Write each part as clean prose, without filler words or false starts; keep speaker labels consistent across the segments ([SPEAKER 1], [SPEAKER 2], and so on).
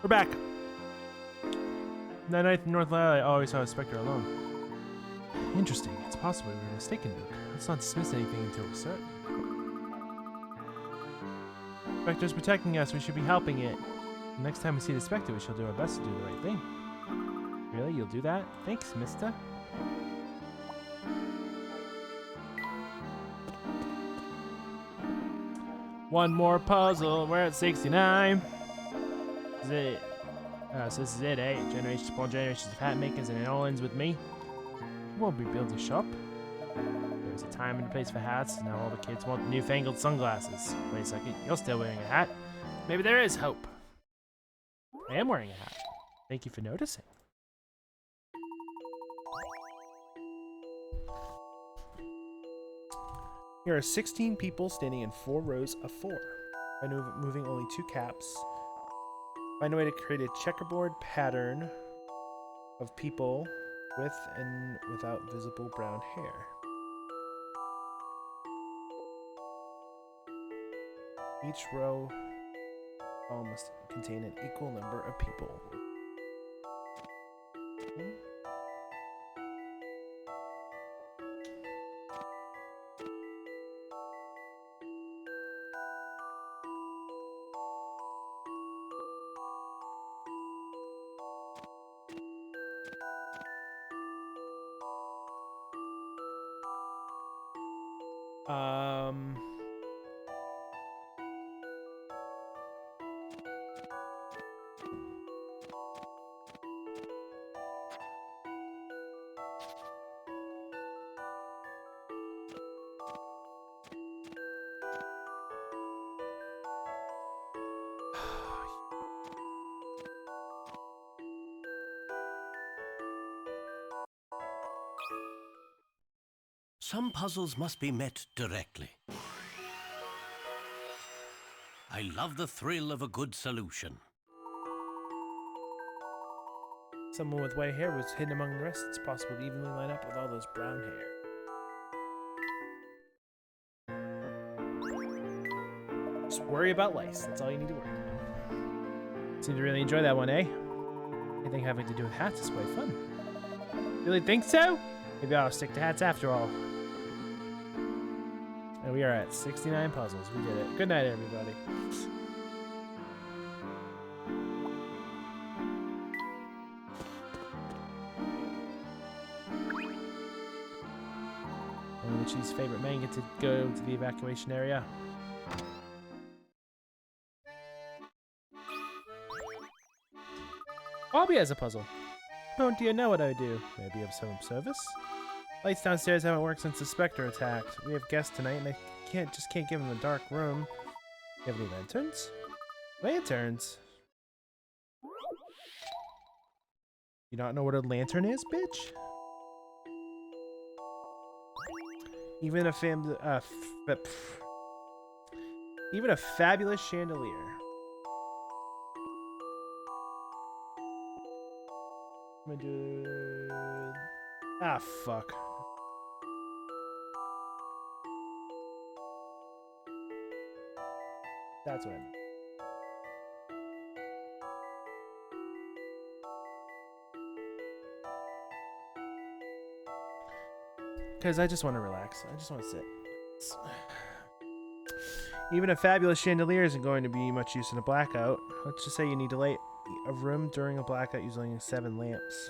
[SPEAKER 1] We're back. That night in North Lyle, I always saw a Specter alone. Interesting. It's possible we were mistaken, Luke. Let's not dismiss anything until we're certain. Specter's protecting us. We should be helping it. The next time we see the Specter, we shall do our best to do the right thing. Really? You'll do that? Thanks, mister. One more puzzle. We're at 69. This is it. So this is it, eh? Generations upon generations of hat makers, and it all ends with me. We won't be building a shop. There's a time and a place for hats, and now all the kids want newfangled sunglasses. Wait a second, you're still wearing a hat? Maybe there is hope. I am wearing a hat. Thank you for noticing. Here are 16 people standing in 4 rows of 4. By moving only 2 caps, find a way to create a checkerboard pattern of people with and without visible brown hair. Each row must contain an equal number of people.
[SPEAKER 2] Some puzzles must be met directly. I love the thrill of a good solution.
[SPEAKER 1] Someone with white hair was hidden among the rest. It's possible to evenly line up with all those brown hair. Just worry about lice. That's all you need to worry about. Seem to really enjoy that one, eh? Anything having to do with hats is quite fun. Really think so? Maybe I'll stick to hats after all. And we are at 69 puzzles. We did it. Good night, everybody. Only the Chief's favorite men get to go to the evacuation area. Bobby has a puzzle. Oh dear, now what do I do? Maybe of some service? Lights downstairs haven't worked since the Specter attacked. We have guests tonight, and I can't give them a dark room. You have any lanterns? Lanterns? You not know what a lantern is, bitch? Even a fabulous chandelier. I'm gonna do... Ah, fuck. That's what I meant. Because I just want to relax. I just want to sit. Even a fabulous chandelier isn't going to be much use in a blackout. Let's just say you need to light a room during a blackout using 7 lamps.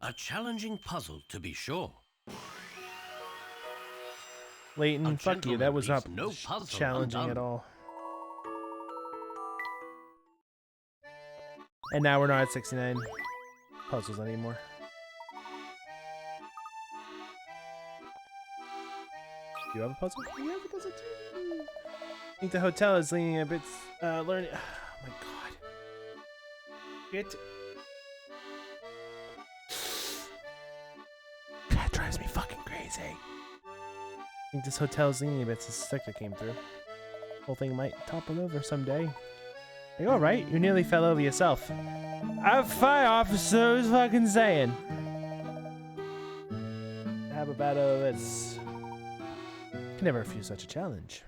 [SPEAKER 2] A challenging puzzle, to be sure.
[SPEAKER 1] Layton, fuck you. That was not
[SPEAKER 2] no
[SPEAKER 1] challenging
[SPEAKER 2] undone.
[SPEAKER 1] at all. And now we're not at 69 puzzles anymore. Do you have a puzzle? You have a puzzle too. I think the hotel is leaning a bit. Learning. Oh my god. It. That drives me fucking crazy. I think this hotel's leaning a bit since the Specter came through. Whole thing might topple over someday. Are you alright? You nearly fell over yourself. I'm fine, officer. Who's fucking saying? Have a battle that's. Can never refuse such a challenge.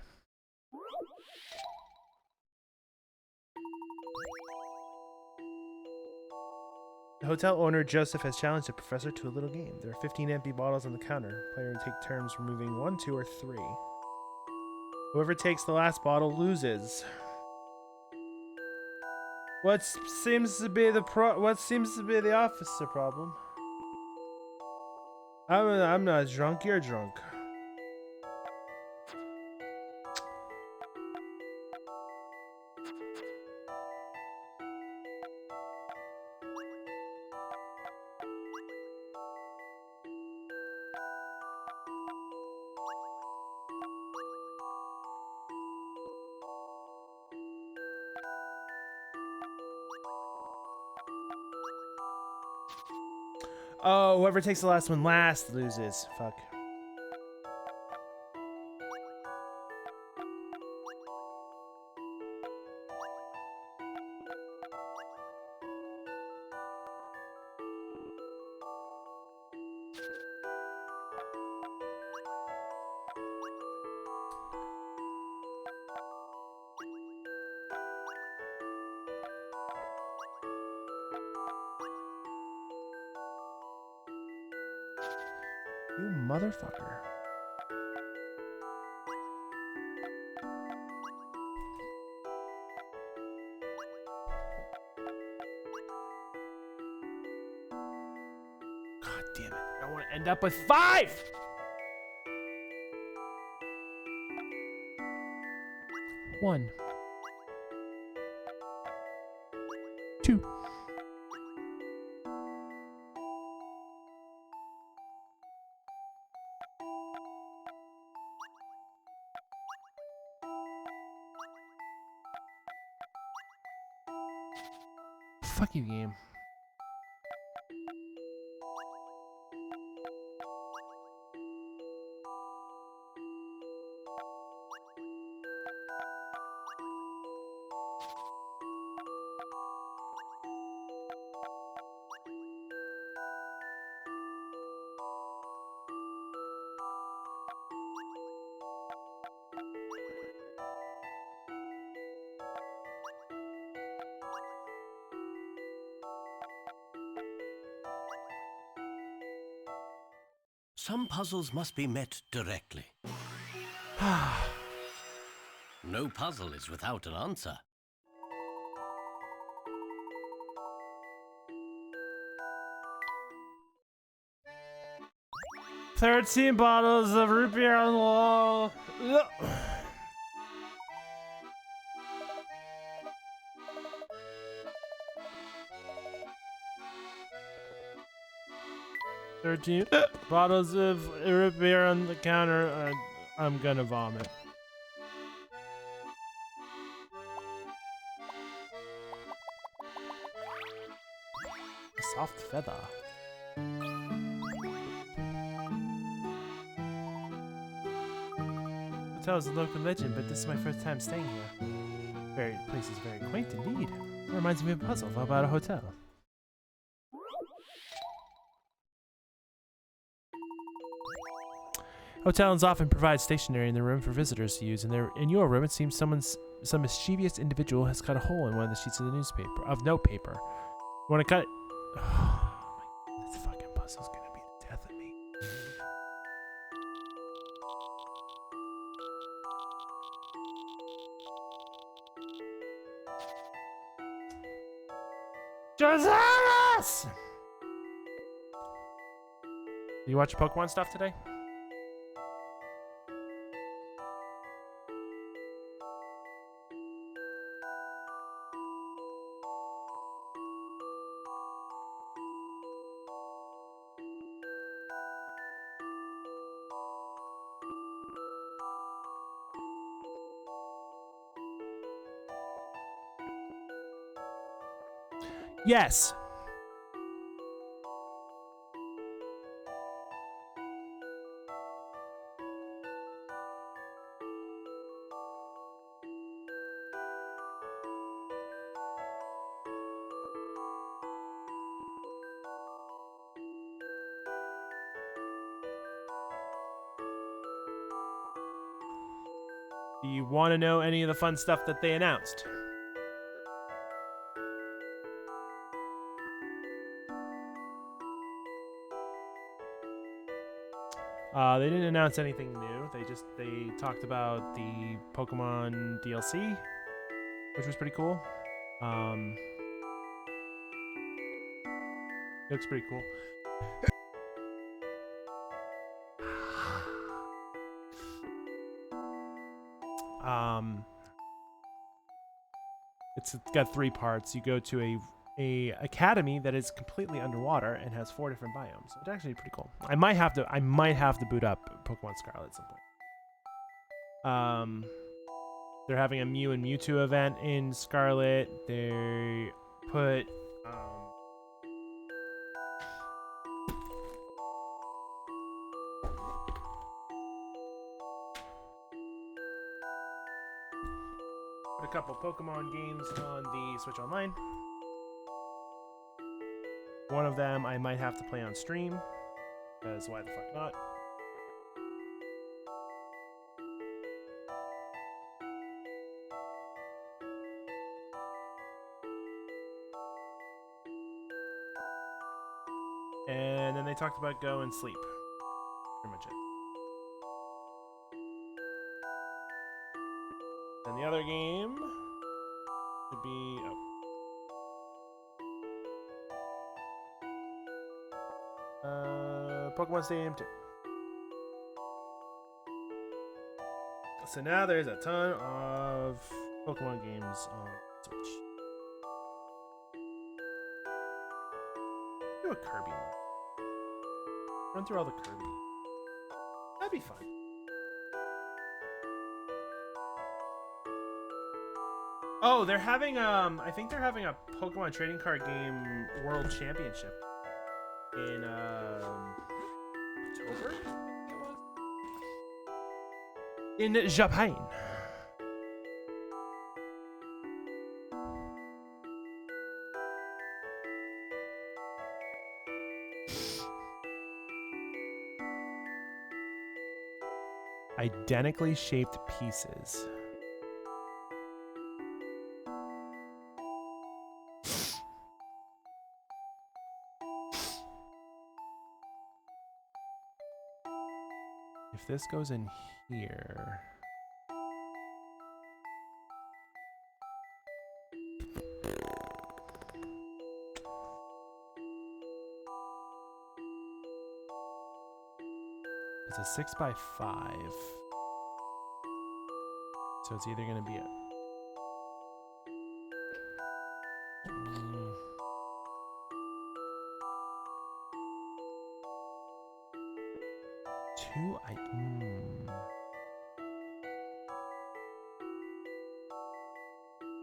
[SPEAKER 1] The hotel owner, Joseph, has challenged the professor to a little game. There are 15 empty bottles on the counter. Player will take turns removing 1, 2, or 3. Whoever takes the last bottle loses. What seems to be the officer problem? I'm not drunk, you're drunk. Oh, whoever takes the last one last loses. Fuck. You motherfucker. God damn it. I don't want to end up with 5! One. 2. Fuck you, game.
[SPEAKER 2] Some puzzles must be met directly. No puzzle is without an answer. "13 bottles of root beer on the wall." Ugh. 13 bottles of root beer on the counter. I'm gonna vomit. A soft feather. Hotel is a local legend, but this is my first time staying here. Place is very quaint indeed. It reminds me of a puzzle about a hotel. Hotels often provide stationery in the room for visitors to use. In your room, it seems some mischievous individual has cut a hole in one of the sheets of the newspaper notepaper. You want to cut it? Oh my! This fucking puzzle's gonna be the death of me. Jesus! Did you watch Pokemon stuff today? Yes. Do you want to know any of the fun stuff that they announced? They didn't announce anything new. They talked about the Pokemon DLC, which was pretty cool. Looks pretty cool. It's got 3 parts. You go to a academy that is completely underwater and has 4 different biomes. It's actually pretty cool. I might have to boot up Pokemon Scarlet at some point. They're having a Mew and Mewtwo event in Scarlet. They put a couple Pokemon games on the Switch Online. One of them I might have to play on stream, because why the fuck not? And then they talked about Go and Sleep. Pretty much it. And the other game should be Pokemon Stadium 2. So now there's a ton of Pokemon games on Switch. Do a Kirby one. Run through all the Kirby. That'd be fun. Oh, they're having I think they're having a Pokemon trading card game World Championship in October. In Japan. Identically shaped pieces. If this goes in here... It's a 6x5. So it's either going to be a...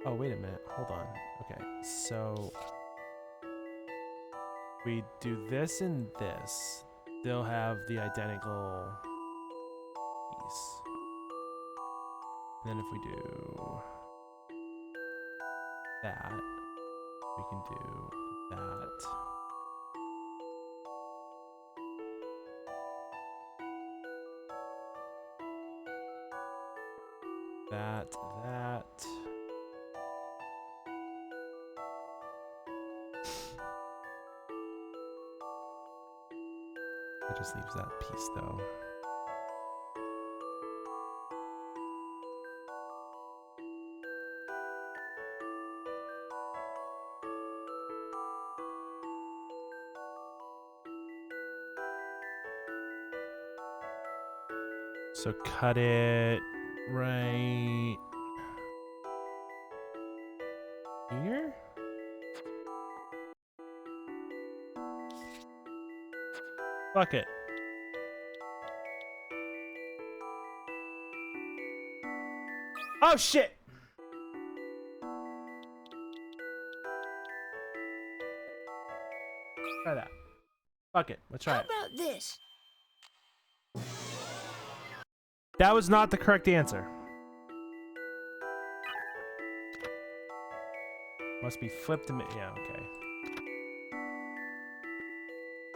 [SPEAKER 2] Oh, wait a minute. Hold on. Okay, so... we do this and this. They'll have the identical piece. And then if we do that, we can do that. That. That just leaves that piece though. So cut it right here. Fuck it. Oh shit. Fuck it. Let's try
[SPEAKER 3] How
[SPEAKER 2] it.
[SPEAKER 3] about this?
[SPEAKER 2] That was not the correct answer. Must be flipped to yeah, okay.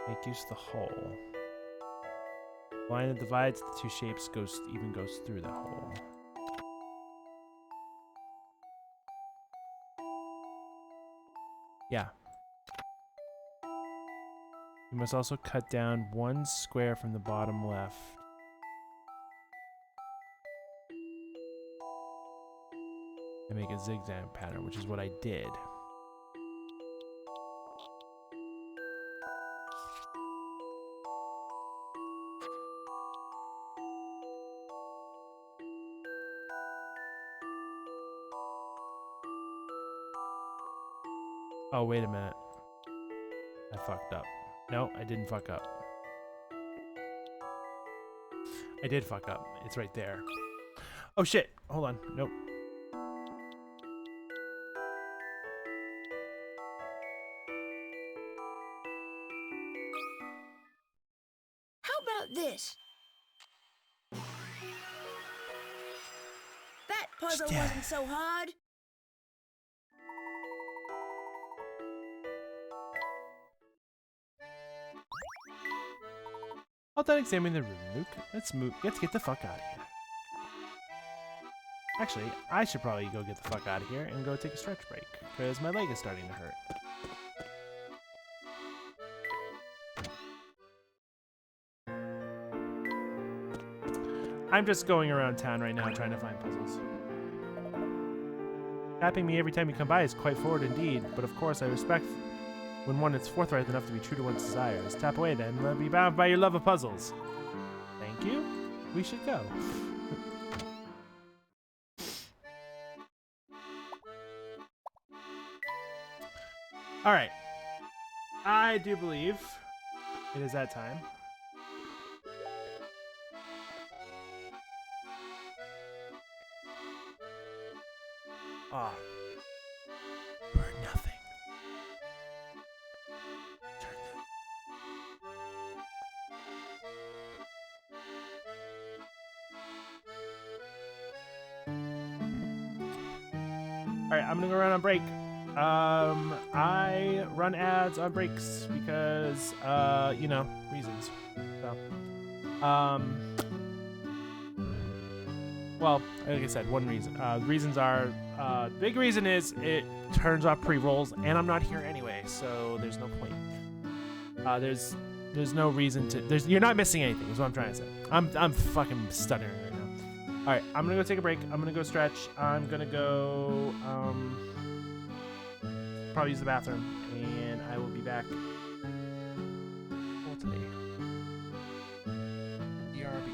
[SPEAKER 2] Make use of the hole. Line that divides the two shapes even goes through the hole. Yeah. You must also cut down one square from the bottom left. And make a zigzag pattern, which is what I did. Oh, wait a minute. I fucked up. No, I didn't fuck up. I did fuck up. It's right there. Oh shit. Hold on. Nope.
[SPEAKER 3] How about this? That puzzle
[SPEAKER 2] Yeah.
[SPEAKER 3] wasn't so hard.
[SPEAKER 2] All done examining the room, Luke. Let's move. Let's get the fuck out of here. Actually, I should probably go get the fuck out of here and go take a stretch break, because my leg is starting to hurt. I'm just going around town right now trying to find puzzles. Tapping me every time you come by is quite forward indeed, but of course I respect when one is forthright enough to be true to one's desires. Tap away then, let me be bound by your love of puzzles. Thank you. We should go. Alright. I do believe it is that time. Ah. You are nothing. Turn them. Alright, I'm gonna go around on break. I run ads on breaks because, you know, reasons. So, well, like I said, one reason. Reasons are, big reason is it turns off pre-rolls, and I'm not here anyway, so there's no point. There's no reason to. You're not missing anything. Is what I'm trying to say. I'm fucking stuttering right now. All right, I'm gonna go take a break. I'm gonna go stretch. I'm gonna go probably use the bathroom, and I will be back. Well, today. BRB.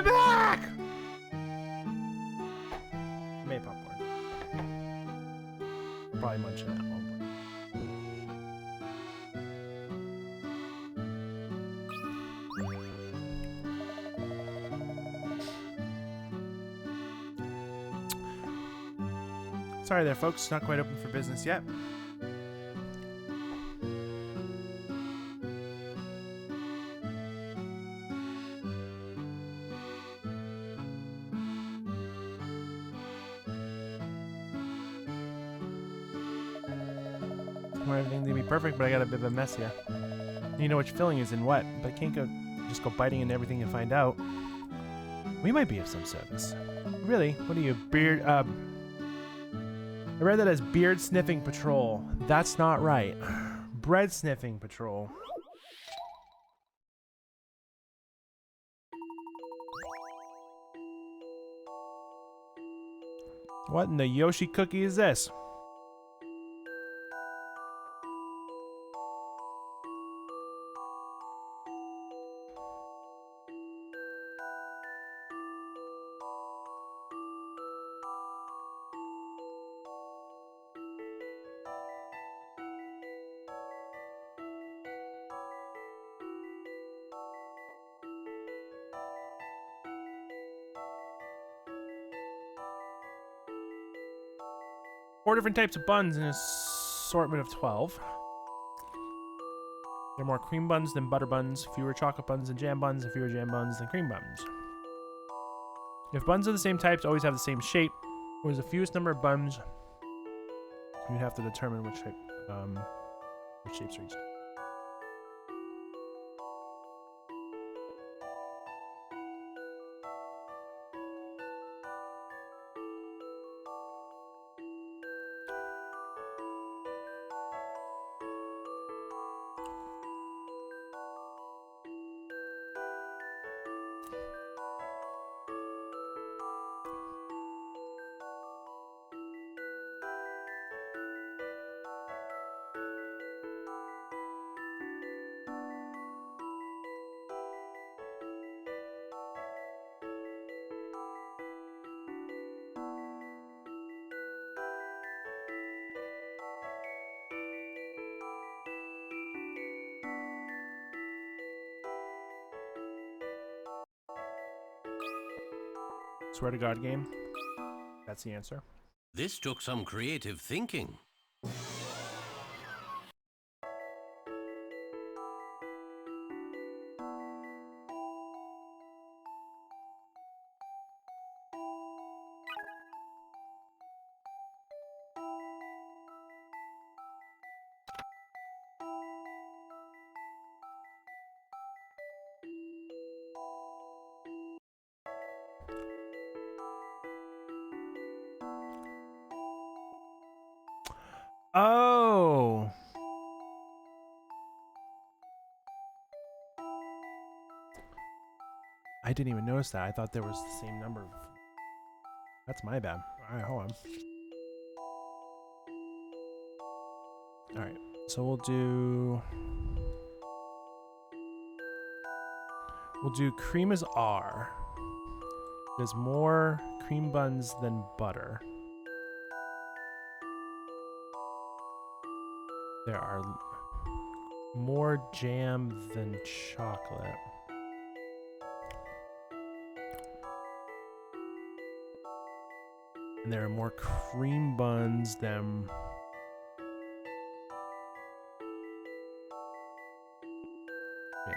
[SPEAKER 2] I'm back! Made popcorn. Probably munching that one. Sorry there, folks. Not quite open for business yet. I want everything to be perfect, but I got a bit of a mess here. You know which filling is in what, but I can't just go biting into everything and find out. We might be of some service. Really? What are you, beard? I read that as beard sniffing patrol. That's not right. Bread sniffing patrol. What in the Yoshi cookie is this? Four different types of buns in an assortment of 12. There are more cream buns than butter buns, fewer chocolate buns than jam buns, and fewer jam buns than cream buns. If buns of the same types always have the same shape, or there's the fewest number of buns, you'd have to determine which shapes are each. Swear to God game. That's the answer.
[SPEAKER 4] This took some creative thinking.
[SPEAKER 2] Oh. I didn't even notice that. I thought there was the same number. That's my bad. All right, hold on. All right, so we'll do cream as R. There's more cream buns than butter. There are more jam than chocolate. And there are more cream buns than jam.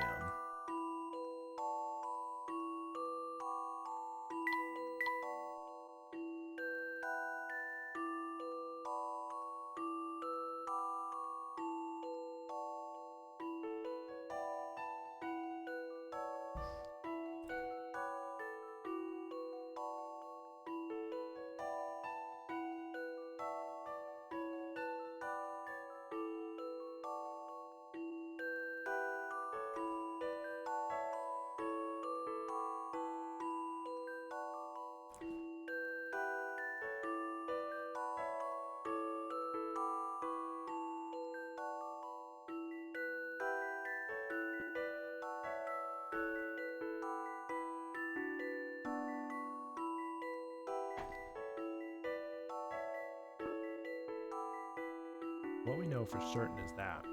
[SPEAKER 2] know for certain is that.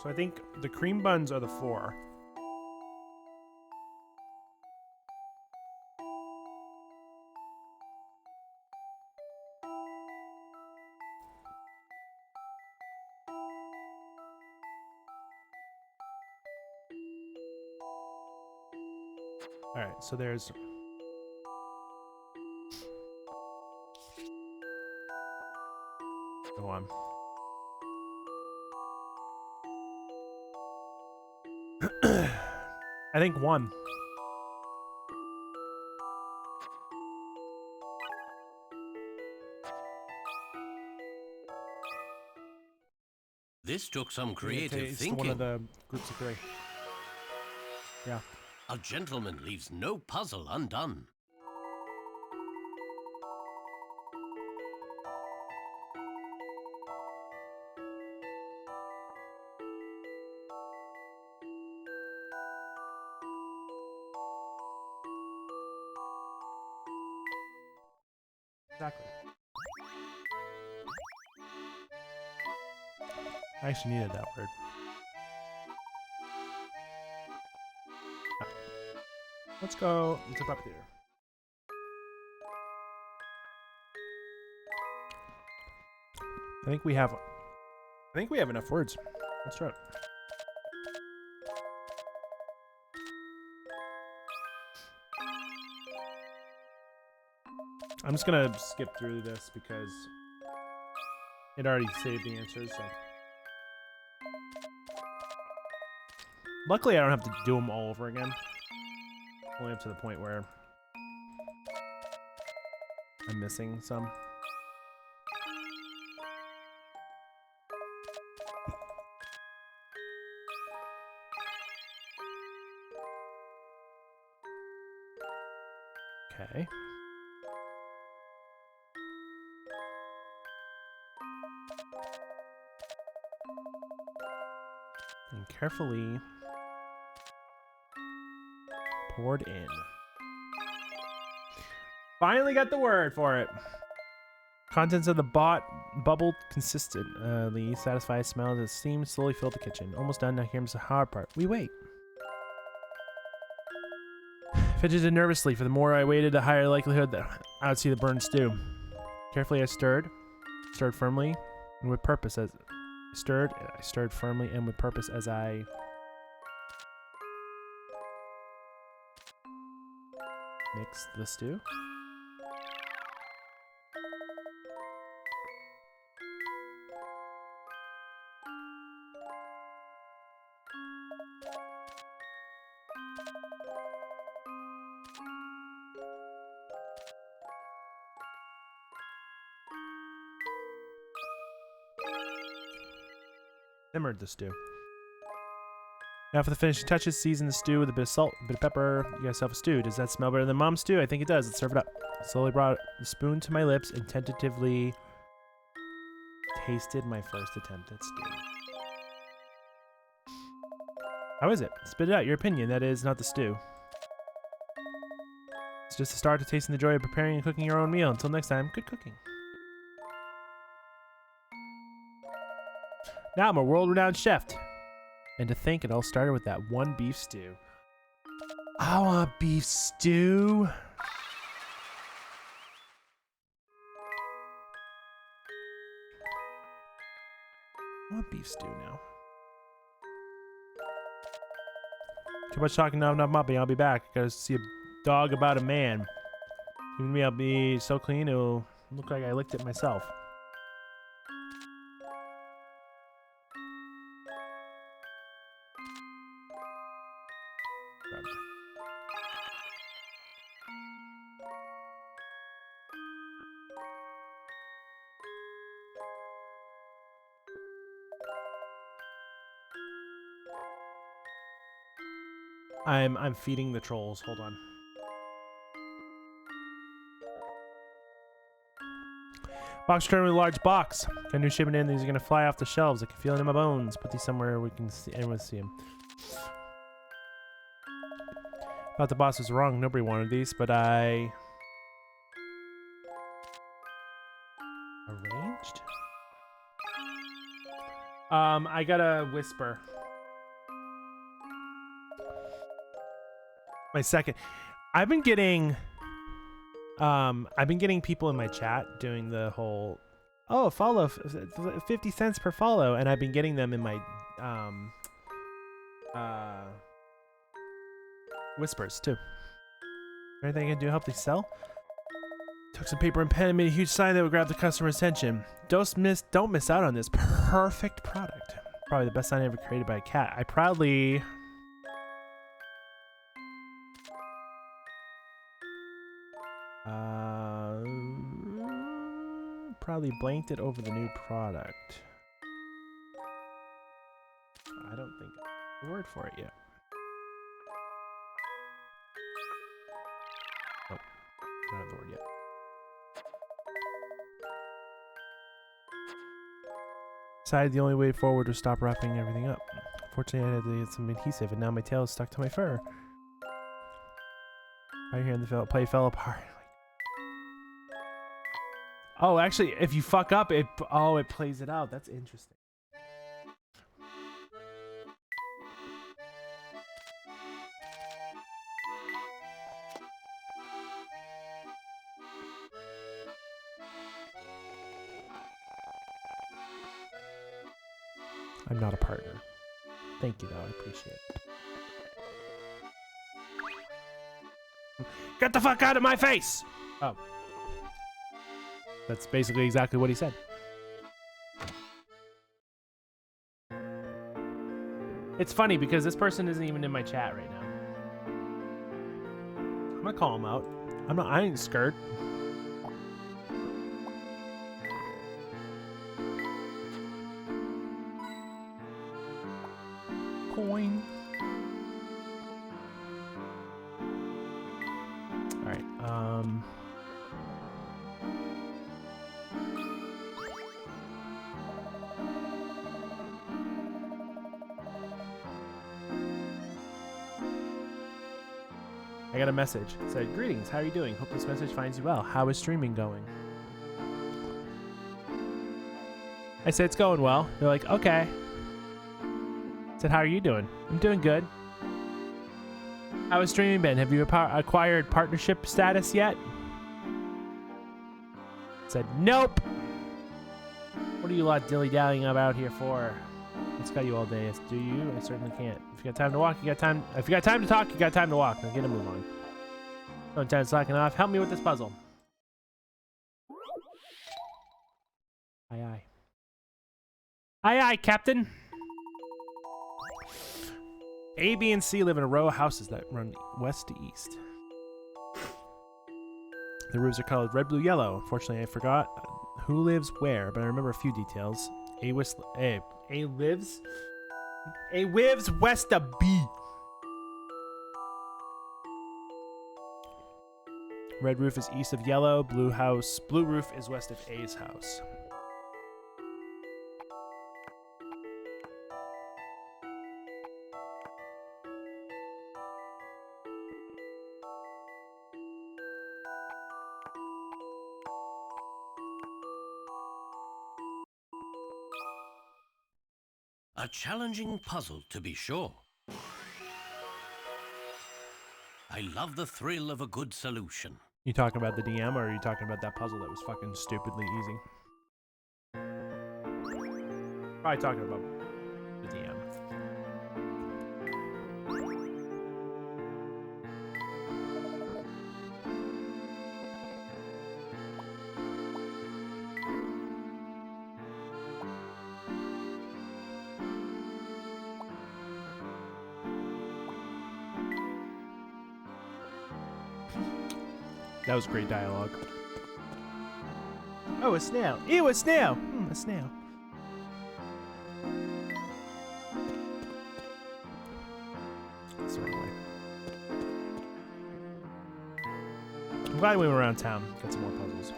[SPEAKER 2] So I think the cream buns are the 4. All right, so there's go on. I think 1.
[SPEAKER 4] This took some creative
[SPEAKER 2] It's
[SPEAKER 4] thinking.
[SPEAKER 2] one of the groups of 3. Yeah.
[SPEAKER 4] A gentleman leaves no puzzle undone.
[SPEAKER 2] Exactly. I actually needed that word. Let's go to Puppet Theater. I think we have enough words. Let's try it. I'm just gonna skip through this because it already saved the answers. So. Luckily, I don't have to do them all over again. Only up to the point where I'm missing some. Okay. And carefully poured in. Finally got the word for it. Contents of the bubbled consistently. Satisfied smell as steam slowly filled the kitchen. Almost done. Now here's the hard part. We wait. Fidgeted nervously. For the more I waited, the higher likelihood that I would see the burned stew. Carefully I stirred firmly and with purpose as I stirred firmly and with purpose as I mixed the stew. Simmered the stew. Now for the finishing touches, season the stew with a bit of salt, a bit of pepper. You got yourself a stew. Does that smell better than mom's stew? I think it does. Let's serve it up. Slowly brought the spoon to my lips and tentatively tasted my first attempt at stew. How is it? Spit it out. Your opinion. That is not the stew. It's just a start to tasting the joy of preparing and cooking your own meal. Until next time, good cooking. Now I'm a world-renowned chef. And to think it all started with that one beef stew. I want beef stew. I want beef stew now. Too much talking, not enough mopping. I'll be back. Gotta see a dog about a man. Even me, I'll be so clean it'll look like I licked it myself. I'm feeding the trolls. Hold on. Box returned with a large box. Got a new shipment in. These are gonna fly off the shelves. I can feel it in my bones. Put these somewhere we can see. Everyone see them. Thought the boss was wrong. Nobody wanted these, but I arranged. I gotta whisper. My second. I've been getting people in my chat doing the whole, oh, follow 50 cents per follow, and I've been getting them in my whispers too. Anything I can do to help they sell? Took some paper and pen and made a huge sign that would grab the customer's attention. Don't miss out on this perfect product. Probably the best sign ever created by a cat. I proudly blanked it over the new product. I don't think I have a word for it yet. Oh, I don't have the word yet. Decided the only way forward was stop wrapping everything up. Fortunately, I had to get some adhesive, and now my tail is stuck to my fur. Right here in the play fell apart. Oh, actually, if you fuck up, it plays it out. That's interesting. I'm not a partner. Thank you, though. I appreciate it. Get the fuck out of my face! Oh. That's basically exactly what he said. It's funny because this person isn't even in my chat right now. I'm gonna call him out. I ain't scared. Coin. All right. I got a message. It said, "Greetings. How are you doing? Hope this message finds you well. How is streaming going?" I said, "It's going well." They're like, "Okay." I said, "How are you doing?" "I'm doing good." "How has streaming been? Have you acquired partnership status yet?" I said, "Nope." "What are you lot dilly-dallying about here for?" "It's got you all day." "Do you?" "I certainly can't. If you got time to walk, you got time. If you got time to talk, you got time to walk. Now get a move on. No time slacking off. Help me with this puzzle." Aye, aye. Aye, aye, Captain. A, B, and C live in a row of houses that run west to east. The roofs are colored red, blue, yellow. Unfortunately, I forgot who lives where, but I remember a few details. A lives west of B. Red roof is east of yellow. Blue roof is west of A's house.
[SPEAKER 4] A challenging puzzle, to be sure. I love the thrill of a good solution.
[SPEAKER 2] You talking about the DM, or are you talking about that puzzle that was fucking stupidly easy? Probably talking about the DM. That was great dialogue. Oh, a snail. Ew, a snail. A snail. That's the wrong way. I'm glad we went around town. Got some more puzzles.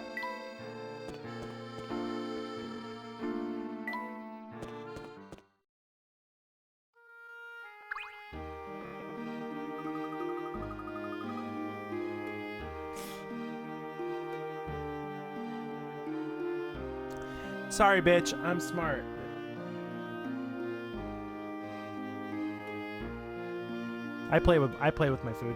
[SPEAKER 2] Sorry, bitch. I'm smart. I play with my food.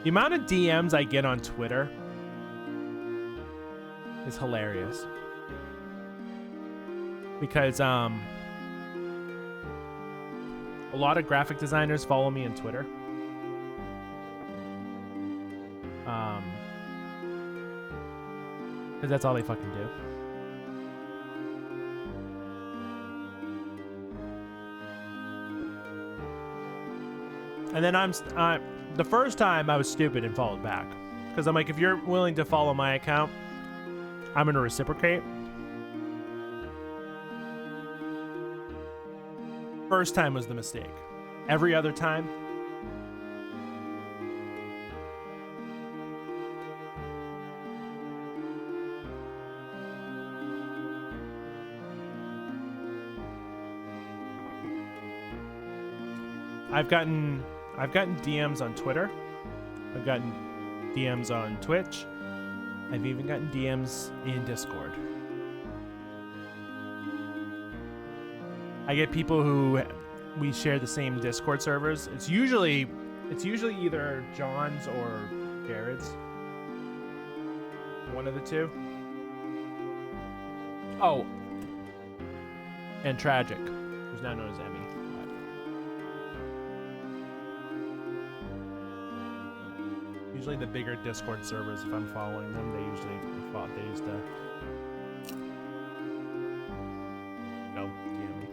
[SPEAKER 2] The amount of DMs I get on Twitter is hilarious. Because a lot of graphic designers follow me on Twitter. Because that's all they fucking do. And then the first time I was stupid and followed back. Because I'm like, if you're willing to follow my account, I'm going to reciprocate. First time was the mistake. Every other time, I've gotten DMs on Twitter. I've gotten DMs on Twitch. I've even gotten DMs in Discord. I get people who we share the same Discord servers. It's usually either John's or Jared's. One of the two. Oh, and Tragic, who's now known as Emmy. Usually the bigger Discord servers, if I'm following them, they used to DM me.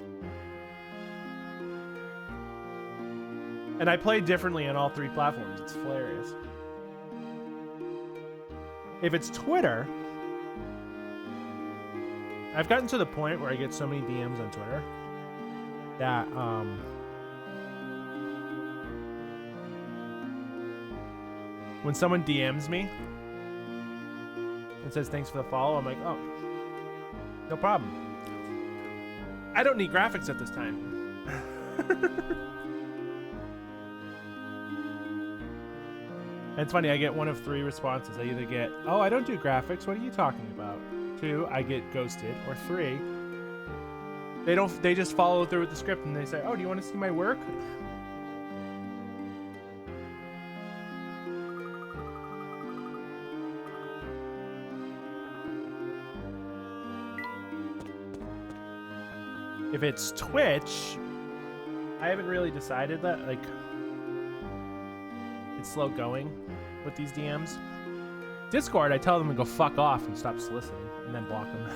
[SPEAKER 2] And I play differently on all three platforms. It's hilarious. If it's Twitter, I've gotten to the point where I get so many DMs on Twitter that when someone DMs me and says thanks for the follow, I'm like, oh, no problem. I don't need graphics at this time. And it's funny, I get one of three responses. I either get, oh, I don't do graphics, what are you talking about? 2, I get ghosted. Or 3, they just follow through with the script and they say, oh, do you want to see my work? If it's Twitch, I haven't really decided that, like, it's slow going with these DMs. Discord, I tell them to go fuck off and stop soliciting, and then block them.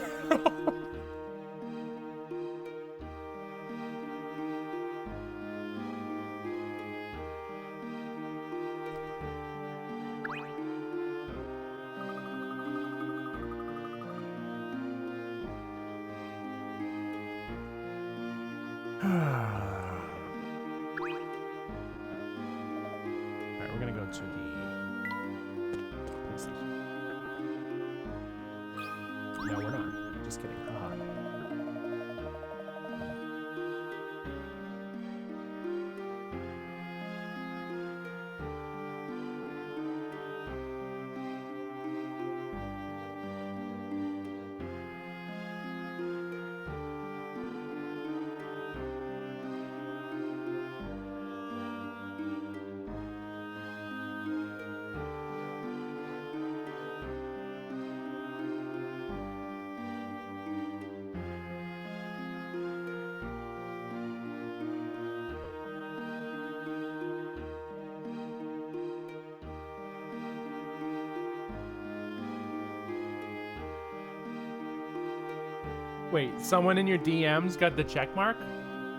[SPEAKER 2] Wait, someone in your DMs got the check mark?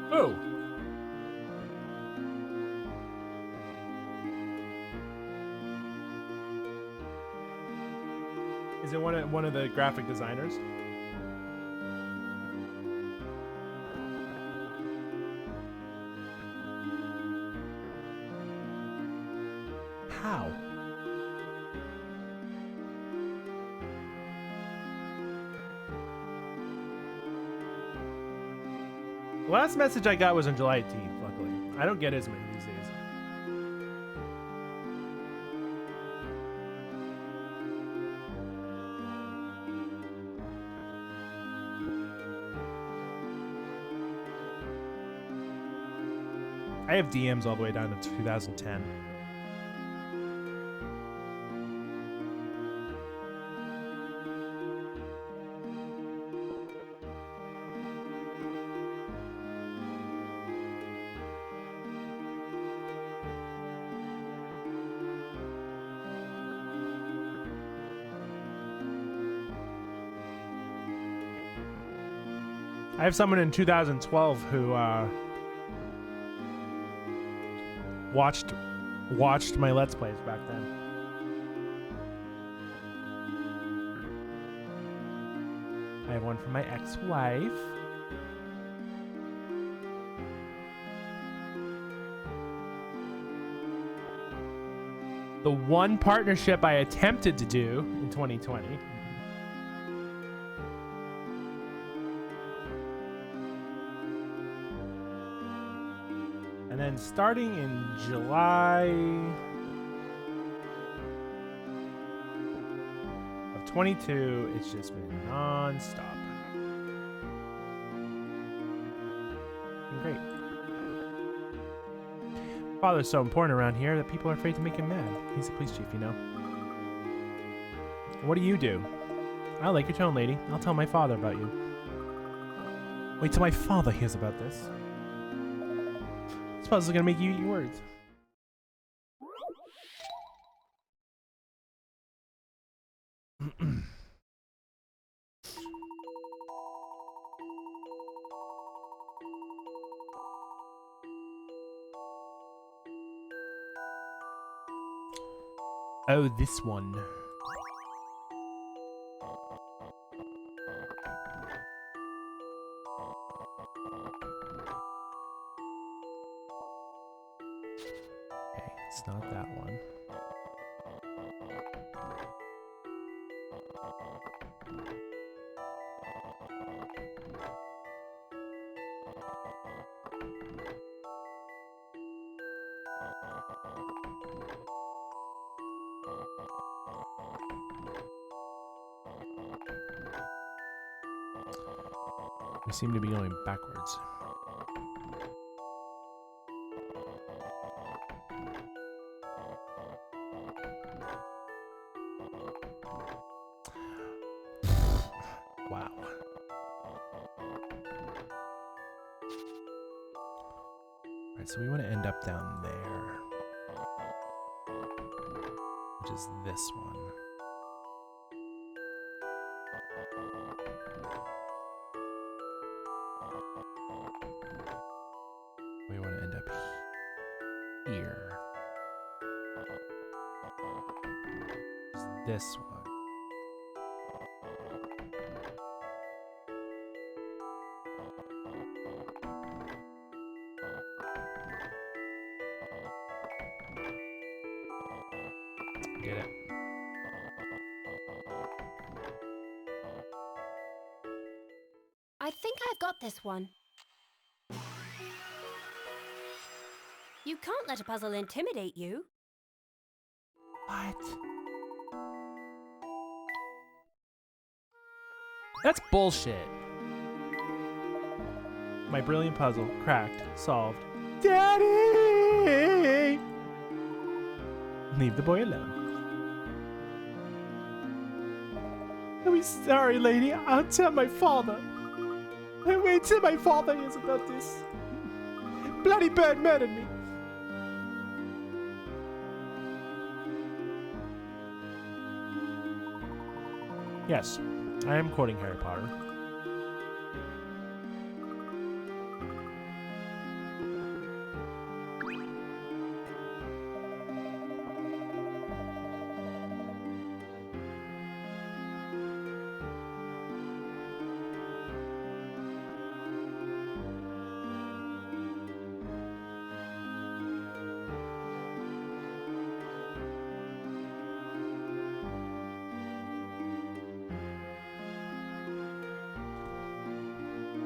[SPEAKER 2] Who? Is it one of the graphic designers? How? The last message I got was on July 18th, luckily. I don't get as many these days. I have DMs all the way down to 2010. I have someone in 2012 who watched my Let's Plays back then. I have one from my ex-wife. The one partnership I attempted to do in 2020. And then starting in July of 22, it's just been non-stop. Been great. Father's so important around here that people are afraid to make him mad. He's the police chief, you know. What do? I like your tone, lady. I'll tell my father about you. Wait till my father hears about this. This puzzle's gonna make you eat your words. Oh, this one. Okay, it's not that one. We seem to be going backwards. Wow. Alright, so we want to end up down there, which is this one. We want to end up here. Which is this one. Did it.
[SPEAKER 5] I think I've got this one. You can't let a puzzle intimidate you.
[SPEAKER 2] What? That's bullshit. My brilliant puzzle cracked, solved. Daddy! Leave the boy alone. I'm sorry, lady. I'll tell my father. Wait till my father hears about this. Bloody bird murdered me. Yes, I am quoting Harry Potter.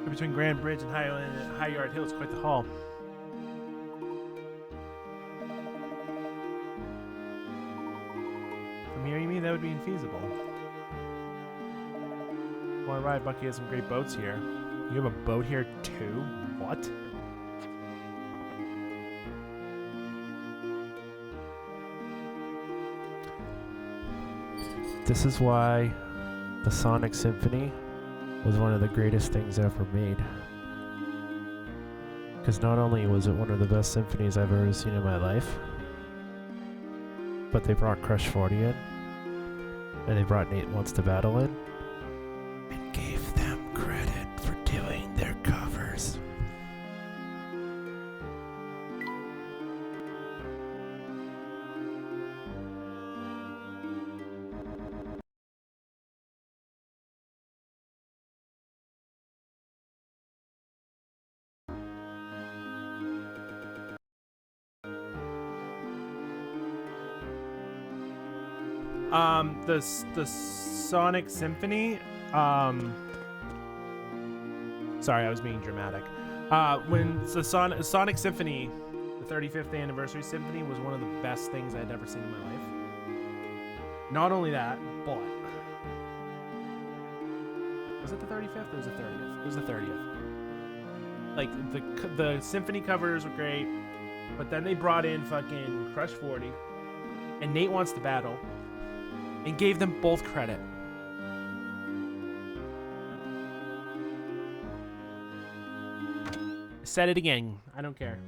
[SPEAKER 2] Between Grand Bridge and High Yard Hill, it's quite the haul. From here, you mean that would be infeasible? Want to ride? Bucky has some great boats here. You have a boat here too? What? This is why the Sonic Symphony was one of the greatest things ever made. Because not only was it one of the best symphonies I've ever seen in my life, but they brought Crush 40 in, and they brought Nate Wants to Battle in, and gave them credit for doing their covers.
[SPEAKER 1] The Sonic Symphony, sorry, I was being dramatic. When the Sonic Symphony, the 35th anniversary symphony, was one of the best things I'd ever seen in my life. Not only that, but was it the 35th or was it 30th? It was the 30th. Like the symphony covers were great, but then they brought in fucking Crush 40 and Nate Wants to Battle, and gave them both credit. Said it again. I don't care.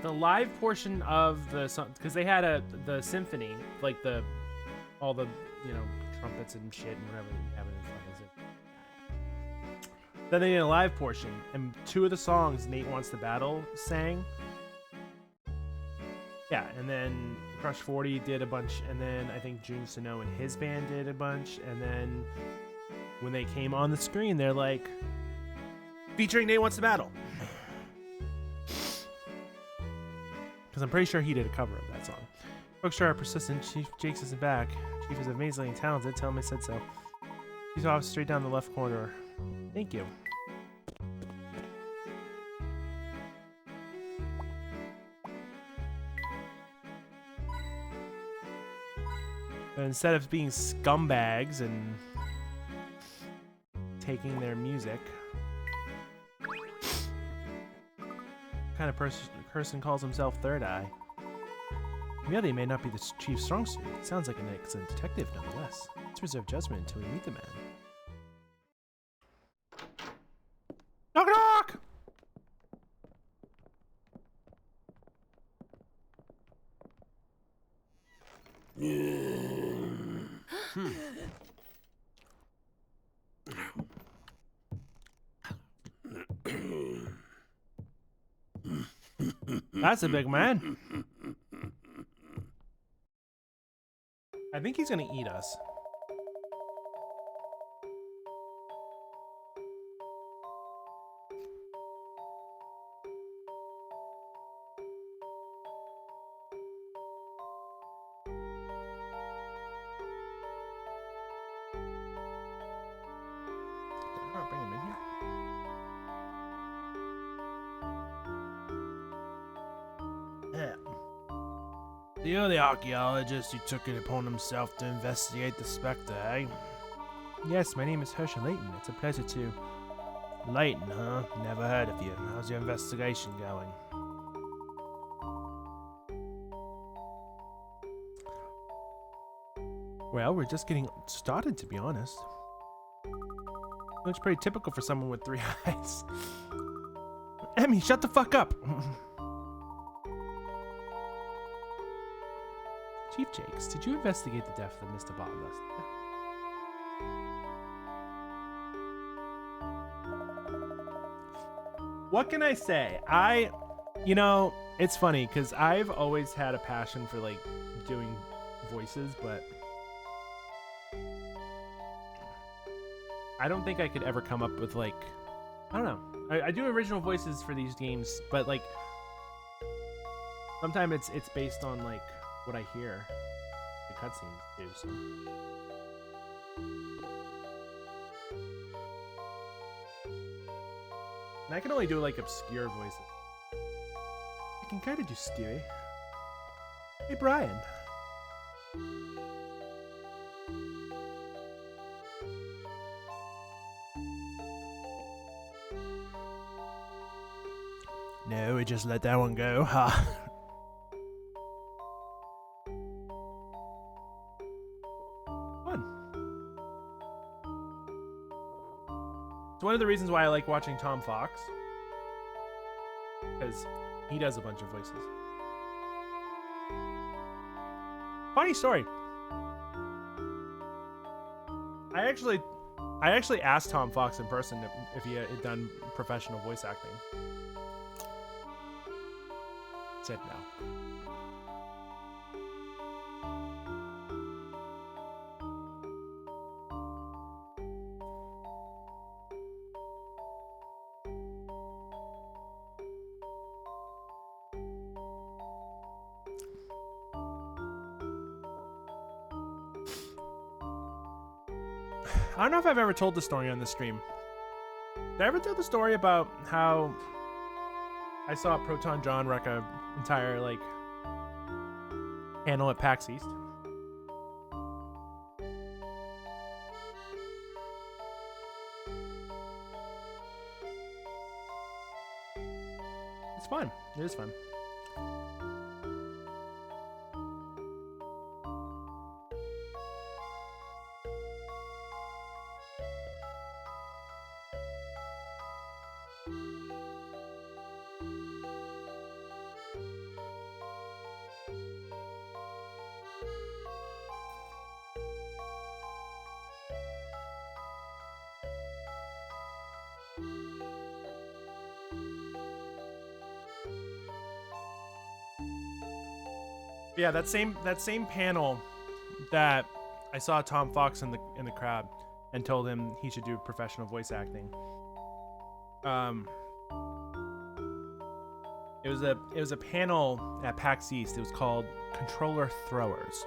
[SPEAKER 1] The live portion of the song, because they had the symphony, like all the trumpets and shit and whatever you have in the fucking symphony. Then they did a live portion, and two of the songs Nate Wants to Battle sang. Yeah, and then Crush 40 did a bunch, and then I think June Snow and his band did a bunch, and then when they came on the screen, they're like, featuring Nate Wants to Battle. Because I'm pretty sure he did a cover of that song. Folks are persistent. Chief Jakes isn't back. Chief is amazingly talented. Tell him I said so. He's off straight down the left corner. Thank you. But instead of being scumbags and taking their music, what kind of person calls himself Third Eye? Really, may not be the chief's strong suit. It sounds like an excellent detective, nonetheless. Let's reserve judgment until we meet the man. Knock knock! That's a big man. I think he's gonna eat us. Bring him in here. Yeah. You're the archaeologist who took it upon himself to investigate the Specter, eh? Yes, my name is Hershel Layton. It's a pleasure to... Layton, huh? Never heard of you. How's your investigation going? Well, we're just getting started, to be honest. Looks pretty typical for someone with 3 eyes. Emmy, shut the fuck up! Chief Jakes, did you investigate the death of Mr. Bartlett? What can I say? It's funny, because I've always had a passion for, like, doing voices, but I don't think I could ever come up with, like, I don't know. I do original voices for these games, but, like, sometimes it's based on, like, what I hear the cutscenes do, so. And I can only do, like, obscure voices. I can kind of do Stewie. Hey, Brian.
[SPEAKER 2] No, we just let that one go. Ha. Fun. It's one of the reasons why I like watching Tom Fox. Because he does a bunch of voices. Funny story. I actually asked Tom Fox in person if he had done professional voice acting. Said no. I don't know if I've ever told the story on the stream. Did I ever tell the story about how I saw Proton John wreck a entire like panel at PAX East? It's fun. It is fun. Yeah, that same panel that I saw Tom Fox in the crowd and told him he should do professional voice acting. It was a panel at PAX East. It was called Controller Throwers.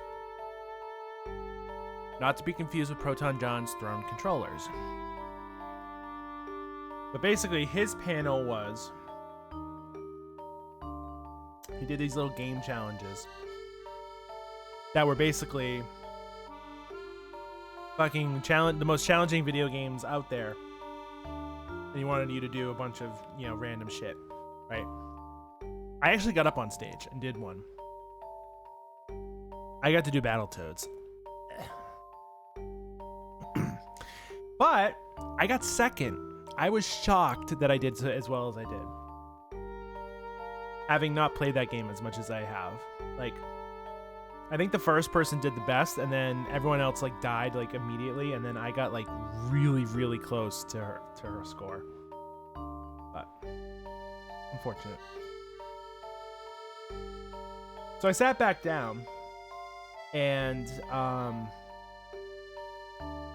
[SPEAKER 2] Not to be confused with Proton John's Thrown Controllers. But basically his panel was he did these little game challenges that were basically fucking the most challenging video games out there. And he wanted you to do a bunch of, random shit, right? I actually got up on stage and did one. I got to do Battletoads. But I got second. I was shocked that I did as well as I did. Having not played that game as much as I have. Like, I think the first person did the best, and then everyone else died immediately, and then I got really, really close to her score. But unfortunate. So I sat back down, and I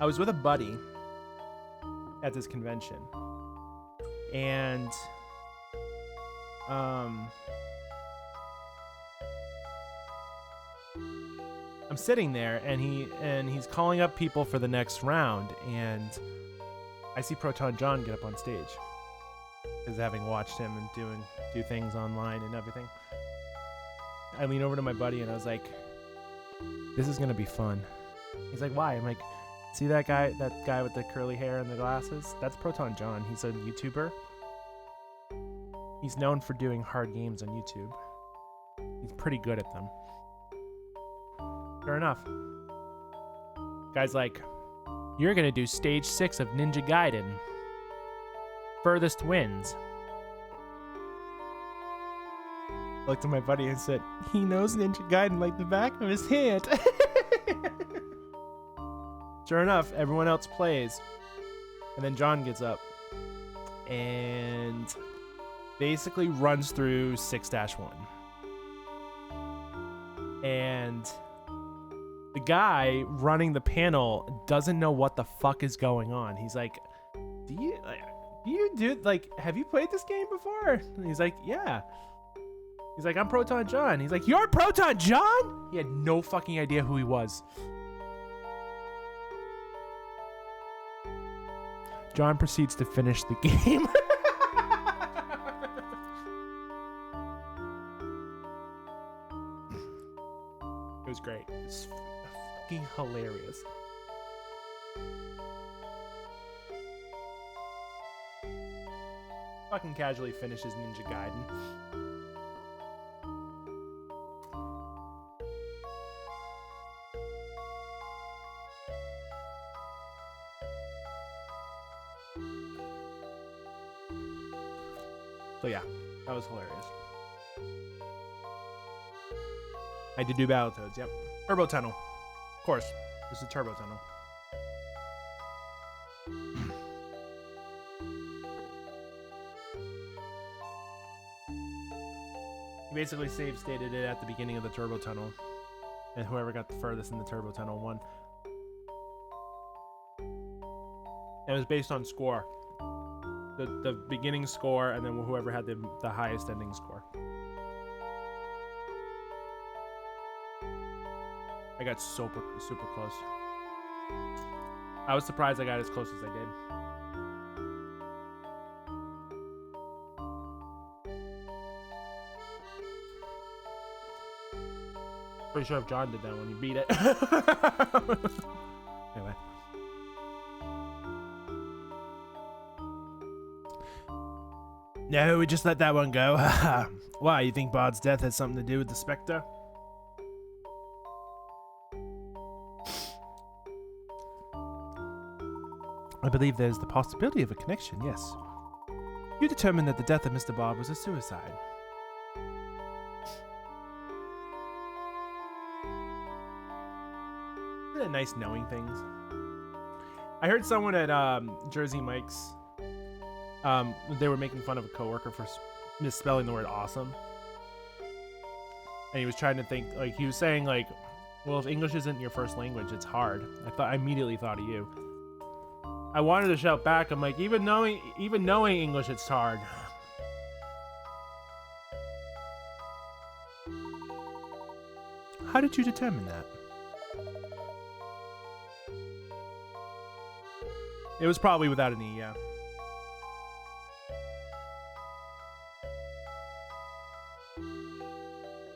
[SPEAKER 2] was with a buddy at this convention, and I'm sitting there, and he's calling up people for the next round, and I see Proton John get up on stage, because having watched him and do things online and everything. I lean over to my buddy and I was like, "This is gonna be fun." He's like, "Why?" I'm like, "See that guy with the curly hair and the glasses? That's Proton John. He's a YouTuber. He's known for doing hard games on YouTube. He's pretty good at them." Fair enough. Guy's like, "You're gonna do stage 6 of Ninja Gaiden. Furthest wins." I looked at my buddy and said, "He knows Ninja Gaiden like the back of his hand." Sure enough, everyone else plays. And then John gets up and basically runs through 6-1. And the guy running the panel doesn't know what the fuck is going on. He's like, do you do, have you played this game before? And he's like, "Yeah." He's like, "I'm Proton John." He's like, "You're Proton John?" He had no fucking idea who he was. John proceeds to finish the game. It was great. It was fucking hilarious. fucking casually finishes Ninja Gaiden. So yeah, that was hilarious. I did do Battletoads, yep. Turbo Tunnel. Of course, this is Turbo Tunnel. He basically save stated it at the beginning of the Turbo Tunnel. And whoever got the furthest in the Turbo Tunnel won. It was based on score. The beginning score, and then whoever had the highest ending score. I got super close. I was surprised I got as close as I did. Pretty sure if John did that when he beat it. Anyway. No, we just let that one go. Why, you think Bard's death has something to do with the Specter? I believe there's the possibility of a connection, yes. You determined that the death of Mr. Bard was a suicide. Isn't it nice knowing things? I heard someone at Jersey Mike's, they were making fun of a coworker for misspelling the word awesome. And he was trying to think, like, he was saying, like, well, if English isn't your first language, it's hard. I immediately thought of you. I wanted to shout back. I'm like, even knowing English, it's hard. How did you determine that? It was probably without an E, yeah.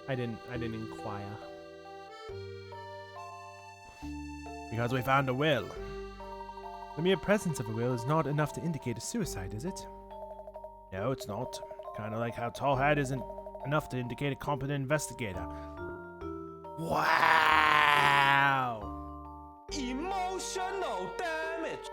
[SPEAKER 2] I didn't inquire. Because we found a will. The mere presence of a will is not enough to indicate a suicide, is it? No, it's not. Kind of like how tall hat isn't enough to indicate a competent investigator. Wow!
[SPEAKER 6] Emotional damage.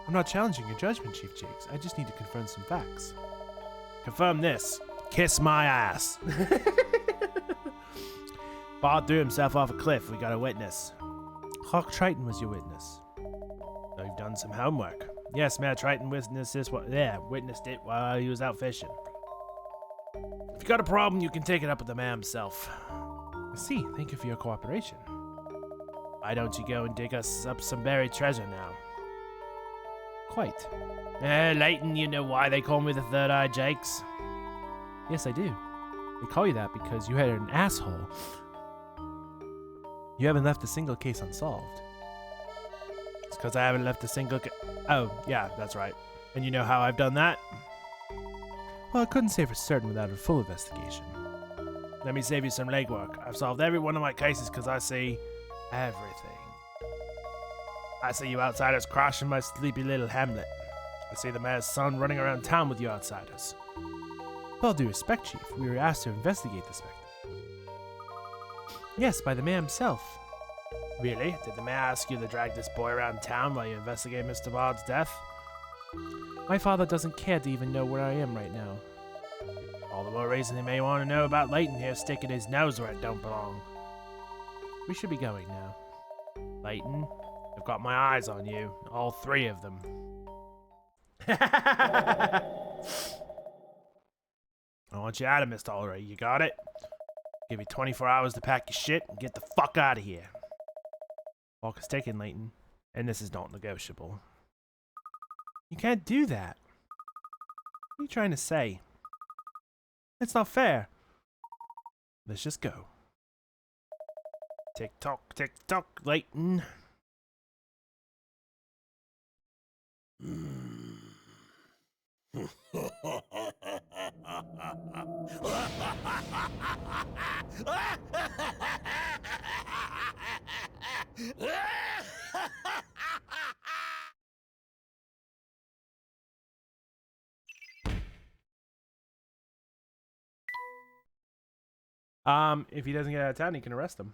[SPEAKER 2] I'm not challenging your judgment, Chief Jakes. I just need to confirm some facts. Confirm this. Kiss my ass. Bard threw himself off a cliff. We got a witness. Hawk Triton was your witness. So you've done some homework. Yes, Mayor Triton witnessed this. Witnessed it while he was out fishing. If you got a problem, you can take it up with the man himself. I see. Thank you for your cooperation. Why don't you go and dig us up some buried treasure now? Quite. Layton, you know why they call me the Third Eye Jakes? Yes, I do. They call you that because you had an asshole. You haven't left a single case unsolved. It's because I haven't left a single Oh, yeah, that's right. And you know how I've done that? Well, I couldn't say for certain without a full investigation. Let me save you some legwork. I've solved every one of my cases because I see everything. I see you outsiders crashing my sleepy little hamlet. I see the mayor's son running around town with you outsiders. With all due respect, Chief, we were asked to investigate the Specter. Yes, by the mayor himself. Really? Did the mayor ask you to drag this boy around town while you investigate Mr. Bard's death? My father doesn't care to even know where I am right now. All the more reason he may want to know about Layton here sticking his nose where it don't belong. We should be going now. Layton, I've got my eyes on you. All three of them. I want you out of Mr. Ulrey. You got it? Give you 24 hours to pack your shit and get the fuck out of here. Walk is taken, Layton, and this is not negotiable. You can't do that. What are you trying to say? It's not fair. Let's just go. Tick tock, Layton. If he doesn't get out of town, he can arrest him.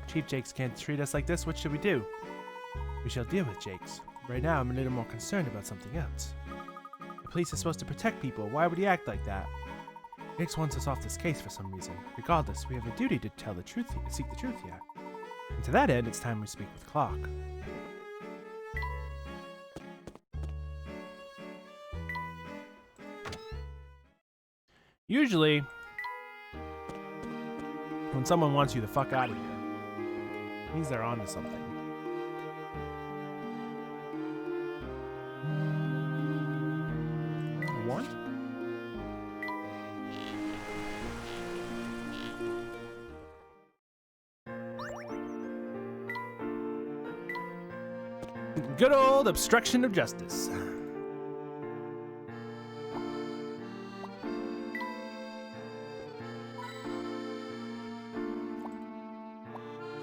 [SPEAKER 2] Chief Jakes can't treat us like this. What should we do? We shall deal with Jakes. Right now, I'm a little more concerned about something else. The police are supposed to protect people. Why would he act like that? Jakes wants us off this case for some reason. Regardless, we have a duty to tell the truth, seek the truth here. And to that end, it's time we speak with Clark. Usually, when someone wants you the fuck out of here, it means they're onto something. One? Good old obstruction of justice.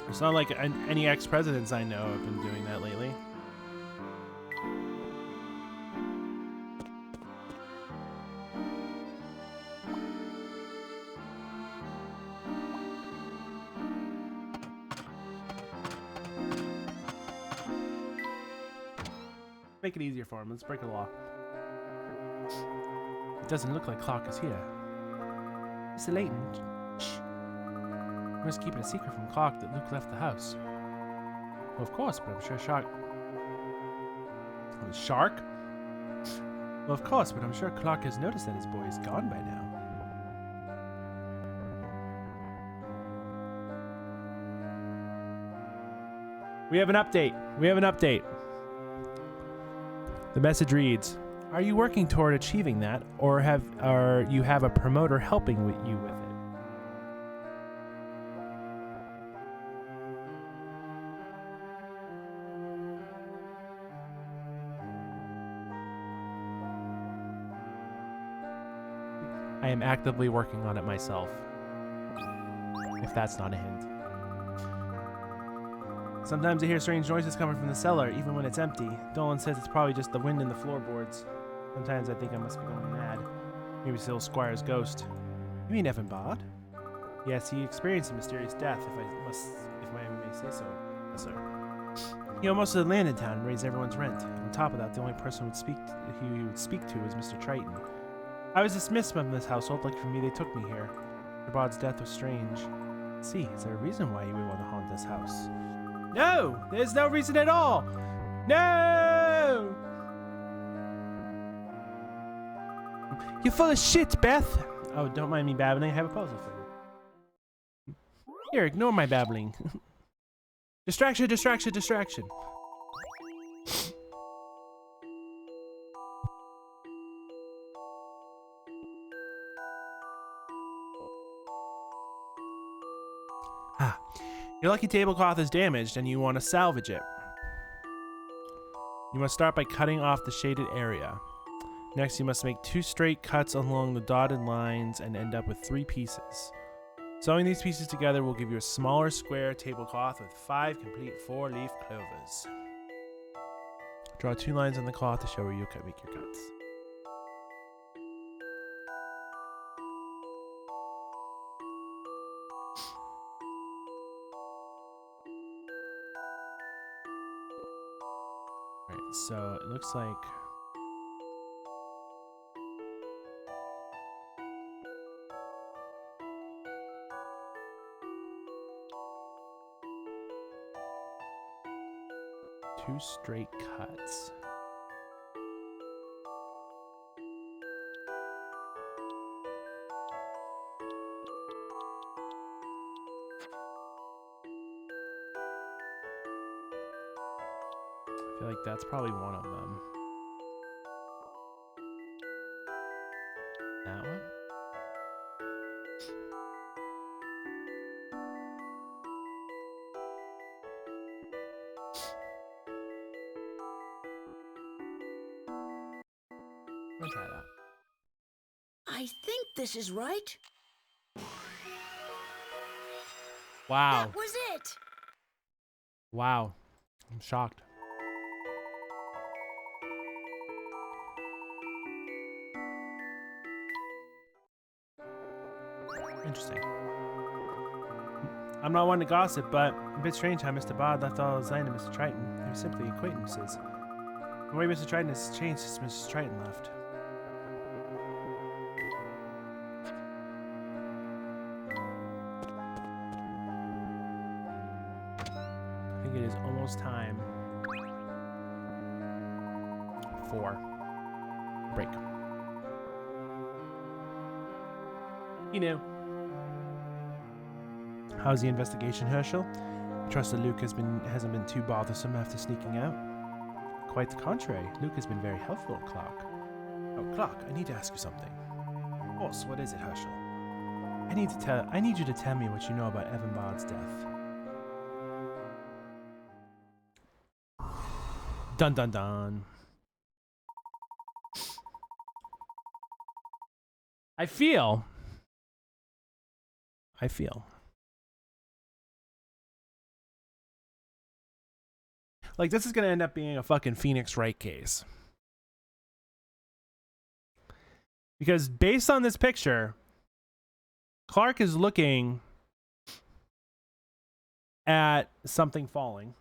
[SPEAKER 2] It's not like any ex-presidents I know have been doing that lately. Make it easier for him. Let's break a law. It doesn't look like Clark is here. Mr. Layton. Shh. We must keep it a secret from Clark that Luke left the house. Well, of course, but I'm sure Shark... Shark? Well, of course, but I'm sure Clark has noticed that his boy is gone by now. We have an update. We have an update. The message reads, are you working toward achieving that, or you have a promoter helping you with it? I am actively working on it myself, if that's not a hint. Sometimes I hear strange noises coming from the cellar, even when it's empty. Dolan says it's probably just the wind in the floorboards. Sometimes I think I must be going mad. Maybe it's the old Squire's ghost. You mean Evan Bard? Yes, he experienced a mysterious death, if I may say so. Yes, sir. He owned most of the land in town and raised everyone's rent. On top of that, the only person who he would speak to was Mr. Triton. I was dismissed from this household. Lucky for me, they took me here. Mr. Bard's death was strange. See, is there a reason why you would want to haunt this house? No! There's no reason at all! No! You're full of shit, Beth! Oh, don't mind me babbling. I have a puzzle for you. Here, ignore my babbling. Distraction, distraction, distraction. Your lucky tablecloth is damaged and you want to salvage it. You must start by cutting off the shaded area. Next, you must make 2 straight cuts along the dotted lines and end up with 3 pieces. Sewing these pieces together will give you a smaller square tablecloth with 5 complete 4-leaf clovers. Draw 2 lines on the cloth to show where you'll make your cuts. Alright, so it looks like two straight cuts. I feel like that's probably one of them. That one?
[SPEAKER 1] me try that.
[SPEAKER 3] I think this is right.
[SPEAKER 1] Wow.
[SPEAKER 3] That was it.
[SPEAKER 1] Wow. I'm shocked. Interesting. I'm not one to gossip, but a bit strange how Mr. Bard left all his land to Mr. Triton. They were simply acquaintances. The way Mr. Triton has changed since Mrs. Triton left. I think it is almost time for break. You know. How's the investigation, Hershel? I trust that Luke hasn't been too bothersome after sneaking out. Quite the contrary. Luke has been very helpful, Clark. Oh, Clark, I need to ask you something. Of course, what is it, Hershel? I need you to tell me what you know about Evan Bard's death. Dun dun dun. I feel like this is gonna end up being a fucking Phoenix Wright case. Because based on this picture, Clark is looking at something falling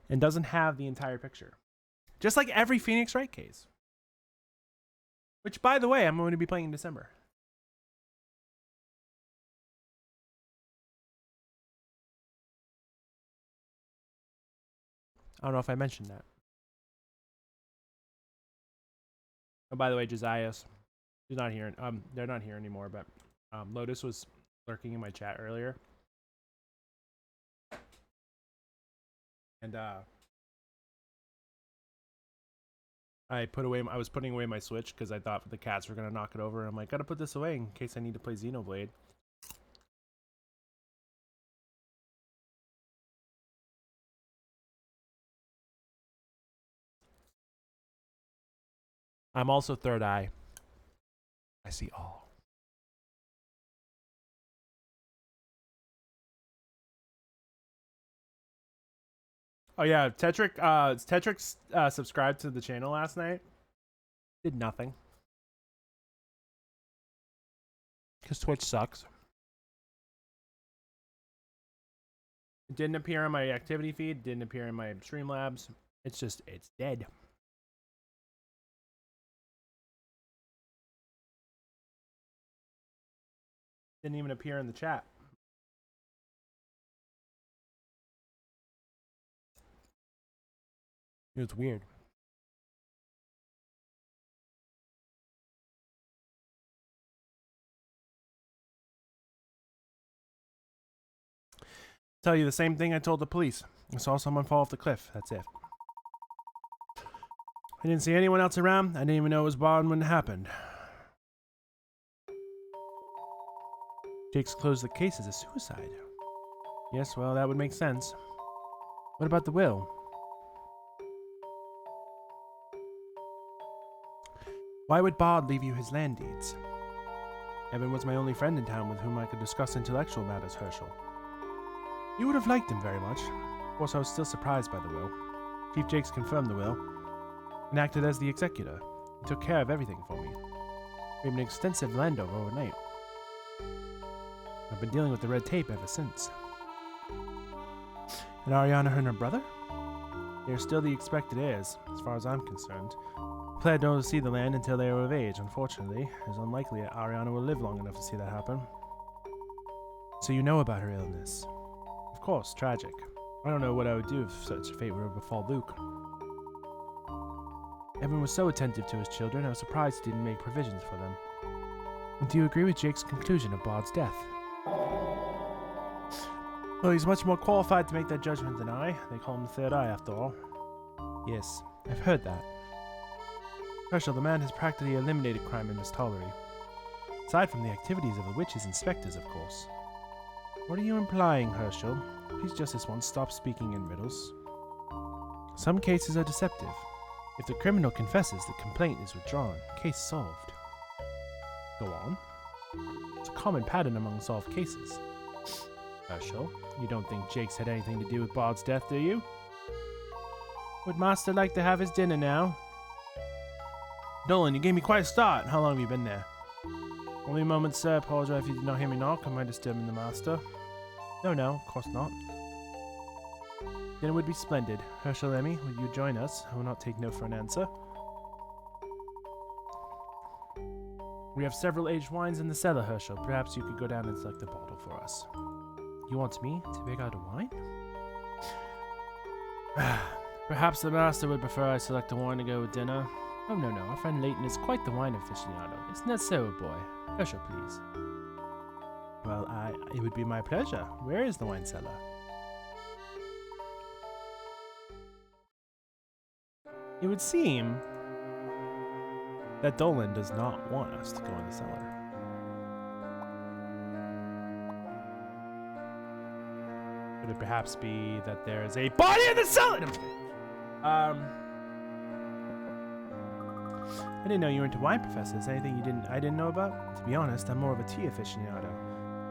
[SPEAKER 1] and doesn't have the entire picture. Just like every Phoenix Wright case. Which, by the way, I'm going to be playing in December. I don't know if I mentioned that. Oh, by the way, Josias, he's not here. They're not here anymore, but Lotus was lurking in my chat earlier. And I was putting away my Switch because I thought the cats were gonna knock it over. I'm like, gotta put this away in case I need to play Xenoblade. I'm also third eye. I see all. Oh yeah, Tetrick subscribed to the channel last night. Did nothing. Because Twitch sucks. It didn't appear on my activity feed, didn't appear in my Streamlabs. It's dead. Didn't even appear in the chat. It was weird. Tell you the same thing I told the police. I saw someone fall off the cliff. That's it. I didn't see anyone else around. I didn't even know it was Bond when it happened. Jake's closed the case as a suicide. Yes, well, that would make sense. What about the will? Why would Bard leave you his land deeds? Evan was my only friend in town with whom I could discuss intellectual matters, Hershel. You would have liked him very much. Of course, I was still surprised by the will. Chief Jakes confirmed the will and acted as the executor. He took care of everything for me. We have an extensive land over overnight. I've been dealing with the red tape ever since. And Ariana and her brother? They are still the expected heirs, as far as I'm concerned. Claire don't see the land until they are of age. Unfortunately, it is unlikely that Ariana will live long enough to see that happen. So you know about her illness. Of course, tragic. I don't know what I would do if such a fate were to befall Luke. Evan was so attentive to his children, I was surprised he didn't make provisions for them. And do you agree with Jake's conclusion of Bard's death? Well, he's much more qualified to make that judgment than I. They call him the third eye, after all. Yes, I've heard that. Hershel, the man has practically eliminated crime in Miss Tollery. Aside from the activities of the witches and specters, of course. What are you implying, Hershel? Please just this once stop speaking in riddles. Some cases are deceptive.
[SPEAKER 2] If the criminal confesses, the complaint is withdrawn. Case solved. Go on. It's a common pattern among solved cases. Hershel, you don't think Jake's had anything to do with Bard's death, do you? Would Master like to have his dinner now? Dolan, you gave me quite a start. How long have you been there? Only a moment, sir. Apologize if you did not hear me knock. Am I disturbing the Master? No, of course not. Dinner would be splendid. Hershel, Emmy, would you join us? I will not take no for an answer. We have several aged wines in the cellar, Hershel. Perhaps you could go down and select a bottle for us. You want me to pick out a wine? Perhaps the Master would prefer I select a wine to go with dinner. Oh, no. Our friend Layton is quite the wine aficionado. Isn't that so, boy? Hershel, please. Well, it would be my pleasure. Where is the wine cellar? It would seem that Dolan does not want us to go in the cellar. Could it perhaps be that there is a body in the cellar? No, I didn't know you were into wine, Professor. Is there anything I didn't know about? To be honest, I'm more of a tea aficionado.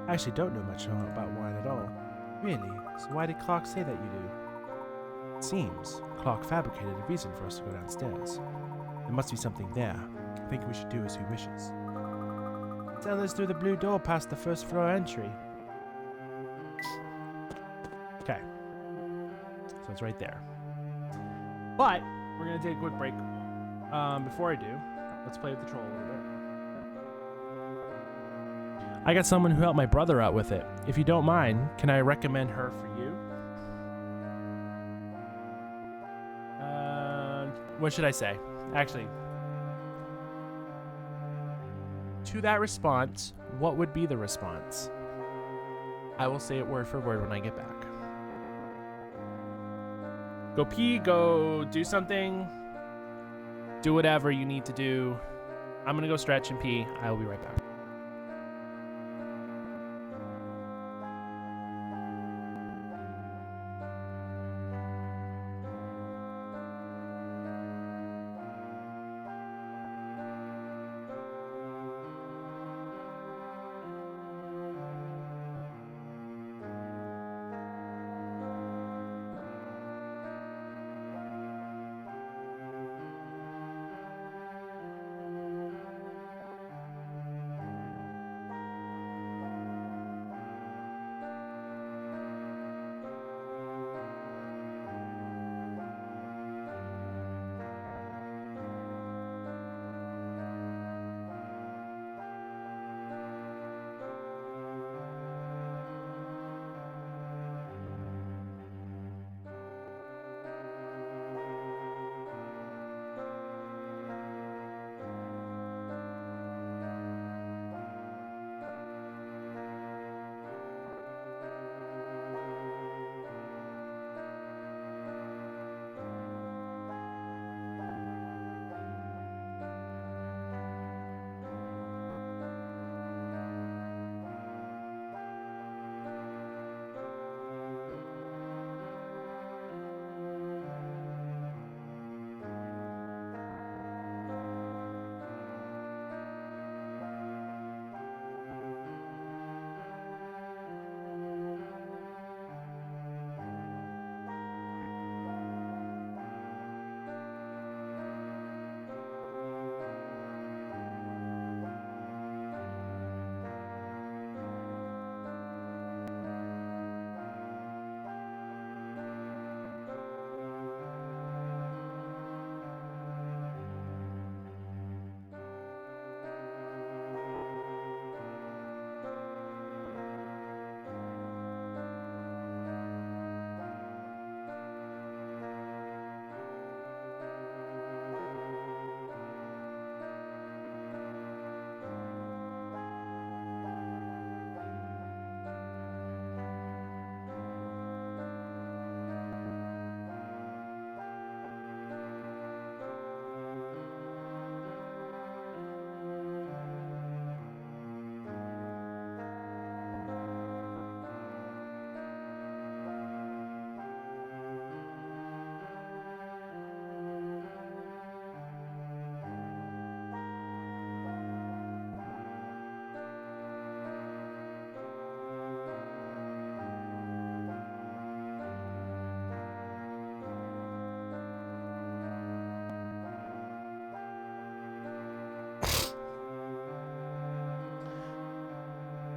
[SPEAKER 2] I actually don't know much about wine at all. Really? So why did Clark say that you do? It seems Clark fabricated a reason for us to go downstairs. There must be something there. I think we should do as he wishes. Tell us through the blue door past the first floor entry. Okay. So it's right there. But we're going to take a quick break. Before I do, let's play with the troll a little bit. I got someone who helped my brother out with it. If you don't mind, can I recommend her for you? What should I say? Actually, to that response, what would be the response? I will say it word for word when I get back. Go pee, go do something. Do whatever you need to do. I'm gonna go stretch and pee. I will be right back.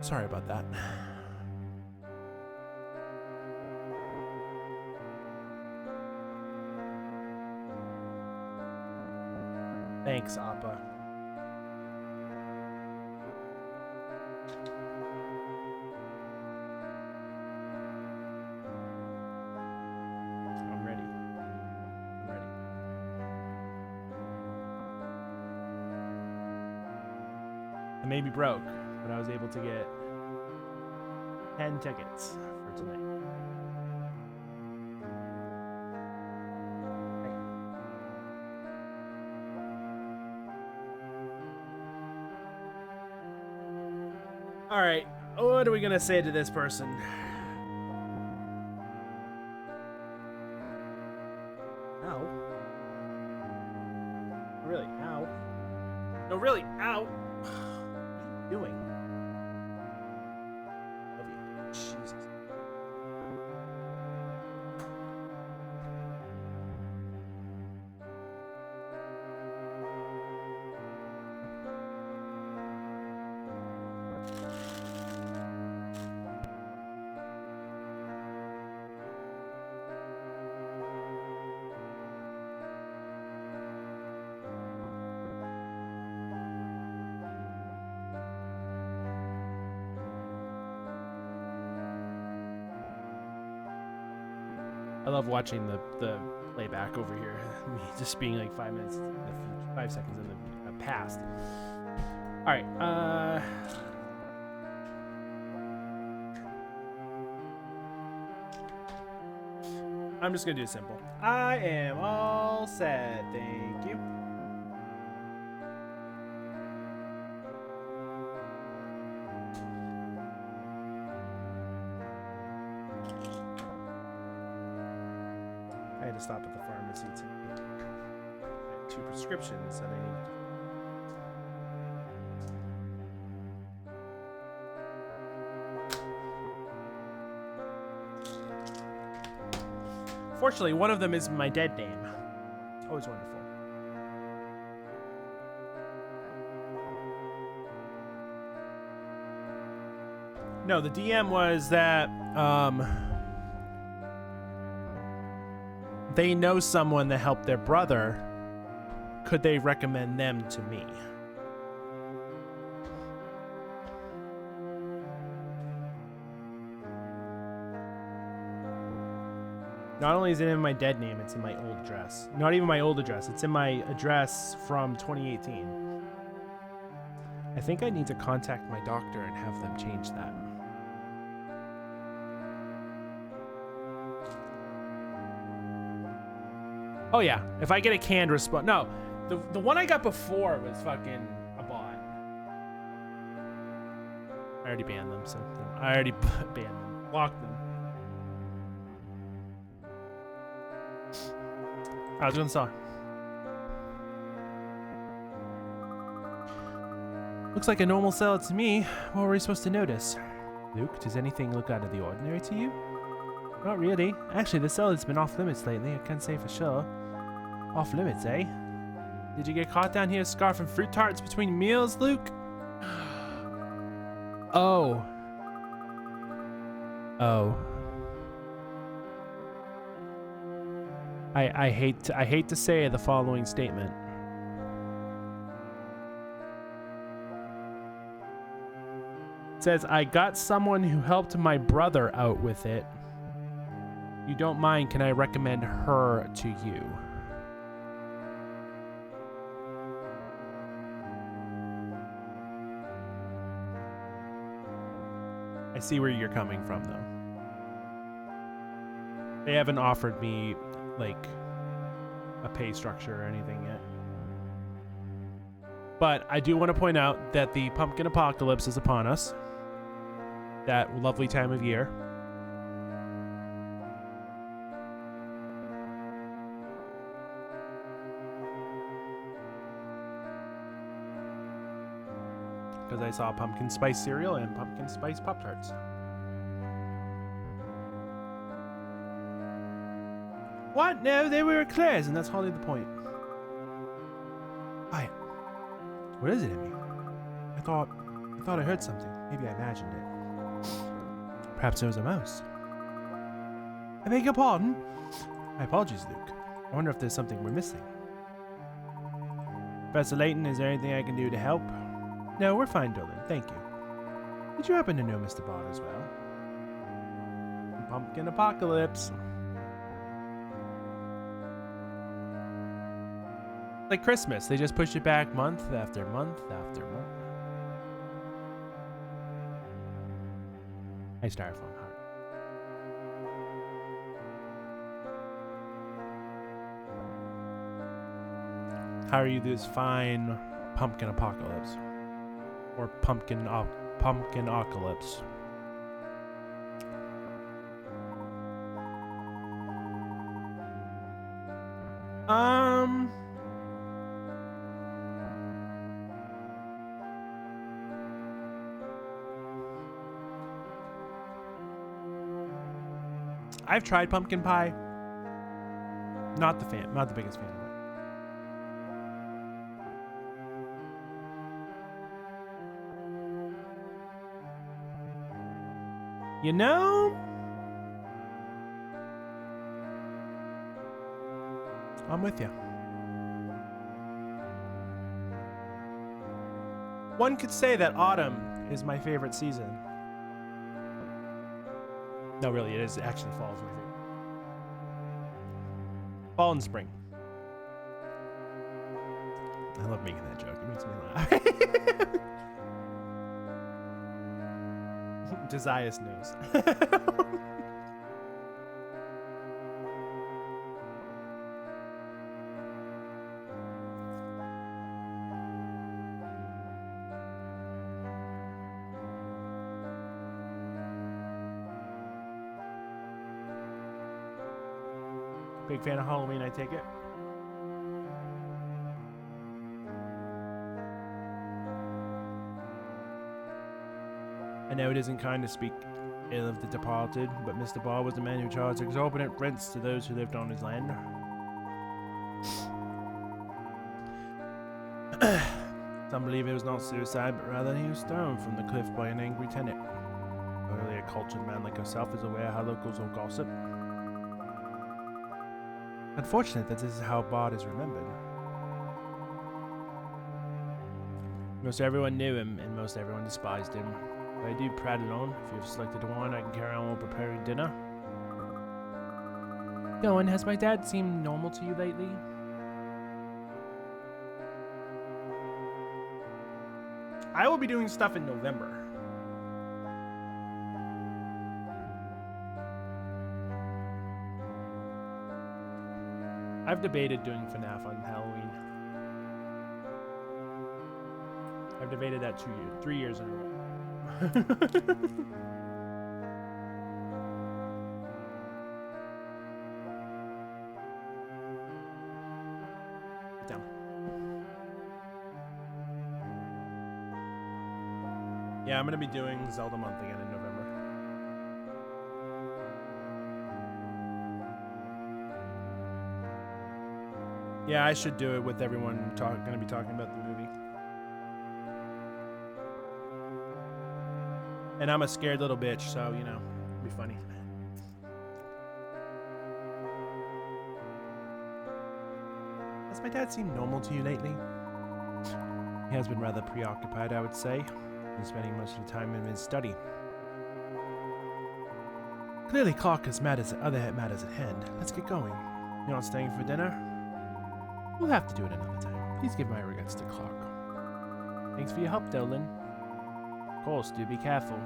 [SPEAKER 2] Sorry about that. Thanks, Appa. I'm ready. I'm ready. I may be broke, but I was able to get 10 tickets for tonight. All right, what are we gonna say to this person? Ow. Really? Ow. No, really? Ow. What are you doing? Love you. Jesus. I love watching the playback over here. Me just being like 5 minutes, 5 seconds in the past. All right. I'm just gonna do it simple. I am all set. Thank you. I had to stop at the pharmacy to get 2 prescriptions that I need. Fortunately, one of them is my dead name. It's always wonderful. No, the DM was that they know someone that helped their brother. Could they recommend them to me? Not only is it in my dead name, it's in my old address. Not even my old address, it's in my address from 2018. I think I need to contact my doctor and have them change that. Oh yeah, if I get a canned response. No, the one I got before was fucking a bot. I already banned them, so I already banned them, blocked them. I was doing the song. Looks like a normal cell to me. What were we supposed to notice? Luke, does anything look out of the ordinary to you? Not really. Actually, the cell has been off limits lately. I can't say for sure. Off limits, eh? Did you get caught down here scarfing fruit tarts between meals, Luke? Oh. Oh. I hate to say the following statement. It says, I got someone who helped my brother out with it. You don't mind, can I recommend her to you? I see where you're coming from, though. They haven't offered me, like, a pay structure or anything yet. But I do want to point out that the pumpkin apocalypse is upon us. That lovely time of year. Because I saw pumpkin spice cereal and pumpkin spice Pop-Tarts. What? No, they were eclairs, and that's hardly the point. Hi. What is it, Emmy? I thought I heard something. Maybe I imagined it. Perhaps it was a mouse. I beg your pardon? My apologies, Luke. I wonder if there's something we're missing. Professor Layton, is there anything I can do to help? No, we're fine, Dolan. Thank you. Did you happen to know Mr. Bard as well? Pumpkin apocalypse. Like Christmas, they just push it back month after month after month. Hey, Styrofoam heart. How are you this fine pumpkin apocalypse? Or pumpkin apocalypse? I've tried pumpkin pie. Not the biggest fan of it. You know, I'm with you. One could say that autumn is my favorite season. No, really, it is actually fall is my favorite. Fall and spring. I love making that joke. It makes me laugh. Josias knows. Big fan of Halloween, I take it. I know it isn't kind to speak ill of the departed, but Mr. Ball was the man who charged exorbitant rents to those who lived on his land. Some believe it was not suicide, but rather he was thrown from the cliff by an angry tenant. Only a cultured man like yourself is aware how locals will gossip. Unfortunate that this is how Bard is remembered. Most everyone knew him, and most everyone despised him. But I do prattle on. If you have selected wine, I can carry on while preparing dinner. Dylan, has my dad seemed normal to you lately? I will be doing stuff in November. I've debated doing FNAF on Halloween. I've debated that 3 years in a row. Down. Yeah, I'm gonna be doing Zelda month again in November. Yeah, I should do it with everyone gonna be talking about the movie. And I'm a scared little bitch, so, you know, it'll be funny. Has my dad seemed normal to you lately? He has been rather preoccupied, I would say. He's spending most of the time in his study. Clearly, Clark is mad at other matters at hand. Let's get going. You're not staying for dinner? We'll have to do it another time. Please give my regrets to Clark. Thanks for your help, Dolan. Of course, do be careful.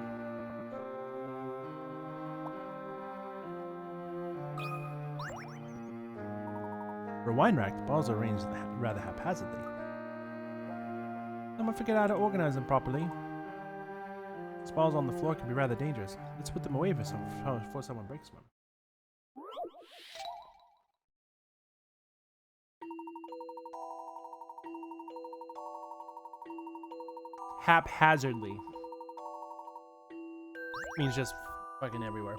[SPEAKER 2] For a wine rack, the balls are arranged rather haphazardly. Someone figured out how to organize them properly. These balls on the floor can be rather dangerous. Let's put them away before someone breaks one. Haphazardly means just fucking everywhere.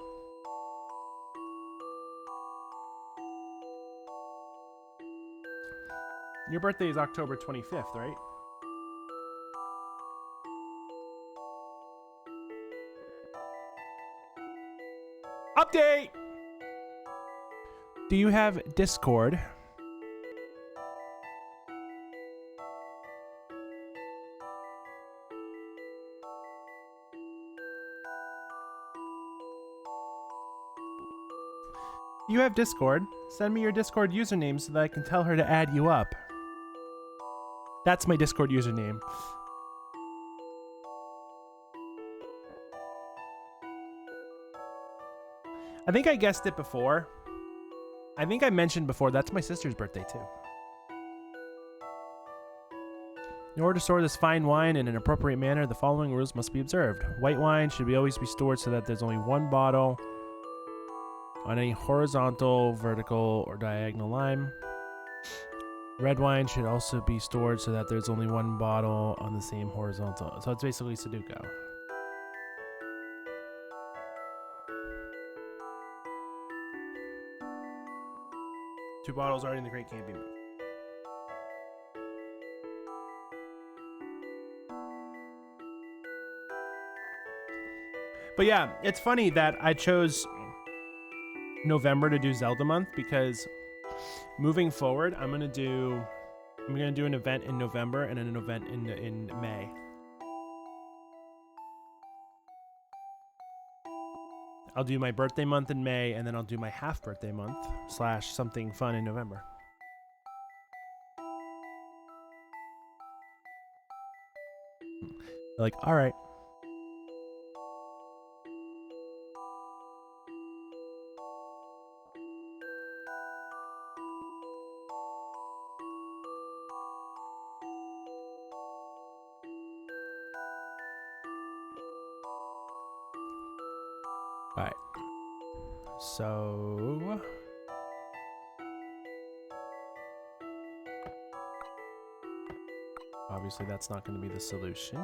[SPEAKER 2] Your birthday is October 25th, right? Update! Do you have Discord? You have Discord? Send me your Discord username so that I can tell her to add you up. That's my Discord username. I think I guessed it before. I think I mentioned before, that's my sister's birthday too. In order to store this fine wine in an appropriate manner, the following rules must be observed. White wine should always be stored so that there's only one bottle on any horizontal, vertical, or diagonal line. Red wine should also be stored so that there's only one bottle on the same horizontal. So it's basically Sudoku. Two bottles already in the crate can't be moved. But yeah, it's funny that I chose November to do Zelda month because moving forward, I'm gonna do an event in November and then an event in May. I'll do my birthday month in May, and then I'll do my half birthday month / something fun in November. Like, all right. All right. So obviously that's not going to be the solution.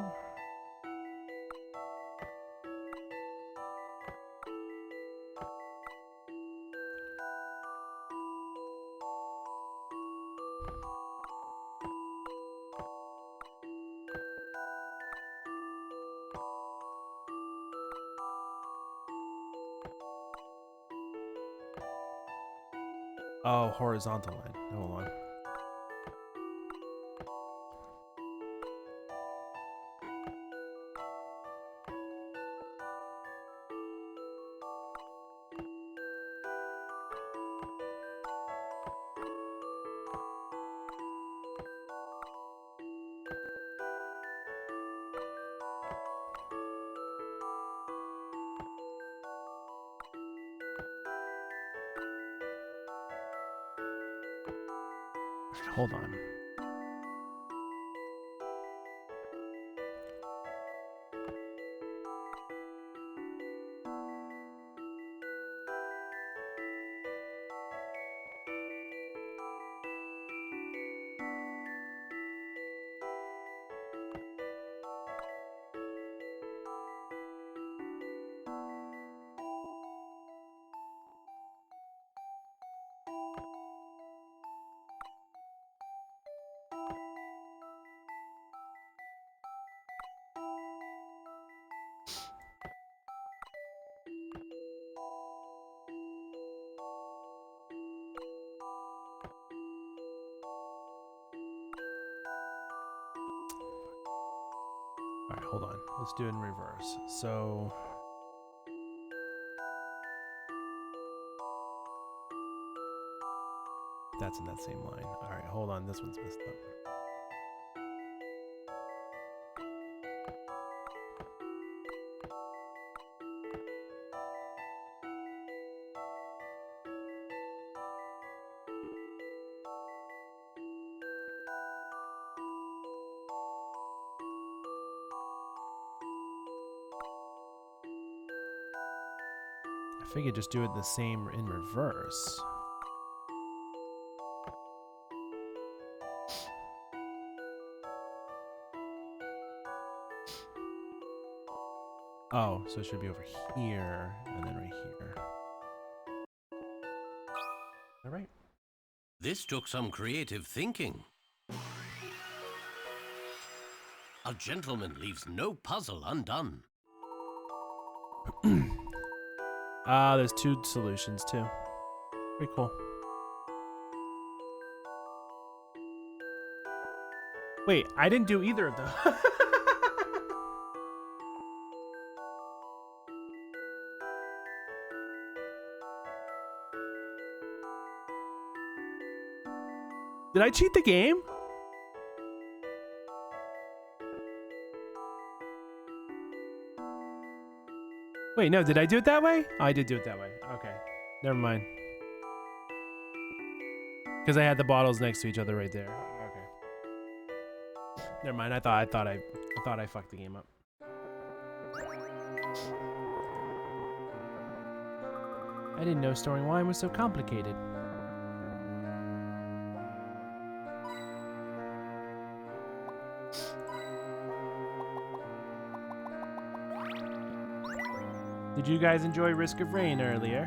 [SPEAKER 2] Oh, horizontal line. Hold on. Hold on. All right, hold on. Let's do it in reverse. So that's in that same line. All right, hold on. This one's messed up. I figured just do it the same in reverse. Oh, so it should be over here and then right here. All right.
[SPEAKER 4] This took some creative thinking. A gentleman leaves no puzzle undone.
[SPEAKER 2] Ah, there's 2 solutions too. Pretty cool. Wait, I didn't do either of those. Did I cheat the game? Wait, no, did I do it that way? Oh, I did do it that way. Okay. Never mind. Because I had the bottles next to each other right there. Okay. Never mind. I thought I fucked the game up. I didn't know storing wine was so complicated. Did you guys enjoy Risk of Rain earlier?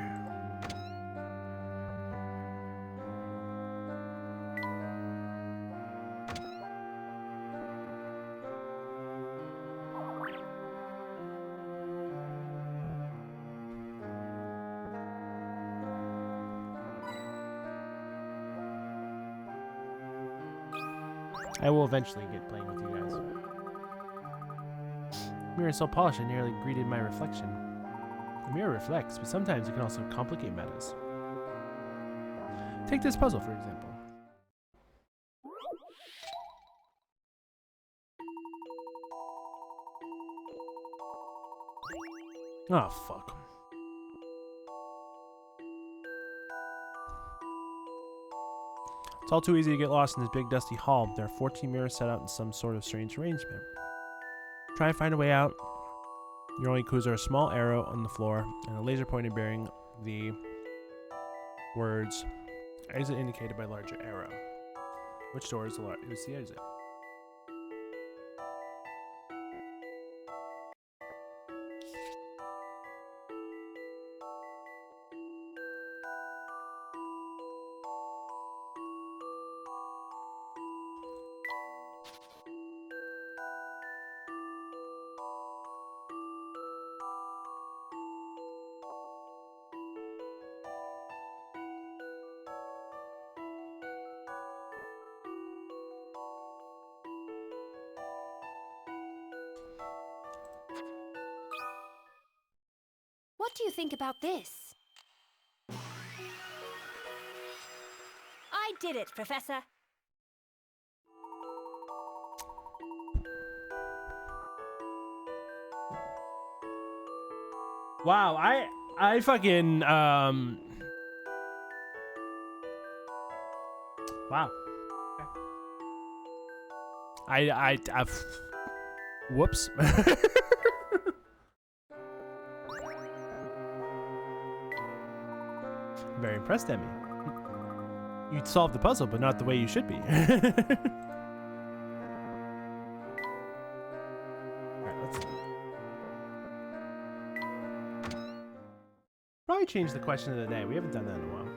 [SPEAKER 2] I will eventually get playing with you guys. The mirror is so polished I nearly greeted my reflection. The mirror reflects, but sometimes it can also complicate matters. Take this puzzle, for example. Oh, fuck. It's all too easy to get lost in this big dusty hall. There are 14 mirrors set out in some sort of strange arrangement. Try and find a way out. Your only clues are a small arrow on the floor and a laser pointer bearing the words exit indicated by larger arrow. Which door is the exit?
[SPEAKER 5] What do you think about this? I did it, Professor.
[SPEAKER 2] Wow, I fucking wow. I've whoops. Very impressed, Emmy. You solved the puzzle, but not the way you should be. Alright, let's see. Probably change the question of the day. We haven't done that in a while.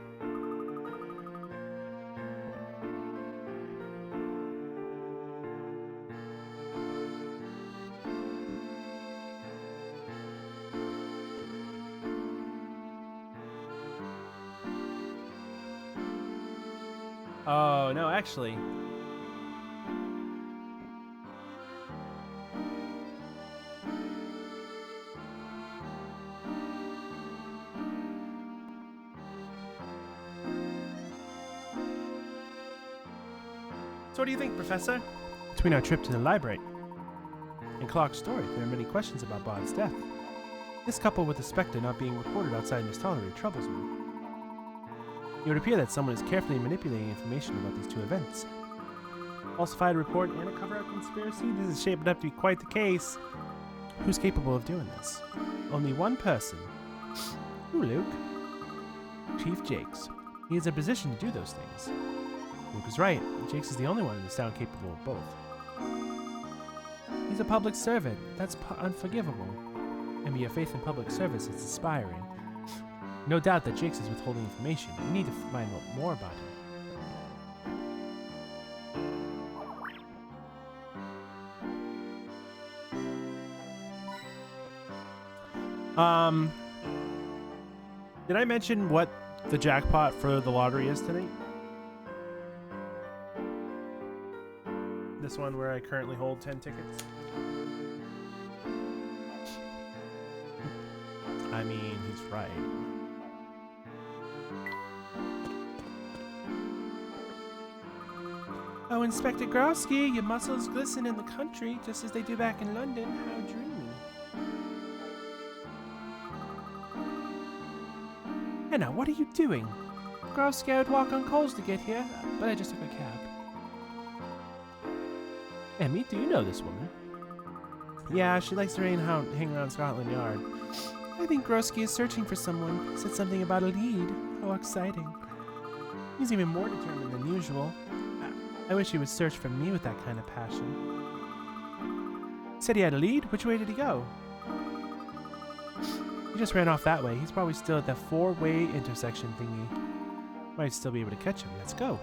[SPEAKER 2] Oh, no, actually. So what do you think, Professor? Between our trip to the library and Clark's story, there are many questions about Bond's death. This, coupled with the Specter not being recorded outside Miss Tollery, troubles me. It would appear that someone is carefully manipulating information about these 2 events. Falsified report and a cover-up conspiracy? This is shaping up to be quite the case. Who's capable of doing this? Only one person. Who, Luke? Chief Jakes. He is in a position to do those things. Luke is right. Jakes is the only one in this town capable of both. He's a public servant. That's unforgivable. And your faith in public service is inspiring. No doubt that Jakes is withholding information. We need to find out more about him. Did I mention what the jackpot for the lottery is tonight? This one where I currently hold 10 tickets. I mean, he's right. Oh, Inspector Growski, your muscles glisten in the country just as they do back in London. How dreamy. Anna, what are you doing? Growski, I would walk on coals to get here, but I just took a cab. Emmy, do you know this woman? Yeah, she likes to hang around Scotland Yard. I think Growski is searching for someone. He said something about a lead. How exciting. He's even more determined than usual. I wish he would search for me with that kind of passion. Said he had a lead? Which way did he go? He just ran off that way. He's probably still at that 4-way intersection thingy. Might still be able to catch him. Let's go.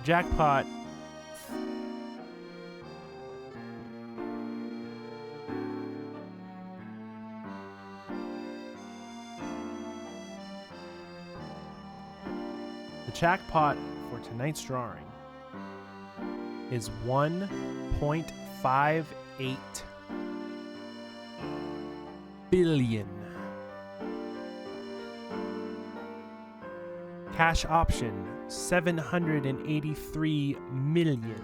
[SPEAKER 2] Jackpot. The jackpot for tonight's drawing is 1.58 billion. Cash option 783 million.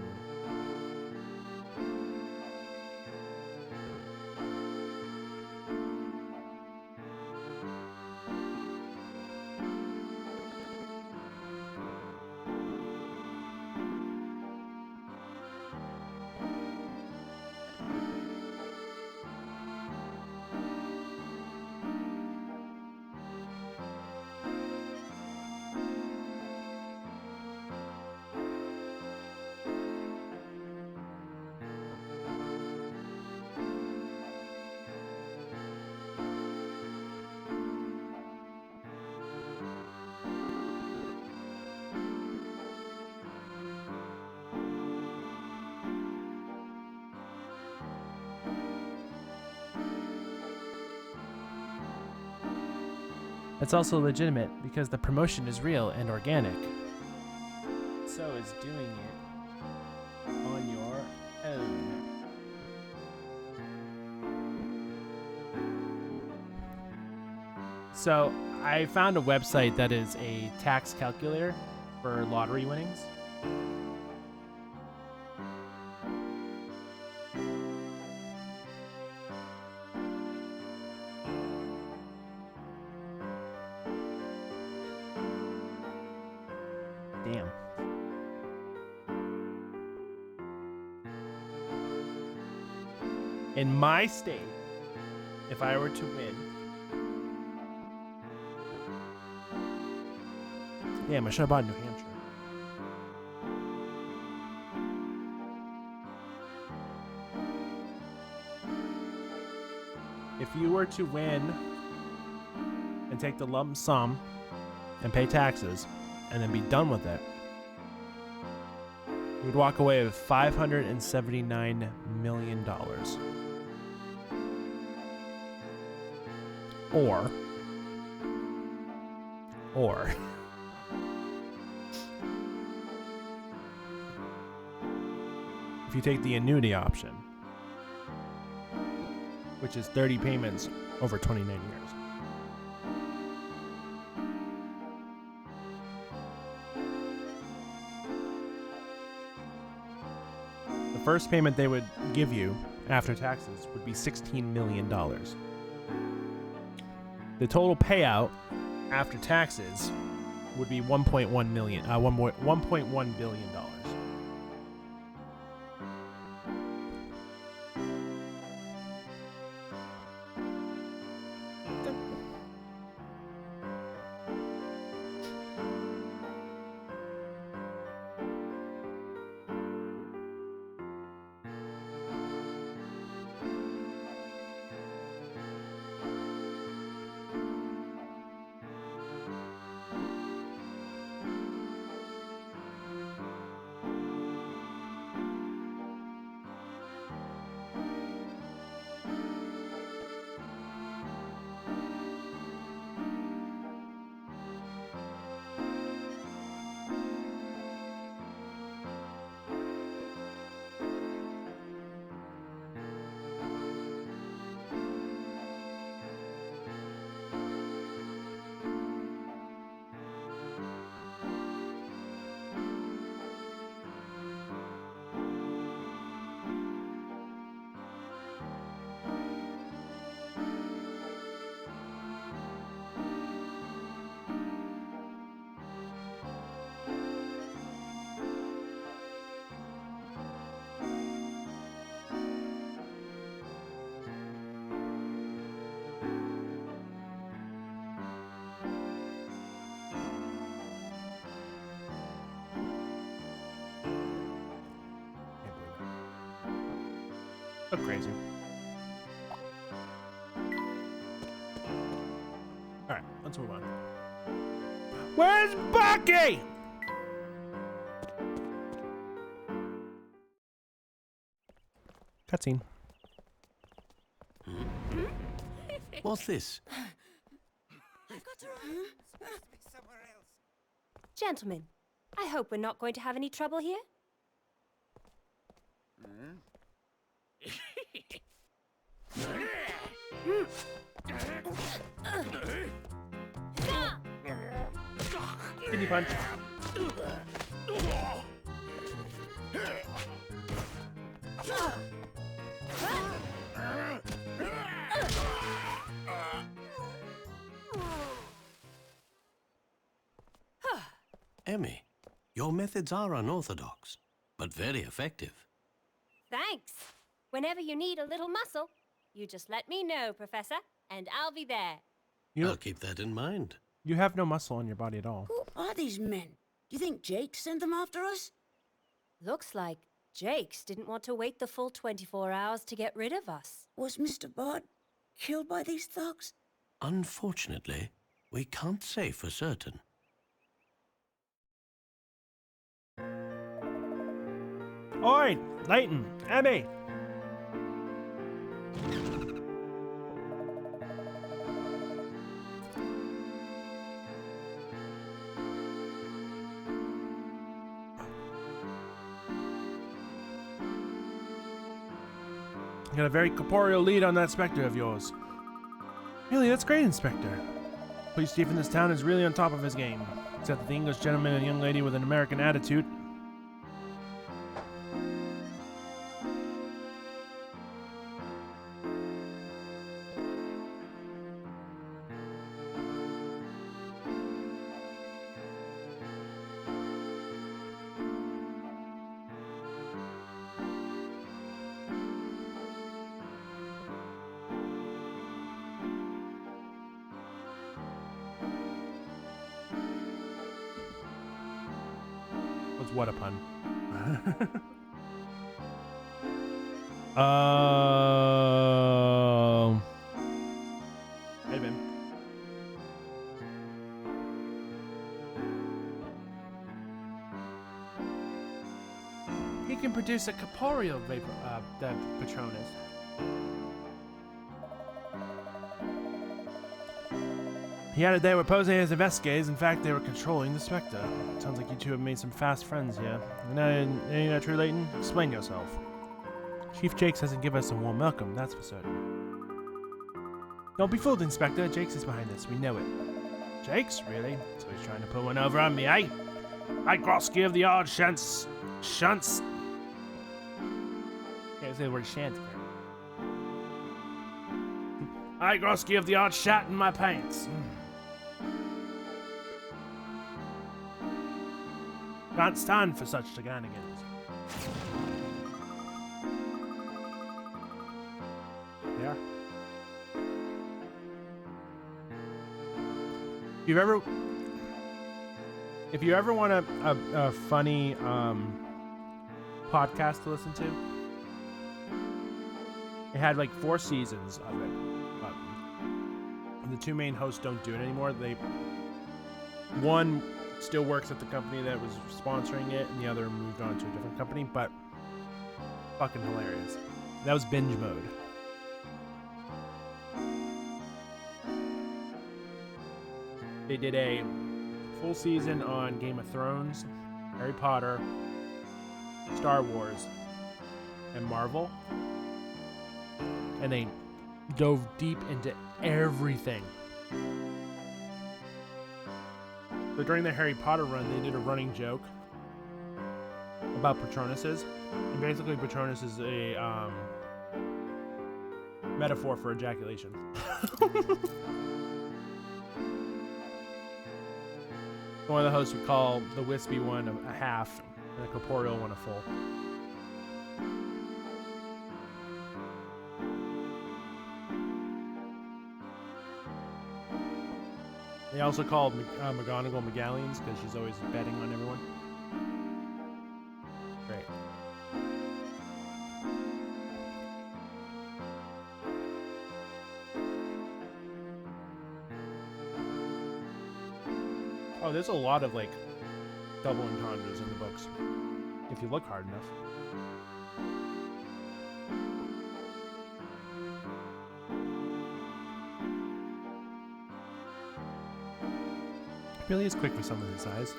[SPEAKER 2] It's also legitimate because the promotion is real and organic. So is doing it on your own. So I found a website that is a tax calculator for lottery winnings. Damn. In my state, if I were to win... Damn, I should have bought New Hampshire. If you were to win and take the lump sum and pay taxes and then be done with it, you would walk away with $579 million. Or if you take the annuity option, which is 30 payments over 29 years. The first payment they would give you after taxes would be $16 million. The total payout after taxes would be $1.1 billion.
[SPEAKER 1] crazy. Alright, let's move on. Where's Bucky? Cutscene.
[SPEAKER 4] What's this?
[SPEAKER 5] Gentlemen, I hope we're not going to have any trouble here.
[SPEAKER 1] Kidney punch.
[SPEAKER 4] Emmy, your methods are unorthodox, but very effective.
[SPEAKER 5] Thanks. Whenever you need a little muscle, you just let me know, Professor, and I'll be there.
[SPEAKER 4] I'll keep that in mind.
[SPEAKER 1] You have no muscle on your body at all.
[SPEAKER 3] Who are these men? Do you think Jake sent them after us?
[SPEAKER 5] Looks like Jakes didn't want to wait the full 24 hours to get rid of us.
[SPEAKER 3] Was Mr. Bard killed by these thugs?
[SPEAKER 4] Unfortunately, we can't say for certain.
[SPEAKER 1] Oi, Layton, Emmy. You got a very corporeal lead on that Specter of yours. Really, that's great, Inspector. Police chief in this town is really on top of his game. Except that the English gentleman and young lady with an American attitude. What a pun. Hey, man. He can produce a corporeal vapor, the Patronus. He added they were posing as investigators. In fact, they were controlling the Specter. Sounds like you two have made some fast friends here. Ain't that true, Layton? Explain yourself. Chief Jakes hasn't given us a warm welcome, that's for certain. Don't be fooled, Inspector. Jakes is behind this. We know it. Jakes? Really? So he's trying to put one over on me, eh? I Grosky of the odd shunts. Can't say the word shant. I Grosky of the odd shat in my pants. Can't stand for such shenanigans. Yeah. If you ever want a funny podcast to listen to, it had like 4 seasons of it. The 2 main hosts don't do it anymore. One still works at the company that was sponsoring it, and the other moved on to a different company, but fucking hilarious. That was binge mode. They did a full season on Game of Thrones, Harry Potter, Star Wars, and Marvel, and they dove deep into everything. So during the Harry Potter run, they did a running joke about Patronuses, and basically Patronus is a metaphor for ejaculation. One of the hosts would call the wispy one a half, and the corporeal one a full. They also called McGonagall McGallions because she's always betting on everyone. Great.
[SPEAKER 2] Oh, there's a lot of like double entendres in the books if you look hard enough. It really is quick for someone his size.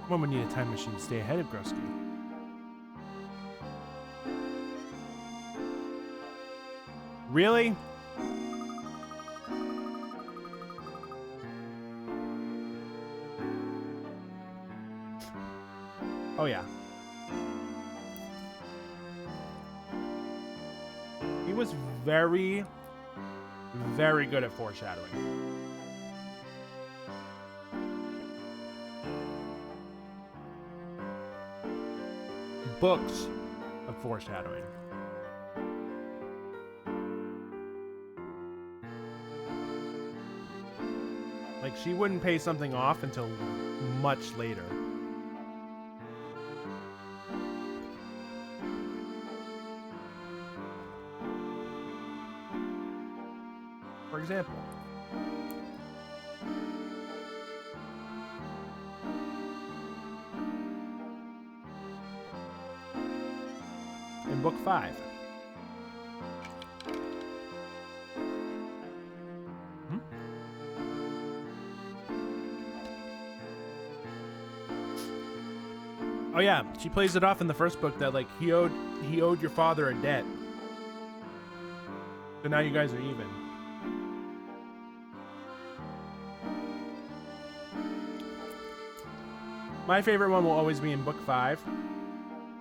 [SPEAKER 2] One would need a time machine to stay ahead of Grosky. Really? Oh yeah. He was very, very good at foreshadowing. Books of foreshadowing. Like, she wouldn't pay something off until much later. For example, in book 5. Oh yeah, she plays it off in the first book that like he owed your father a debt. So now you guys are even. My favorite one will always be in book 5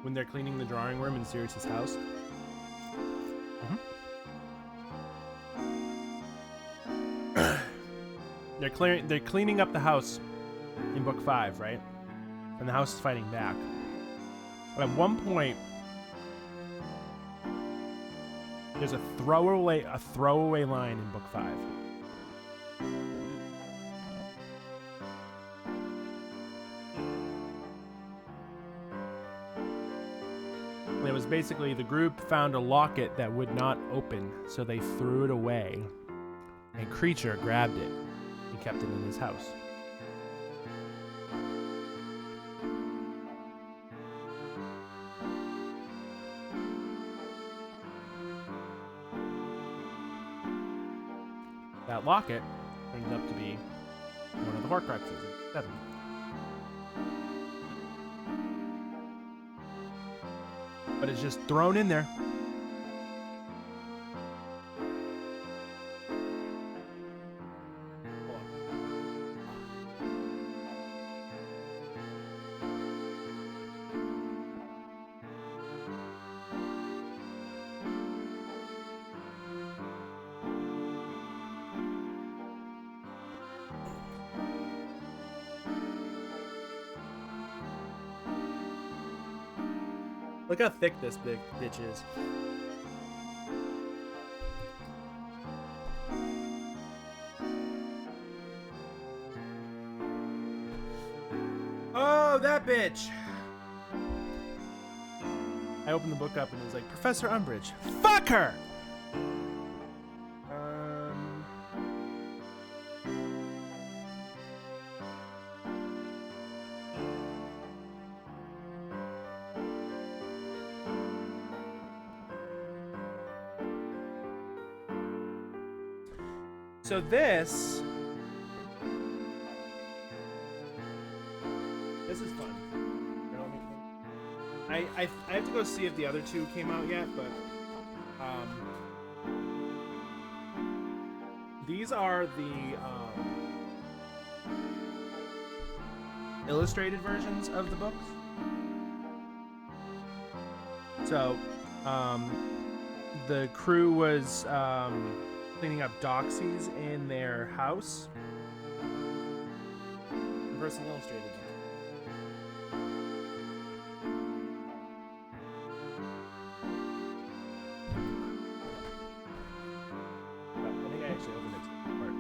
[SPEAKER 2] when they're cleaning the drawing room in Sirius's house. They're cleaning up the house in book 5, right? And the house is fighting back. But at one point, there's a throwaway line in book 5. And it was basically the group found a locket that would not open, so they threw it away. And Creature grabbed it and kept it in his house. That locket turns up to be one of the Horcruxes in 7. But it's just thrown in there. Look how thick this big bitch is. Oh, that bitch! I opened the book up and it was like, Professor Umbridge. Fuck her! So this is fun. I have to go see if the other two came out yet, but these are the illustrated versions of the books. So the crew was cleaning up doxies in their house. The person illustrated them. But I think I actually opened it apart.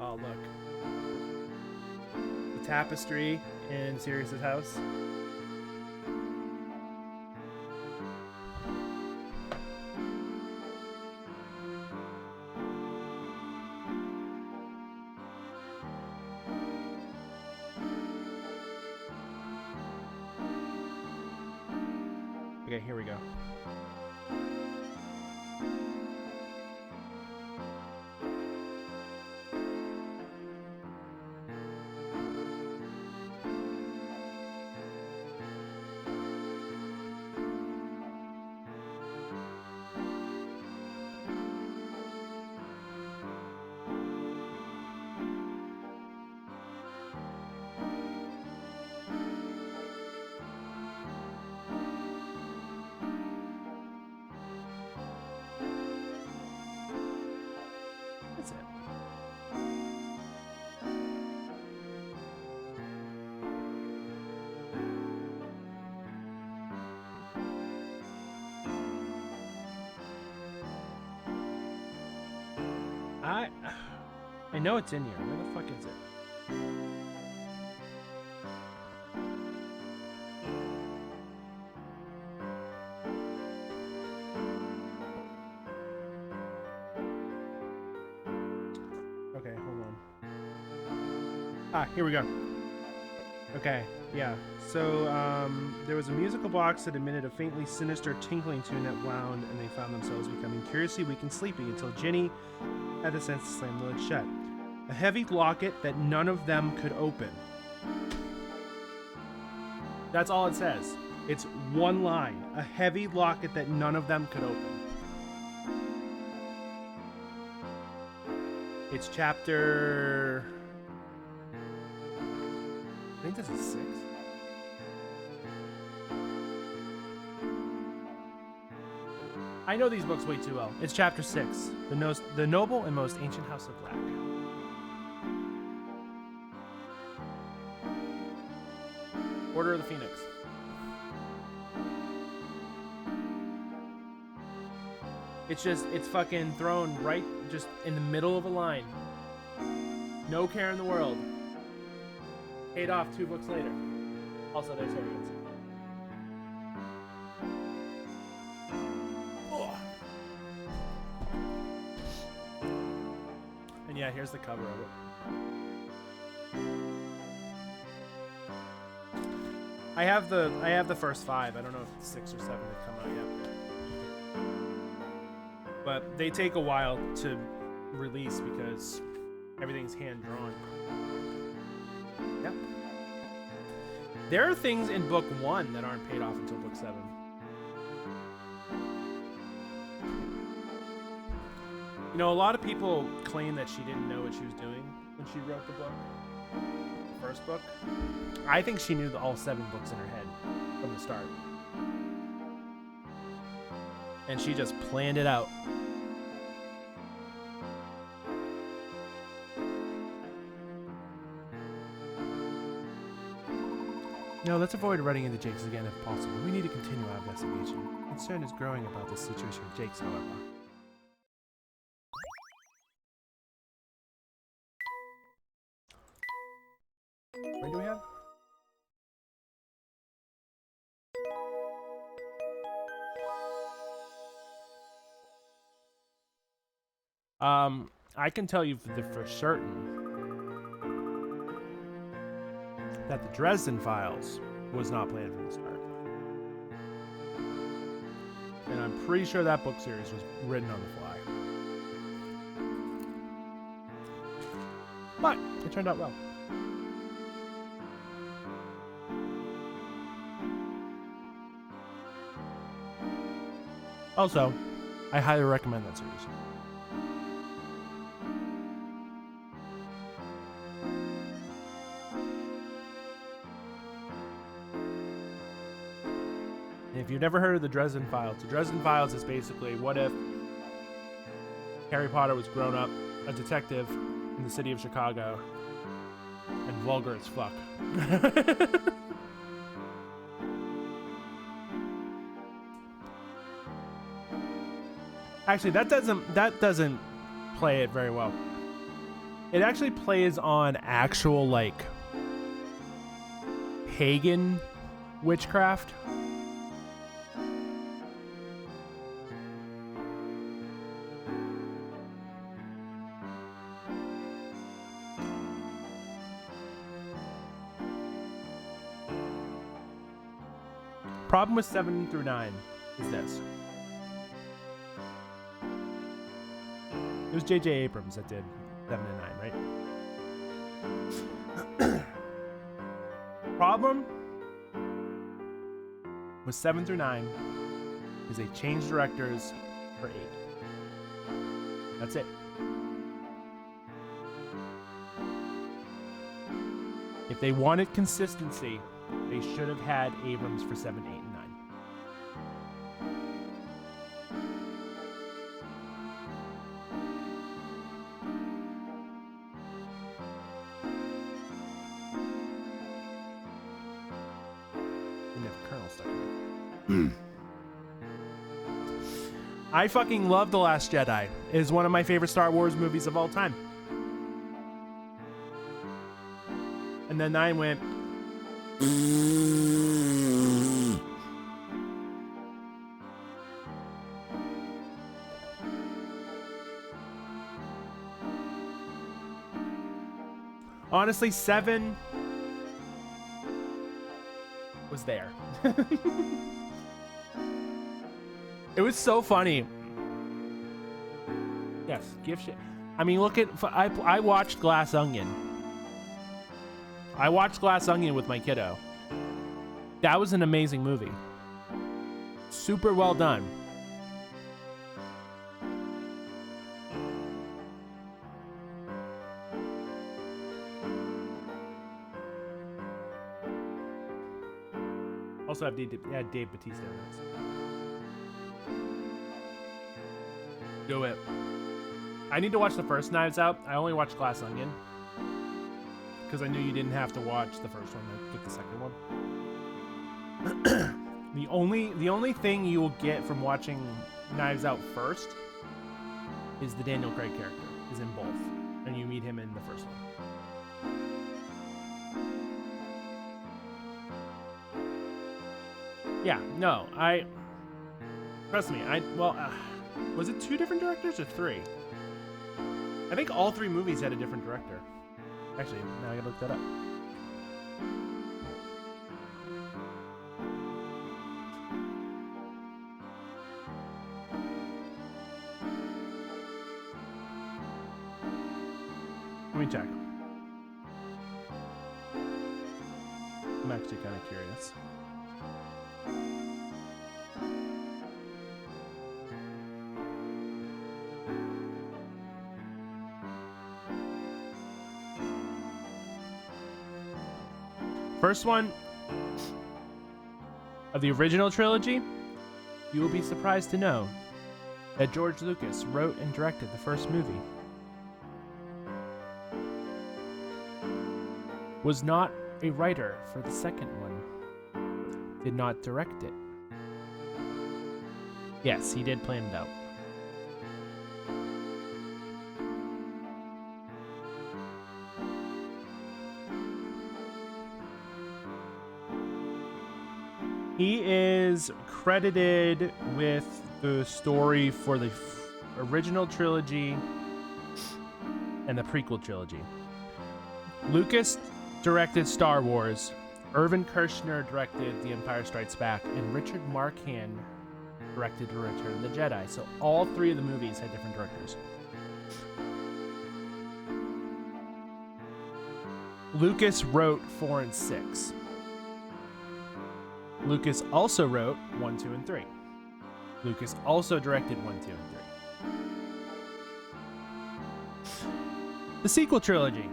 [SPEAKER 2] Oh, look. The tapestry in Sirius's house. Okay, here we go. That's it. I know it's in here. Where the fuck is it? Okay, hold on. Ah, here we go. Okay, yeah. So, there was a musical box that emitted a faintly sinister tinkling tune that wound, and they found themselves becoming curiously weak and sleepy until Ginny had the sense to slam the lid shut. A heavy locket that none of them could open. That's all it says. It's one line. A heavy locket that none of them could open. It's chapter... I think this is 6. I know these books way too well. It's chapter 6. The Noble and Most Ancient House of Black. Order of the Phoenix. It's fucking thrown right just in the middle of a line. No care in the world. Paid off 2 books later. Also, there's Harriet's. And yeah, here's the cover of it. I have the first 5. I don't know if 6 or 7 have come out yet. But they take a while to release because everything's hand drawn. Yep. There are things in book 1 that aren't paid off until book 7. You know, a lot of people claim that she didn't know what she was doing when she wrote the book. The first book. I think she knew all 7 books in her head from the start. And she just planned it out. No, let's avoid running into Jake's again if possible. We need to continue our investigation. Concern is growing about this situation with Jake's, however. When do we have? I can tell you for certain that the Dresden Files was not planned from the start. And I'm pretty sure that book series was written on the fly. But it turned out well. Also, I highly recommend that series. If you've never heard of the Dresden Files is basically what if Harry Potter was grown up, a detective in the city of Chicago, and vulgar as fuck. Actually, that doesn't play it very well. It actually plays on actual, like, pagan witchcraft. Problem with 7 through 9 is this. It was J.J. Abrams that did 7 and 9, right? Problem with 7 through 9 is they changed directors for 8. That's it. If they wanted consistency, they should have had Abrams for 7, 8, and 9. Didn't have a kernel stuck in it. I fucking love The Last Jedi. It is one of my favorite Star Wars movies of all time. And then 9 went... Honestly, 7 was there. It was so funny. Yes, gift shit. I mean, look at... I watched Glass Onion. I watched Glass Onion with my kiddo. That was an amazing movie. Super well done. Also have Dave Bautista in this. Do it. I need to watch the first Knives Out. I only watched Glass Onion because I knew you didn't have to watch the first one to get the second one. The only thing you will get from watching Knives Out first is the Daniel Craig character is in both, and you meet him in the first one. Yeah, no, trust me, was it 2 different directors or 3? I think all 3 movies had a different director. Actually, now I gotta look that up. Let me check. I'm actually kind of curious. First one of the original trilogy, you will be surprised to know that George Lucas wrote and directed the first movie. Was not a writer for the second one. Did not direct it. Yes, he did plan it out. He is credited with the story for the original trilogy and the prequel trilogy. Lucas directed Star Wars, Irvin Kershner directed The Empire Strikes Back, and Richard Marquand directed Return of the Jedi. So all 3 of the movies had different directors. Lucas wrote 4 and 6. Lucas also wrote 1, 2, and 3. Lucas also directed 1, 2, and 3. The sequel trilogy.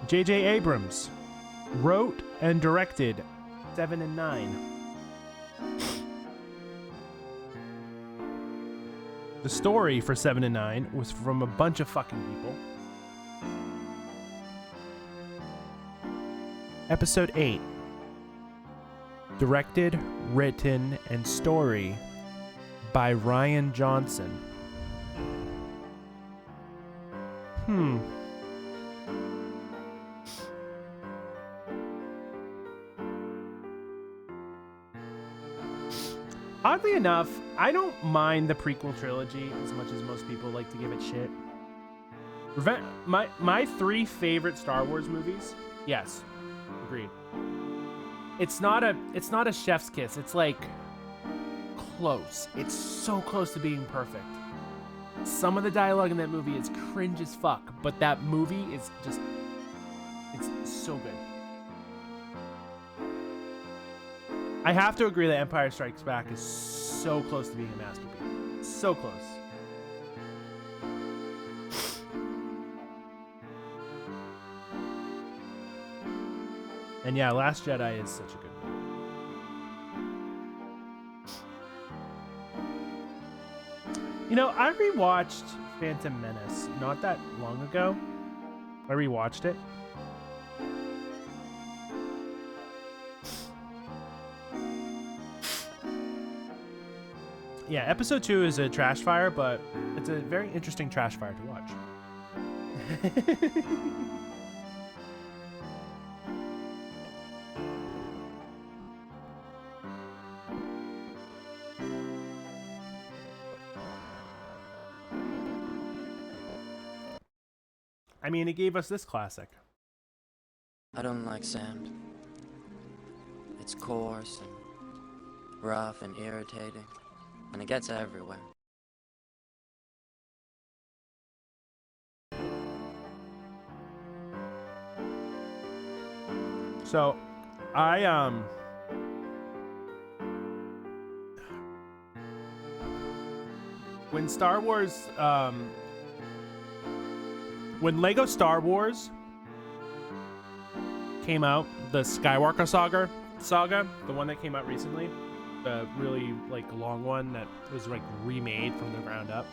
[SPEAKER 2] J.J. Abrams wrote and directed 7 and 9. The story for 7 and 9 was from a bunch of fucking people. Episode 8. Directed, written, and story by Ryan Johnson.
[SPEAKER 1] Oddly enough, I don't mind the prequel trilogy as much as most people like to give it shit. My 3 favorite Star Wars movies. Yes, agreed. It's not a chef's kiss. It's like close. It's so close to being perfect. Some of the dialogue in that movie is cringe as fuck, but that movie is just, it's so good. I have to agree that Empire Strikes Back is so close to being a masterpiece. So close. And yeah, Last Jedi is such a good movie. You know, I rewatched Phantom Menace not that long ago. I rewatched it. Yeah, episode 2 is a trash fire, but it's a very interesting trash fire to watch. I mean, it gave us this classic.
[SPEAKER 6] I don't like sand. It's coarse and rough and irritating, and it gets everywhere.
[SPEAKER 1] So, when Star Wars, when Lego Star Wars came out, the Skywalker saga, the one that came out recently, the really like long one that was like remade from the ground up.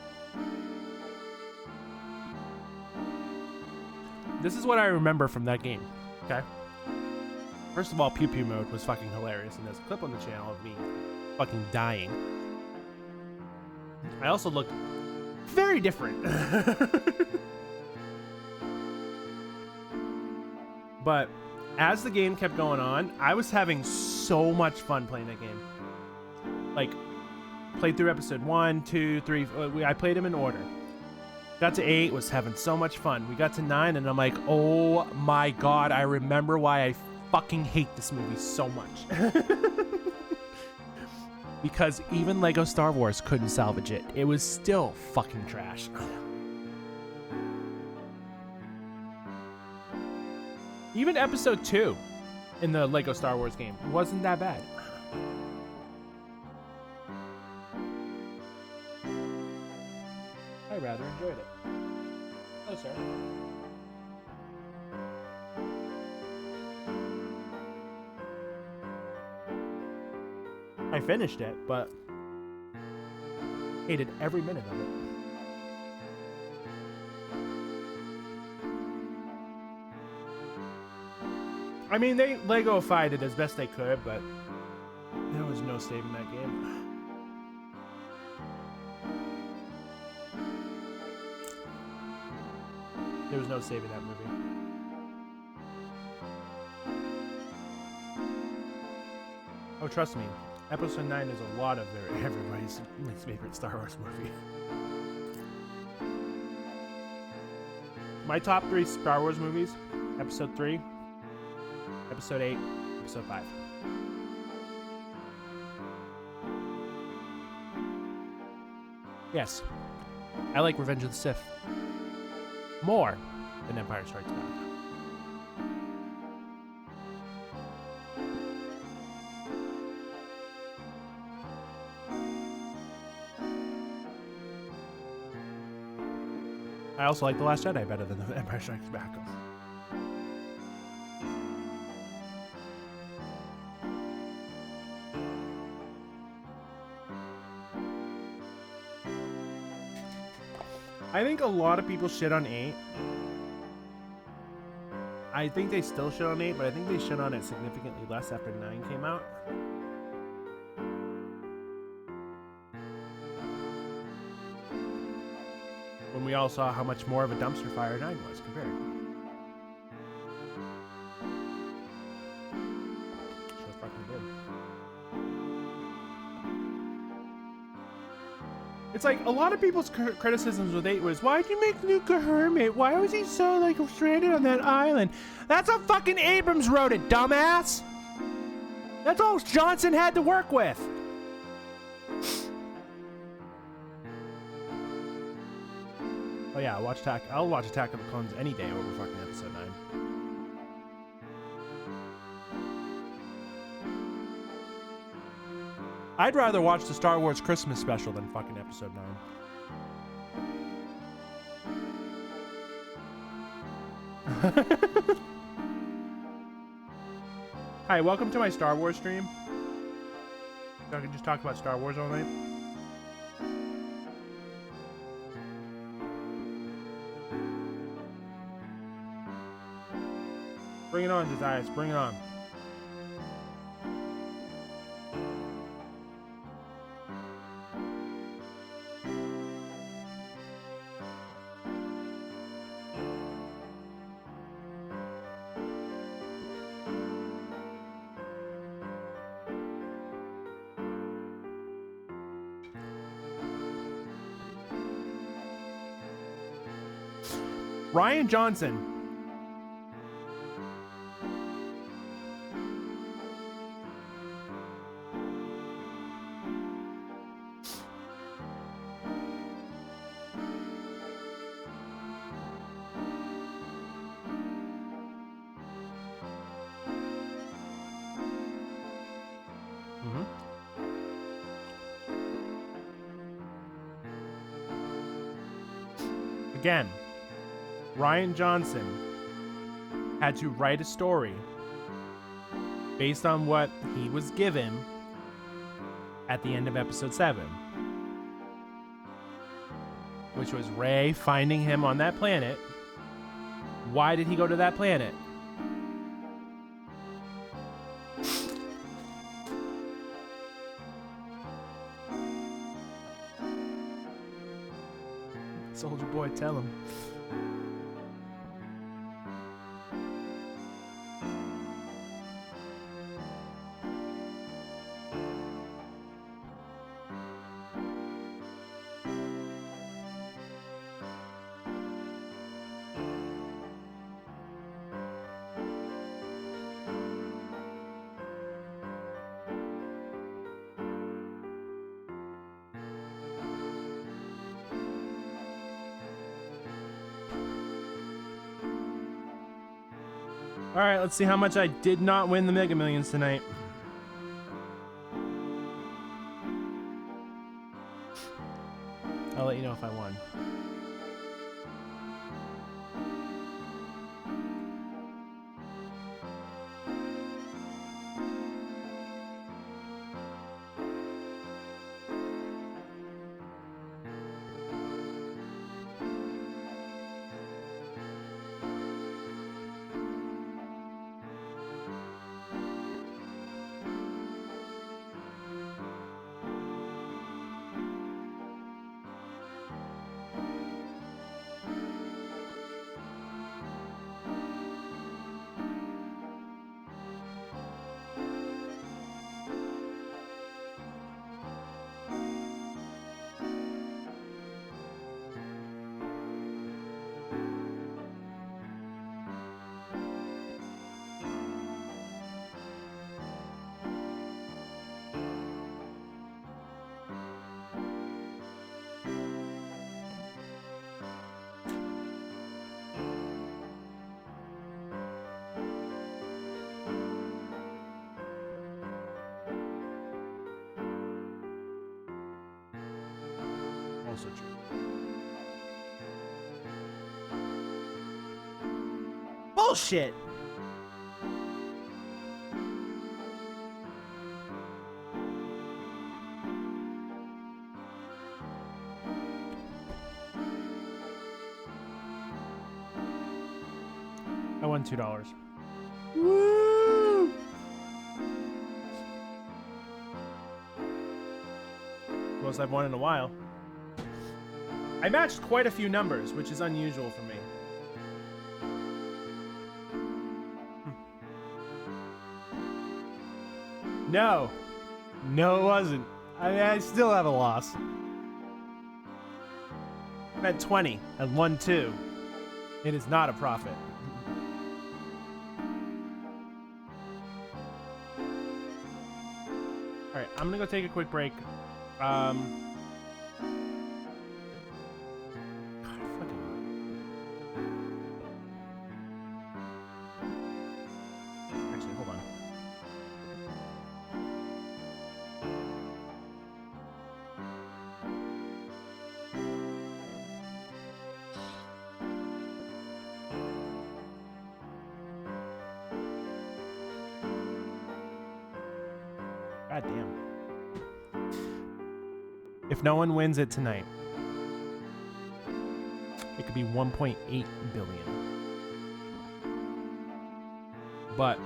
[SPEAKER 1] This is what I remember from that game. Okay. First of all, Pew Pew mode was fucking hilarious, and there's a clip on the channel of me fucking dying. I also looked very different. But as the game kept going on, I was having so much fun playing that game. Like, played through episode 1, 2, 3. I played them in order. Got to 8, was having so much fun. We got to 9, and I'm like, oh my god, I remember why I fucking hate this movie so much. Because even Lego Star Wars couldn't salvage it. It was still fucking trash. Even episode 2 in the Lego Star Wars game wasn't that bad. I rather enjoyed it. Oh, sir. I finished it, but hated every minute of it. I mean, they Lego-fied it as best they could, but there was no saving that game. There was no saving that movie. Oh, trust me. Episode 9 is a lot of everybody's least favorite Star Wars movie. My top 3 Star Wars movies: Episode 3, Episode 8, Episode 5. Yes, I like Revenge of the Sith more than Empire Strikes Back. I also like The Last Jedi better than The Empire Strikes Back. I think a lot of people shit on 8. I think they still shit on 8, but I think they shit on it significantly less after 9 came out. When
[SPEAKER 2] we all saw how much more of a dumpster fire 9 was compared. So fucking good. It's like a lot of people's criticisms with 8 was, why'd you make Luke a hermit? Why was he so like stranded on that island? That's how fucking Abrams wrote it, dumbass. That's all Johnson had to work with. Oh yeah, I'll watch Attack of the Clones any day over fucking episode 9. I'd rather watch the Star Wars Christmas special than fucking episode 9. Hi, welcome to my Star Wars stream. I can just talk about Star Wars all night. Bring it on, Josias. Bring it on. Ryan Johnson. Again, Ryan Johnson had to write a story based on what he was given at the end of episode 7, which was Rey finding him on that planet. Why did he go to that planet? Soldier boy, tell him. All right, let's see how much I did not win the Mega Millions tonight. I'll let you know if I won. Also true. Bullshit! I won $2. Woo! Most I've won in a while.
[SPEAKER 1] I matched quite a few numbers, which is unusual for me. No. No, it wasn't. I mean, I still have a loss. I'm at 20 and 1-2. It is not a profit. All right, I'm gonna go take a quick break. God, actually, hold on. God damn. If no one wins it tonight, it could be 1.8 billion. But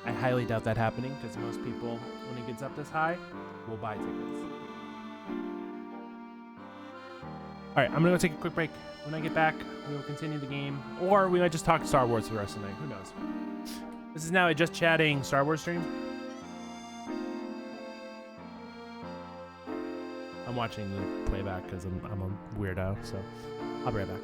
[SPEAKER 1] I highly doubt that happening because most people, when it gets up this high, will buy tickets. All right, I'm gonna go take a quick break. When I get back, we will continue the game, or we might just talk Star Wars for the rest of the night. Who knows? This is now a just chatting Star Wars stream. I'm watching the playback because I'm a weirdo, so I'll be right back.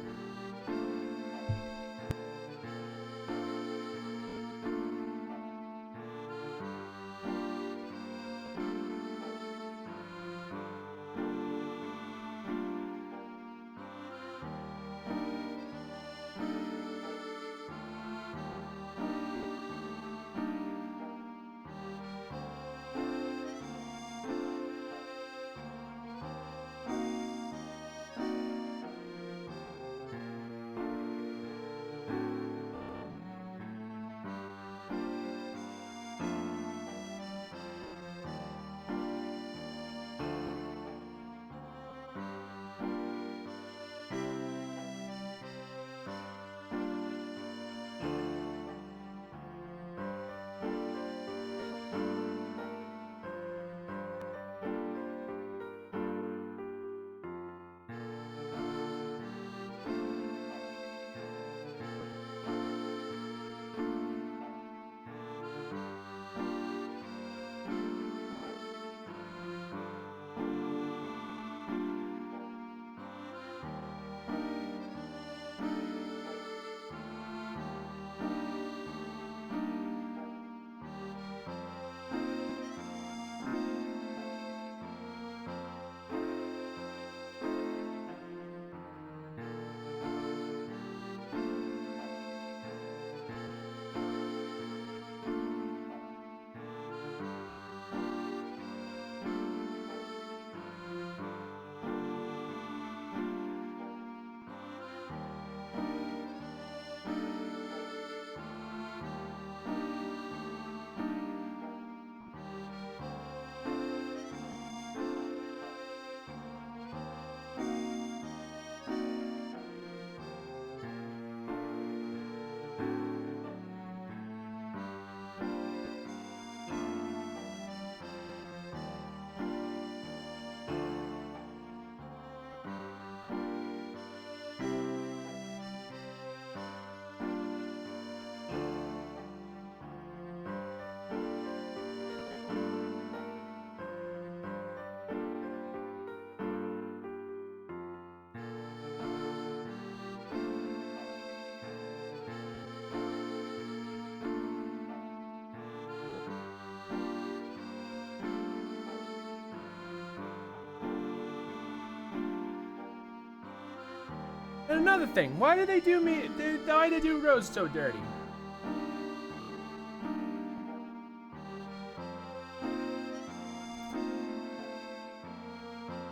[SPEAKER 1] And another thing, why did they do me? Why did they do Rose so dirty?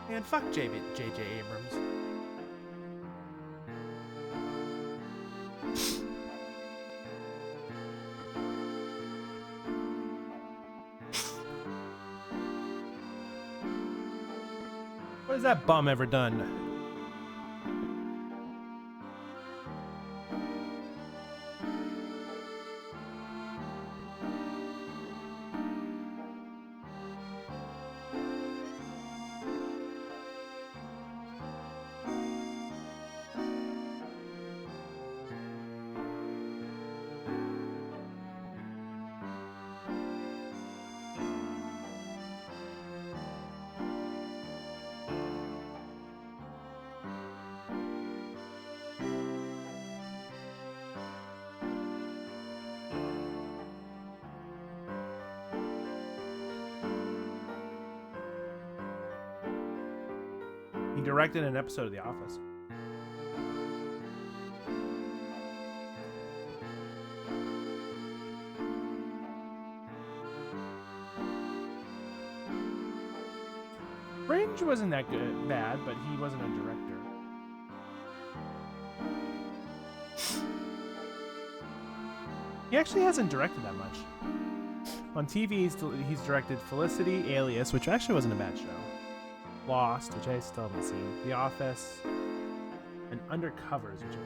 [SPEAKER 1] Man, fuck J.J. Abrams. What has that bum ever done?
[SPEAKER 2] directed an episode of The Office. Fringe wasn't that bad, but he wasn't a director. He actually hasn't directed that much. On TV, he's directed Felicity, Alias, which actually wasn't a bad show. Lost, which I still haven't seen. The Office, and Undercovers, which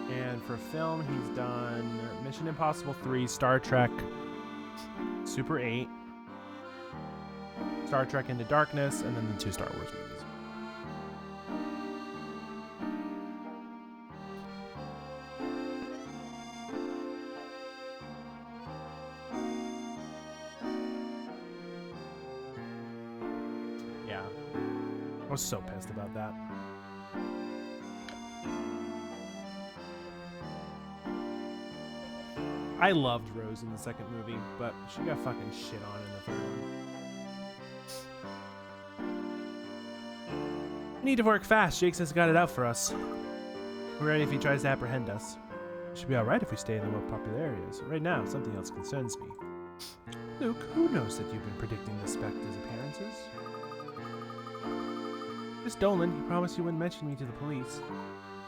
[SPEAKER 2] and for film, he's done Mission Impossible 3, Star Trek, Super 8, Star Trek Into Darkness, and then the 2 Star Wars movies. Yeah. I was so pissed about that. I loved Rose in the second movie, but she got fucking shit on in the third one. We need to work fast. Jakes has got it out for us. We're ready if he tries to apprehend us. It should be alright if we stay in the more popular areas. Right now, something else concerns me. Luke, who knows that you've been predicting the Specter's appearances? Miss Dolan, you promised you wouldn't mention me to the police.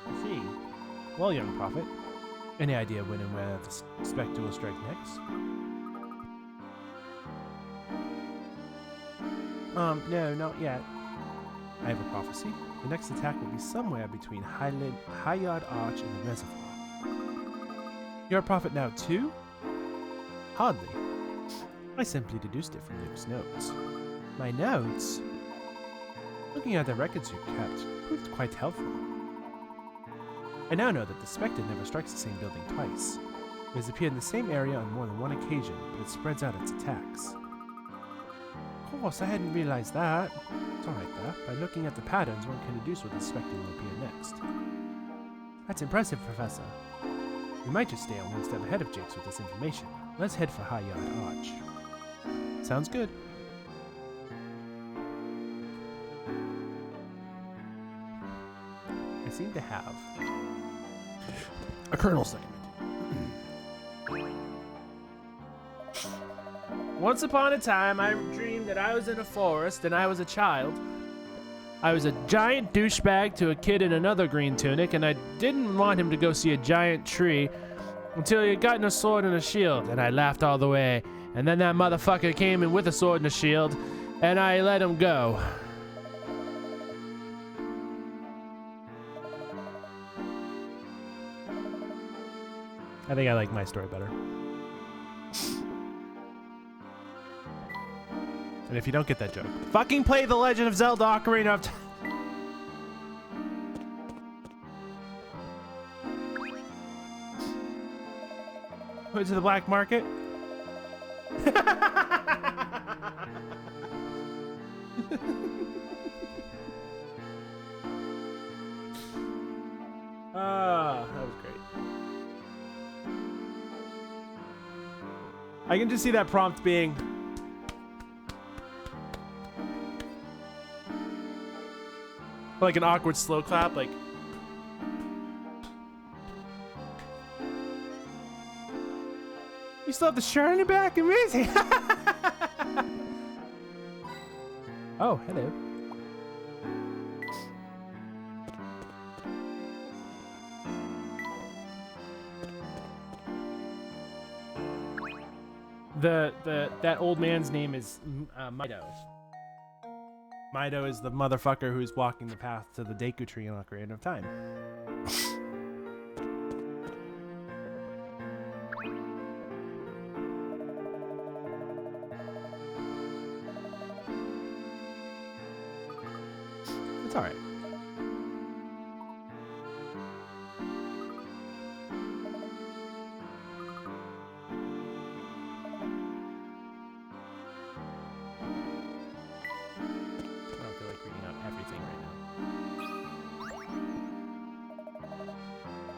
[SPEAKER 2] I see. Well, young prophet, any idea when and where the Specter will strike next? No, not yet. I have a prophecy. The next attack will be somewhere between Highyard Arch and the reservoir. You're a prophet now too? Hardly. I simply deduced it from Luke's notes. My notes? Looking at the records you kept proved quite helpful. I now know that the Spectre never strikes the same building twice. It has appeared in the same area on more than one occasion, but it spreads out its attacks. Of course, I hadn't realized that. It's alright there. By looking at the patterns, one can deduce what the Spectre will appear next. That's impressive, Professor. We might just stay on one step ahead of Jakes with this information. Let's head for Highyard Arch. Sounds good. I seem to have a Colonel segment. Once upon a time, I dreamed that I was in a forest and I was a child. I was a giant douchebag to a kid in another green tunic, and I didn't want him to go see a giant tree until he had gotten a sword and a shield, and I laughed all the way. And then that motherfucker came in with a sword and a shield, and I let him go. I think I like my story better. And if you don't get that joke, fucking play The Legend of Zelda Ocarina of Time. Went to the black market. Ah, that was great. I can just see that prompt being like an awkward slow clap, like you still have the shirt on your back, amazing. Oh, hello. That old man's name is Mido. Mido is the motherfucker who's walking the path to the Deku Tree in Ocarina of Time. It's alright.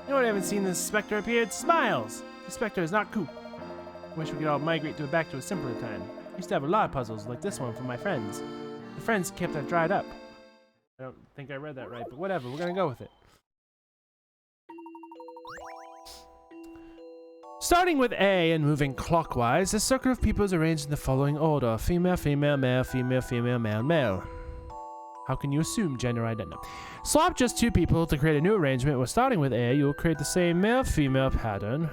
[SPEAKER 2] You know what I haven't seen this Spectre appeared? Smiles! The Spectre is not cool.
[SPEAKER 1] Wish we could all migrate back to a simpler time. I used to have a lot of puzzles like this one from my friends. The friends kept that dried up. I don't think I read that right, but whatever, we're gonna go with it. Starting with A and moving clockwise, the circle of people is arranged in the following order. Female, female, male, female, female, male, male. How can you assume gender identity? Swap just 2 people to create a new arrangement. Where starting with A, you will create the same male-female pattern,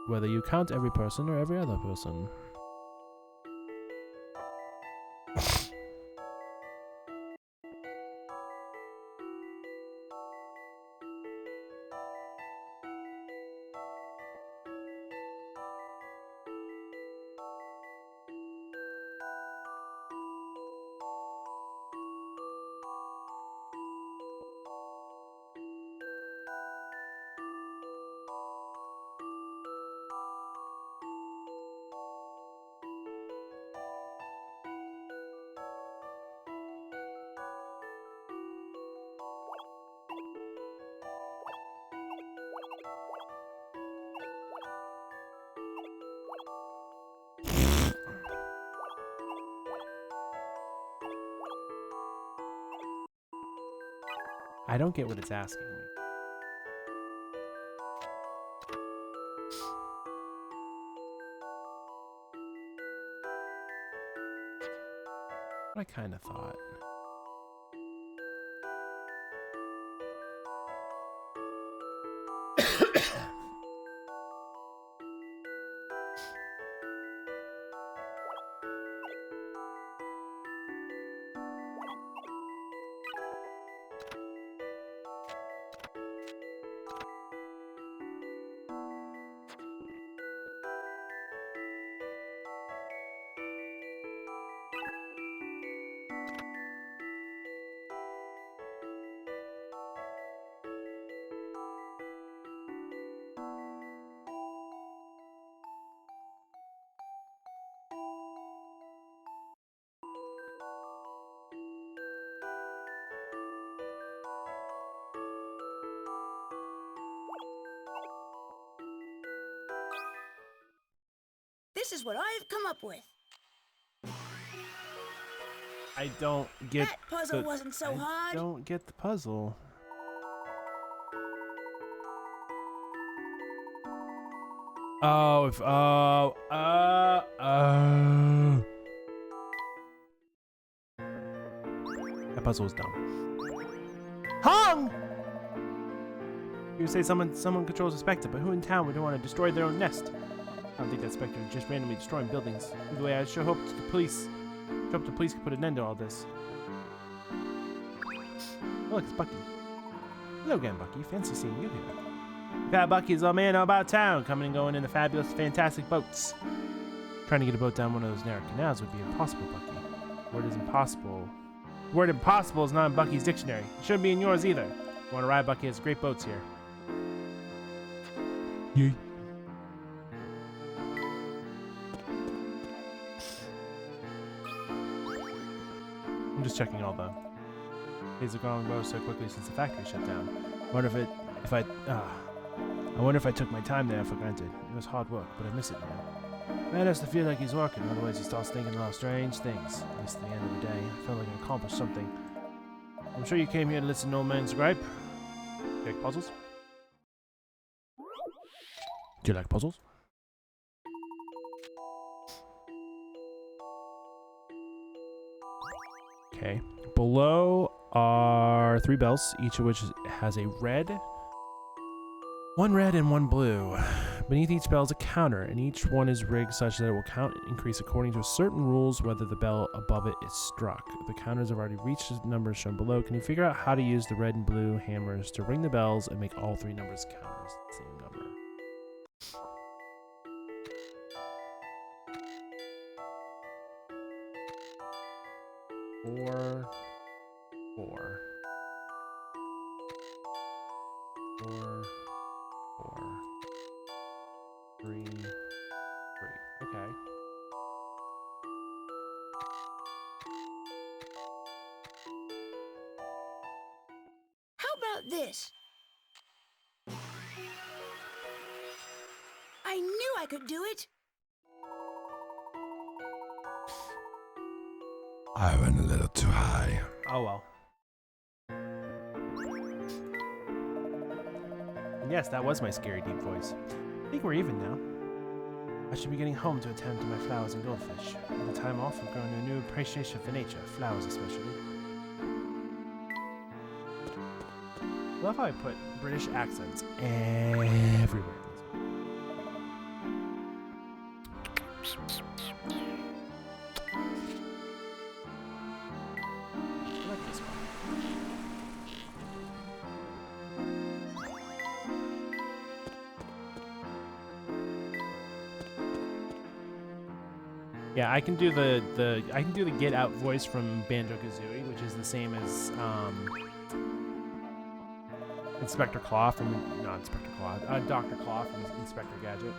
[SPEAKER 1] whether you count every person or every other person. I don't get what it's asking me. I kind of thought.
[SPEAKER 3] This is what I've come up with.
[SPEAKER 1] I don't get
[SPEAKER 3] That puzzle wasn't so
[SPEAKER 1] I
[SPEAKER 3] hard.
[SPEAKER 1] don't get the puzzle. Oh, if that puzzle was dumb. Hung! You say someone controls a Specter, but who in town would want to destroy their own nest? I don't think that Specter is just randomly destroying buildings. Either way, I sure hope the police can put an end to all this. Oh, look, it's Bucky. Hello again, Bucky. Fancy seeing you here. We've got Bucky's old man all about town, coming and going in the fabulous, fantastic boats. Trying to get a boat down one of those narrow canals would be impossible, Bucky. The word is impossible. The word impossible is not in Bucky's dictionary. It shouldn't be in yours either. If you want to ride, Bucky has great boats here. Yay. I'm just checking all the days have gone well so quickly since the factory shut down. I wonder if I took my time there for granted. It was hard work, but I miss it now. Man has to feel like he's working, otherwise he starts thinking a lot of strange things. At least at the end of the day, I felt like I accomplished something. I'm sure you came here to listen to old man's gripe. Do you like puzzles? Do you like puzzles? Okay. Below are 3 bells, each of which has a red, 1 red and 1 blue. Beneath each bell is a counter, and each one is rigged such that it will count and increase according to certain rules whether the bell above it is struck. The counters have already reached the numbers shown below. Can you figure out how to use the red and blue hammers to ring the bells and make all 3 numbers counters the same number? Four, 3, 3. Okay.
[SPEAKER 3] How about this? I knew I could do it.
[SPEAKER 7] I went a little too high.
[SPEAKER 2] Oh well. And yes, that was my scary deep voice. I think we're even now. I should be getting home to attend to my flowers and goldfish. With the time off, I've grown a new appreciation for nature, flowers especially. I love how I put British accents everywhere. I like this one. Yeah, I can do the Get Out voice from Banjo-Kazooie, which is the same as Inspector Cloth and not Inspector Cloth, Dr. Cloth and Inspector Gadget.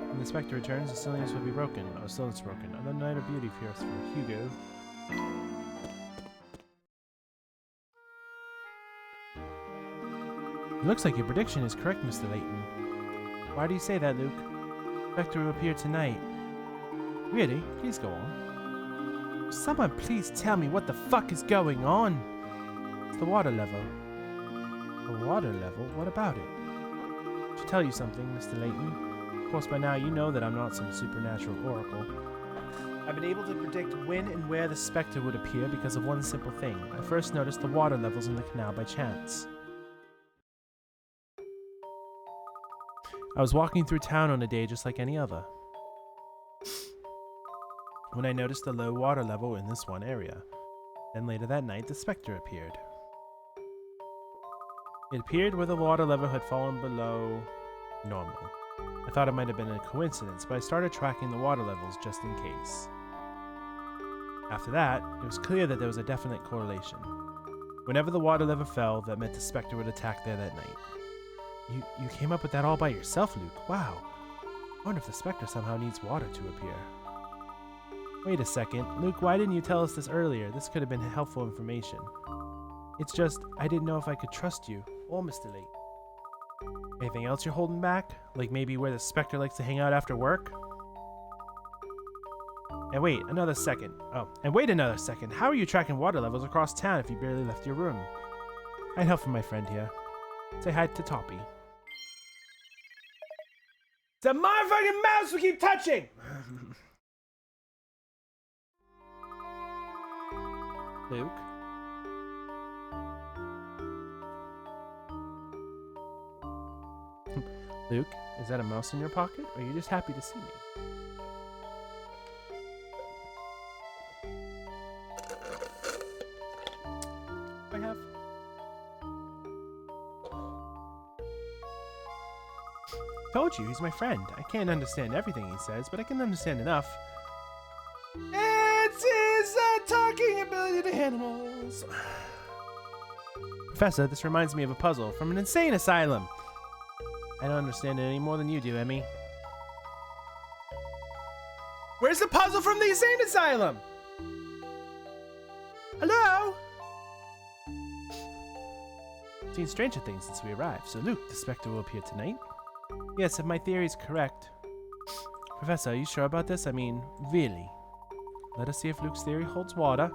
[SPEAKER 2] When the Spectre returns, the silliness will be broken. Oh, silence broken. Another night of beauty for Hugo. It looks like your prediction is correct, Mr. Layton. Why do you say that, Luke? Spectre will appear tonight. Really? Please go on. Someone please tell me what the fuck is going on? It's the water level. The water level? What about it? I should tell you something, Mr. Layton. Of course, by now you know that I'm not some supernatural oracle. I've been able to predict when and where the Spectre would appear because of one simple thing. I first noticed the water levels in the canal by chance. I was walking through town on a day just like any other, when I noticed the low water level in this one area. Then later that night, the Spectre appeared. It appeared where the water level had fallen below normal. I thought it might have been a coincidence, but I started tracking the water levels just in case. After that, it was clear that there was a definite correlation. Whenever the water level fell, that meant the Spectre would attack there that night. You came up with that all by yourself, Luke. Wow. I wonder if the Spectre somehow needs water to appear. Wait a second. Luke, why didn't you tell us this earlier? This could have been helpful information. It's just, I didn't know if I could trust you, or Mr. Layton. Anything else you're holding back? Like maybe where the Spectre likes to hang out after work? And wait another second. How are you tracking water levels across town if you barely left your room? I'd help from my friend here. Say hi to Toppy. It's a motherfucking mouse we keep touching! Luke? Luke, is that a mouse in your pocket, or are you just happy to see me? I have. Told you, he's my friend. I can't understand everything he says, but I can understand enough. It's his talking ability to animals. Professor, this reminds me of a puzzle from an insane asylum. I don't understand it any more than you do, Emmy. Where's the puzzle from the insane asylum? Hello? Seen stranger things since we arrived. So Luke, the Spectre will appear tonight? Yes, if my theory is correct. Professor, are you sure about this? I mean, really? Let us see if Luke's theory holds water.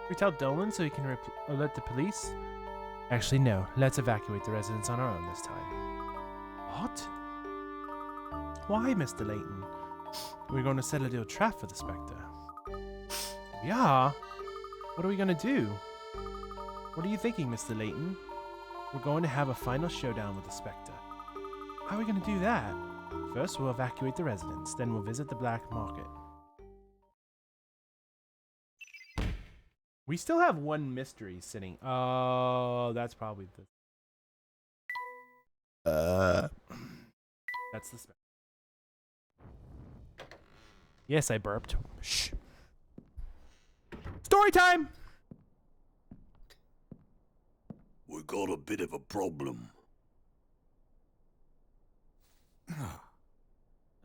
[SPEAKER 2] We tell Dolan so he can alert the police? Actually, no. Let's evacuate the residence on our own this time. What? Why, Mr. Layton? We're going to set a little trap for the Spectre. We are? What are we going to do? What are you thinking, Mr. Layton? We're going to have a final showdown with the Spectre. How are we going to do that? First, we'll evacuate the residence. Then we'll visit the black market. We still have one mystery sitting. Oh, that's probably the... That's the Spectre. Yes, I burped. Shh. Story time!
[SPEAKER 8] We got a bit of a problem.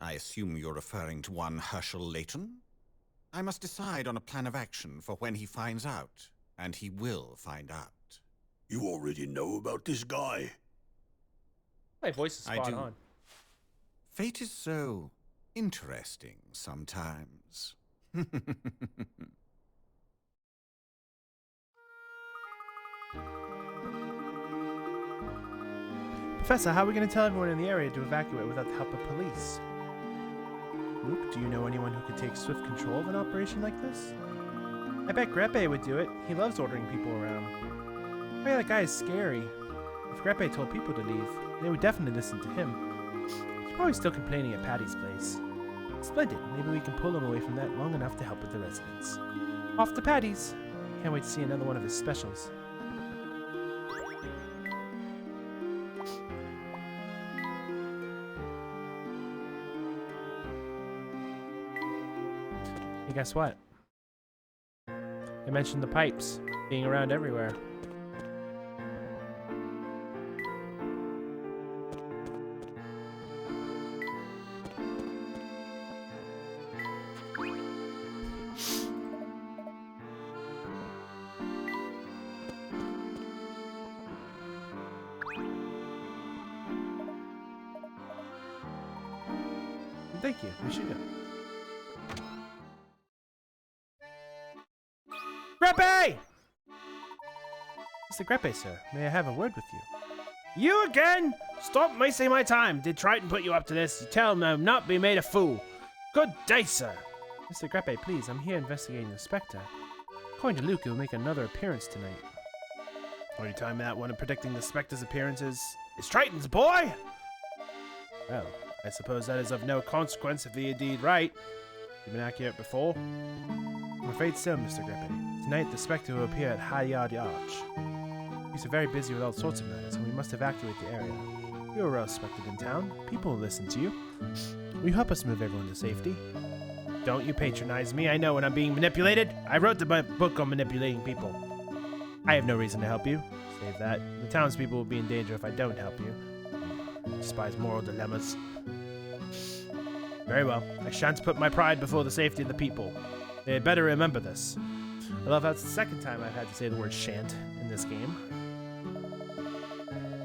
[SPEAKER 8] I assume you're referring to one Hershel Layton? I must decide on a plan of action for when he finds out, and he will find out.
[SPEAKER 9] You already know about this guy.
[SPEAKER 1] My voice is
[SPEAKER 8] I
[SPEAKER 1] spot
[SPEAKER 8] do.
[SPEAKER 1] on.
[SPEAKER 8] Fate is so interesting sometimes.
[SPEAKER 2] Professor, how are we going to tell everyone in the area to evacuate without the help of police? Luke, do you know anyone who could take swift control of an operation like this? I bet Grepe would do it. He loves ordering people around. Oh yeah, that guy is scary. If Grepe told people to leave, they would definitely listen to him. He's probably still complaining at Patty's place. Splendid. Maybe we can pull him away from that long enough to help with the residents. Off to Patty's. Can't wait to see another one of his specials. Hey, guess what? I mentioned the pipes being around everywhere. Thank you. We should go. Grepe! Mr. Grepe, sir, may I have a word with you?
[SPEAKER 1] You again? Stop wasting my time. Did Triton put you up to this? Tell him I'll not be made a fool. Good day, sir.
[SPEAKER 2] Mr. Grepe, please, I'm here investigating the Specter. According to Luke, he'll make another appearance tonight.
[SPEAKER 1] Are you telling me that one of predicting the Specter's appearances is Triton's boy? Well, I suppose that is of no consequence if he indeed right. You've been accurate before.
[SPEAKER 2] I'm afraid so, Mr. Grepe. Tonight, the Spectre will appear at High Yard Arch. He's very busy with all sorts of matters, and we must evacuate the area. You're well respected in town. People will listen to you. Will you help us move everyone to safety?
[SPEAKER 1] Don't you patronize me. I know when I'm being manipulated. I wrote the book on manipulating people.
[SPEAKER 2] I have no reason to help you. Save that. The townspeople will be in danger if I don't help you.
[SPEAKER 1] I despise moral dilemmas. Very well. I shan't put my pride before the safety of the people. They had better remember this.
[SPEAKER 2] I love that's the second time I've had to say the word shan't in this game.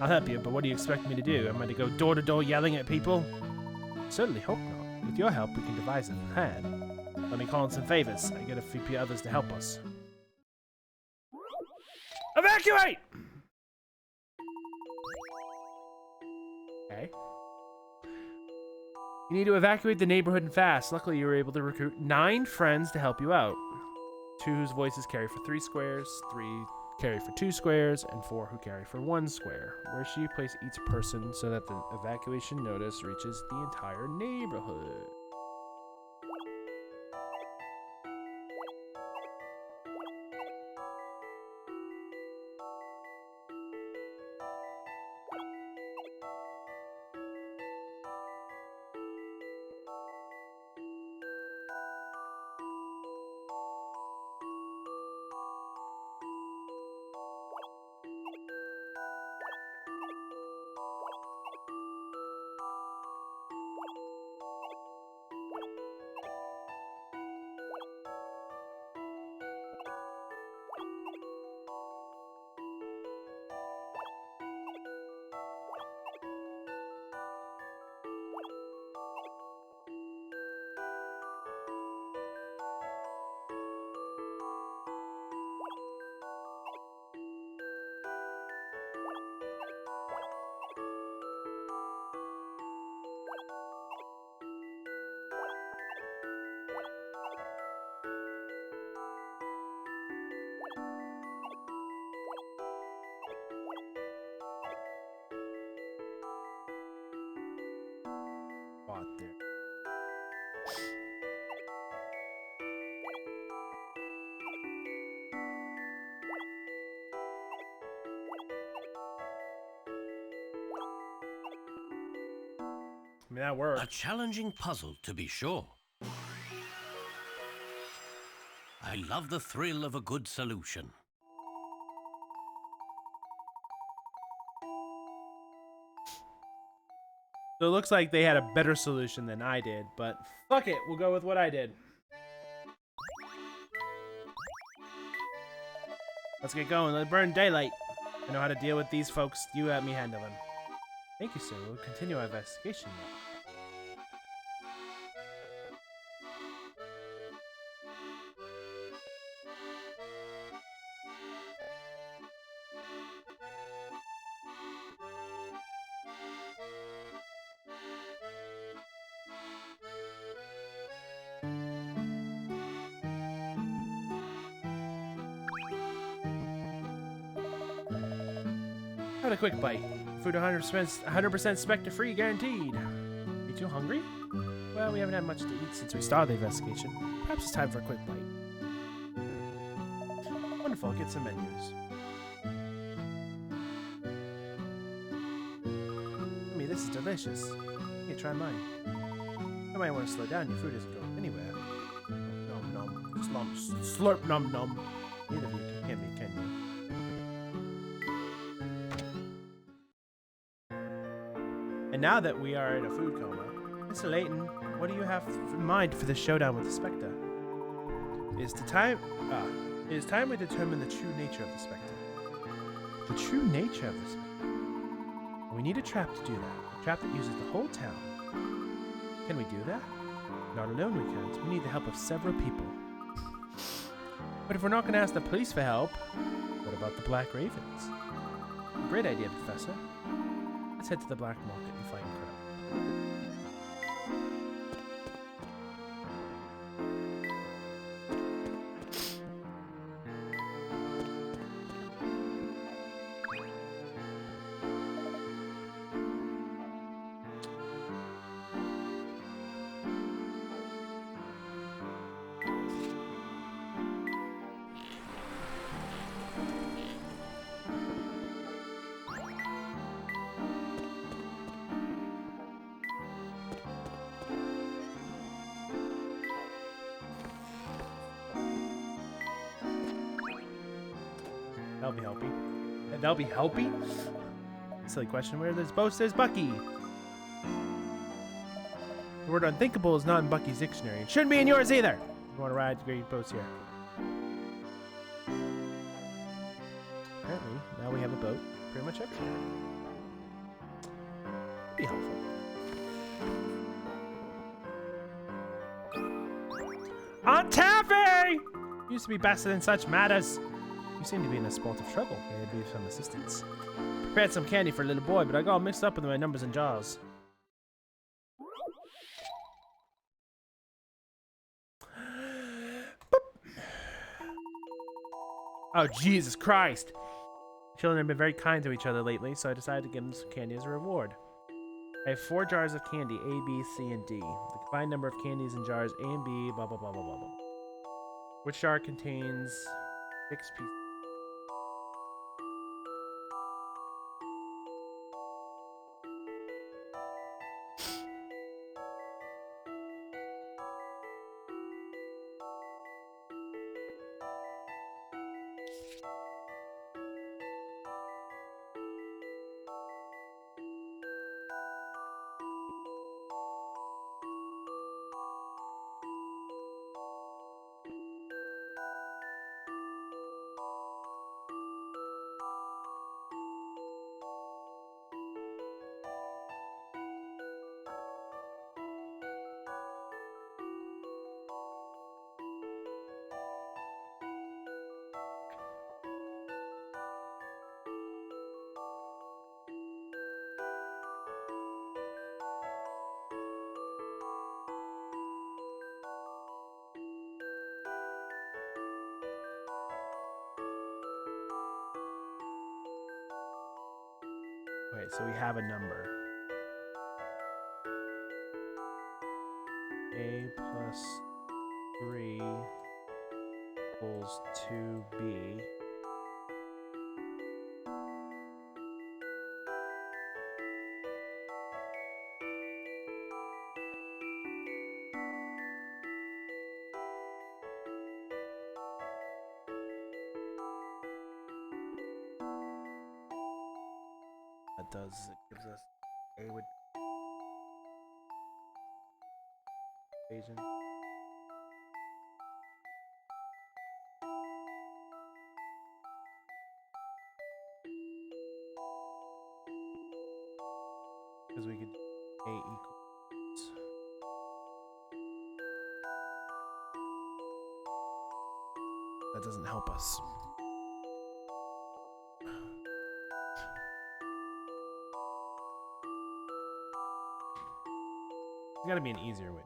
[SPEAKER 1] I'll help you, but what do you expect me to do? Am I to go door to door yelling at people?
[SPEAKER 2] Certainly hope not. With your help, we can devise a plan.
[SPEAKER 1] Let me call in some favors. I get a few others to help us. Evacuate!
[SPEAKER 2] Okay.
[SPEAKER 1] You need to evacuate the neighborhood and fast. Luckily, you were able to recruit 9 friends to help you out. 2 whose voices carry for 3 squares, 3 carry for 2 squares, and 4 who carry for 1 square. Where should you place each person so that the evacuation notice reaches the entire neighborhood?
[SPEAKER 2] There.
[SPEAKER 1] I mean, that worked.
[SPEAKER 4] A challenging puzzle, to be sure. I love the thrill of a good solution.
[SPEAKER 2] So it looks like they had a better solution than I did, but fuck it, we'll go with what I did. Let's get going. Let's burn daylight. I know how to deal with these folks. You let me handle them. Thank you, sir. We'll continue our investigation now. Have a quick bite. Food 100% Specter free, guaranteed. You too hungry? Well, we haven't had much to eat since we started the investigation. Perhaps it's time for a quick bite. Wonderful, I'll get some menus. I mean, this is delicious. Here, try mine. You might want to slow down, your food isn't going anywhere. Nom nom. Slurp nom nom. Neither of you can hear me, can you? And now that we are in a food coma, Mr. Layton, what do you have in mind for the showdown with the Specter? It is time we determine the true nature of the Specter. The true nature of the Specter? We need a trap to do that. A trap that uses the whole town. Can we do that? Not alone we can't. We need the help of several people. But if we're not going to ask the police for help, what about the Black Ravens? Great idea, Professor. Let's head to the black market and find Crow. That'll be helping. And that'll be helping? Silly question. Where there's boats, there's Bucky. The word unthinkable is not in Bucky's dictionary. It shouldn't be in yours either. You want to ride to great boats here. Apparently, now we have a boat pretty much everywhere. Be helpful. Aunt Taffy! Used to be better than such matters. You seem to be in a spot of trouble. May I be of some assistance? Prepared some candy for a little boy, but I got all mixed up with my numbers and jars. Oh, Jesus Christ! Children have been very kind to each other lately, so I decided to give them some candy as a reward. I have 4 jars of candy, A, B, C, and D. The combined number of candies in jars A and B, blah, blah, blah, blah, blah, blah. Which jar contains 6 pieces? Wait, so we have a number. A plus 3 equals 2B. That does, it gives us A would
[SPEAKER 1] equation. Because we could A equals. That doesn't help us. There's got to be an easier way.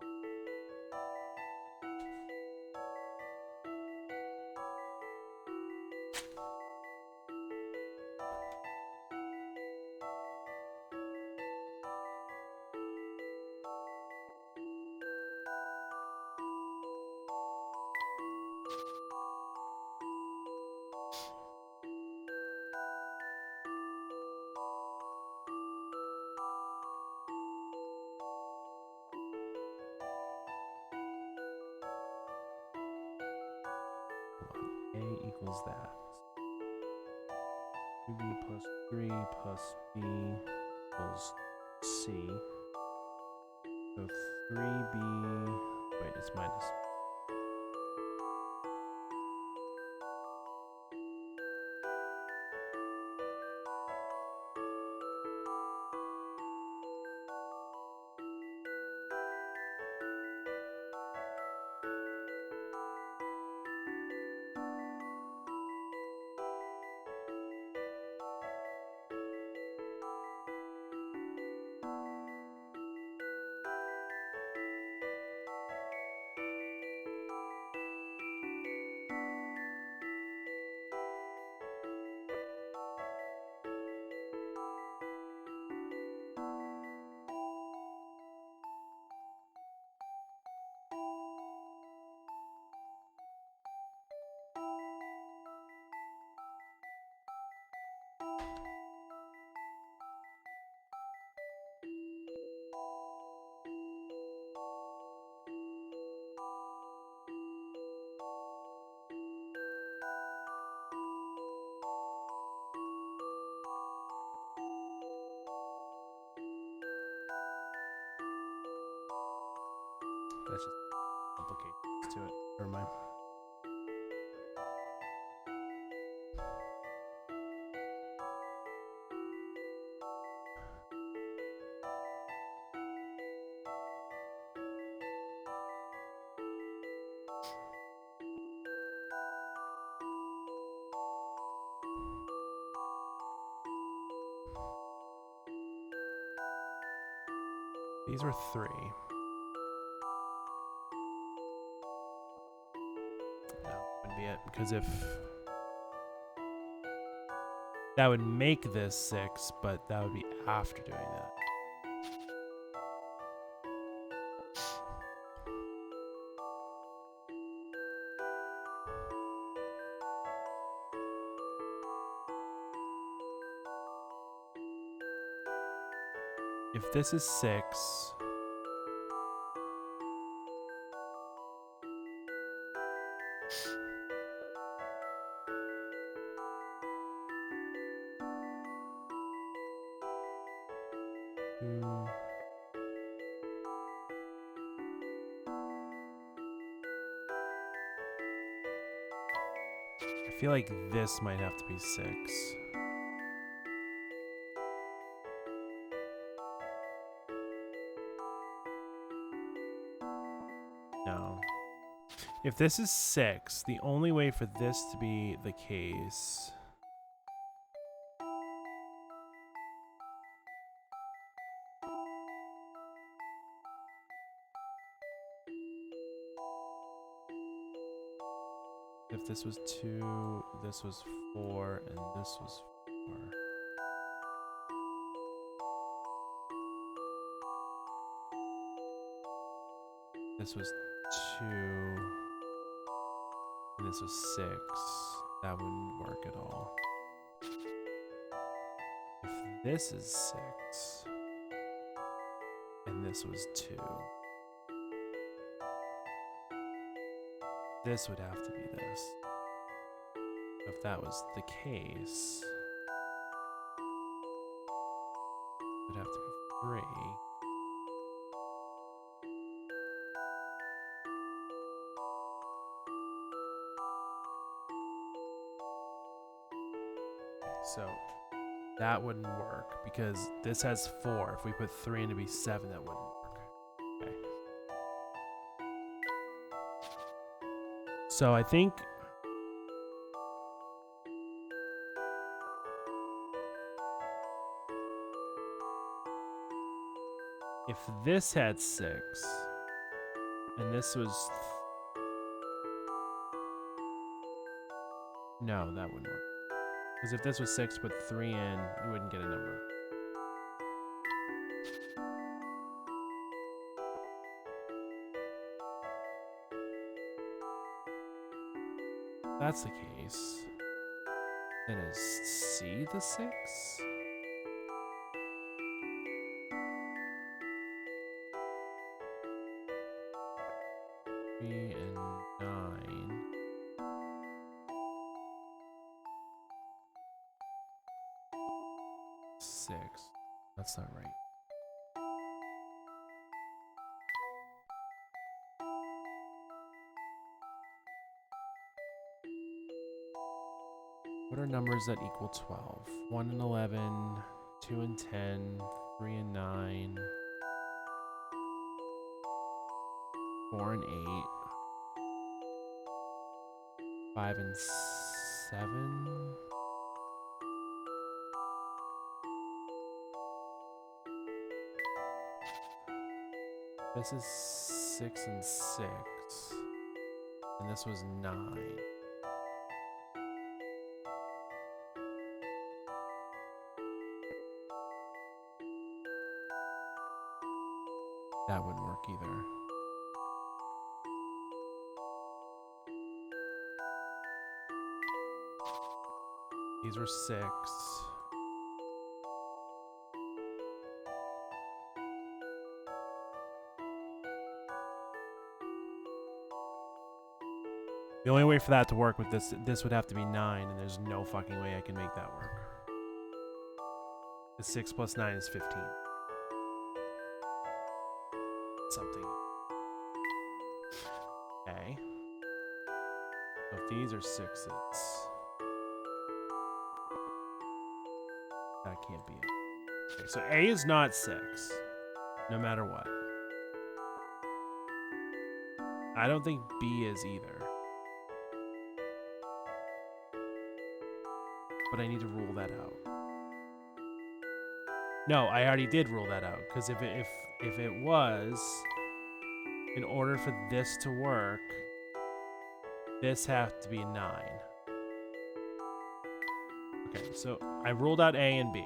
[SPEAKER 1] A equals that. 2b plus 3 plus b equals c. So 3b, wait, it's minus. That's just complications to it. Never mind. These were 3. That would be it, because if that would make this 6, but that would be after doing that. If this is 6, I feel like this might have to be 6. No. If this is 6, the only way for this to be the case if this was 2, this was 4, and this was 4. This was 2, and this was 6. That wouldn't work at all. If this is 6, and this was 2, this would have to be this. If that was the case, it would have to be 3.
[SPEAKER 2] So that wouldn't work because this has 4. If we put 3 in to be 7, that wouldn't work. Okay. So I think if this had 6 and this was no, that wouldn't work. Because if this was 6, put 3 in, you wouldn't get a number. If that's the case, then is C the 6? Three and 9. Six. That's not right. What are numbers that equal 12? 1 and 11, 2 and 10, 3 and 9, 4 and 8, 5 and 7. This is 6 and 6. And this was 9. That wouldn't work either. These were 6. The only way for that to work with this would have to be 9, and there's no fucking way I can make that work. The 6 plus 9 is 15. Something. Okay. So if these are 6s, that can't be it. Okay, so A is not 6, no matter what. I don't think B is either. But I need to rule that out. No, I already did rule that out, because if it was, in order for this to work, this has to be 9. Okay, so I ruled out A and B.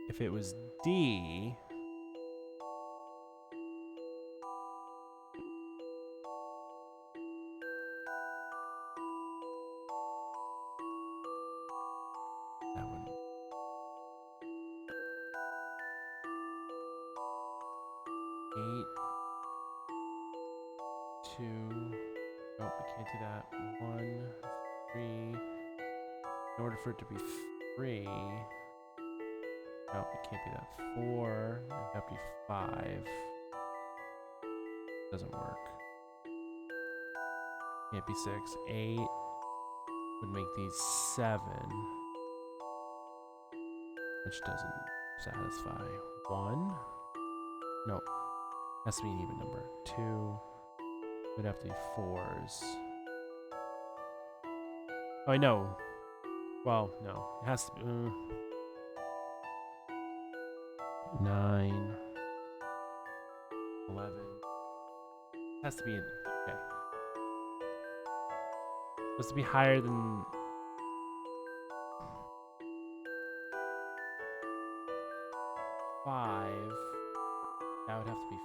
[SPEAKER 2] If it was D, that one. 8, 2. Nope, we can't do that. 1, 3. In order for it to be 3. No, it can't be that. 4. It would have to be 5. Doesn't work. Can't be 6. 8 would make these 7. Which doesn't satisfy. 1? No. Has to be an even number. 2. Would have to be 4s. Oh, I know. Well, no. It has to be. 9, 11. Has to be in. Okay. Has to be higher than. Five. That would have to be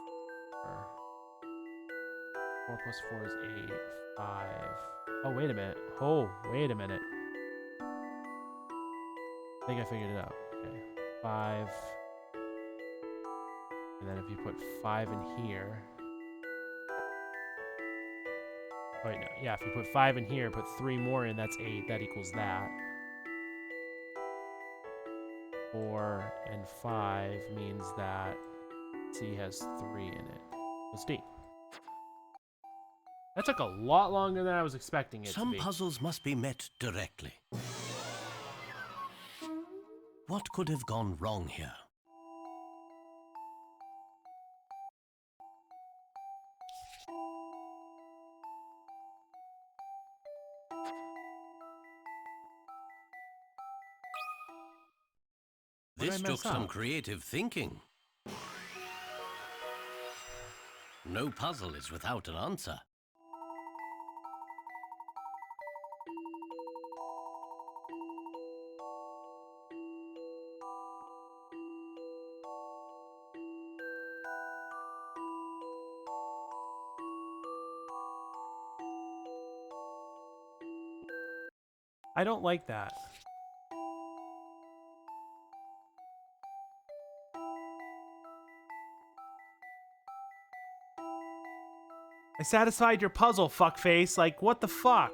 [SPEAKER 2] 4. 4 plus 4 is 8. 5. Oh, wait a minute. Oh, wait a minute. I think I figured it out. Okay. 5. And then if you put 5 in here. Oh, wait, no. Yeah, if you put 5 in here, put 3 more in, that's 8. That equals that. 4, and 5 means that C has 3 in it. What's D? That took a lot longer than I was expecting it to
[SPEAKER 4] Some
[SPEAKER 2] be.
[SPEAKER 4] puzzles must be met directly. What could have gone wrong here?
[SPEAKER 2] What did I
[SPEAKER 4] This
[SPEAKER 2] mess
[SPEAKER 4] took some
[SPEAKER 2] up?
[SPEAKER 4] creative thinking. No puzzle is without an answer.
[SPEAKER 2] I don't like that. I satisfied your puzzle, fuckface. Like, what the fuck?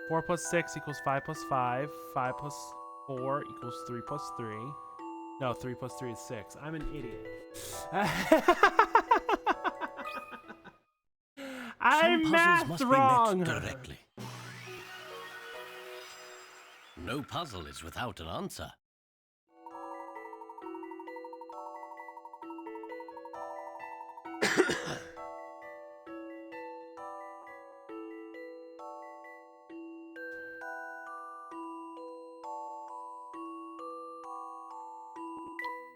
[SPEAKER 2] Four plus 6 equals 5 plus 5. 5 plus 4 equals 3 plus 3. No, 3 plus 3 is 6. I'm an idiot. I'm
[SPEAKER 4] Some puzzles
[SPEAKER 2] math
[SPEAKER 4] must
[SPEAKER 2] wrong.
[SPEAKER 4] be met directly. No puzzle is without an answer.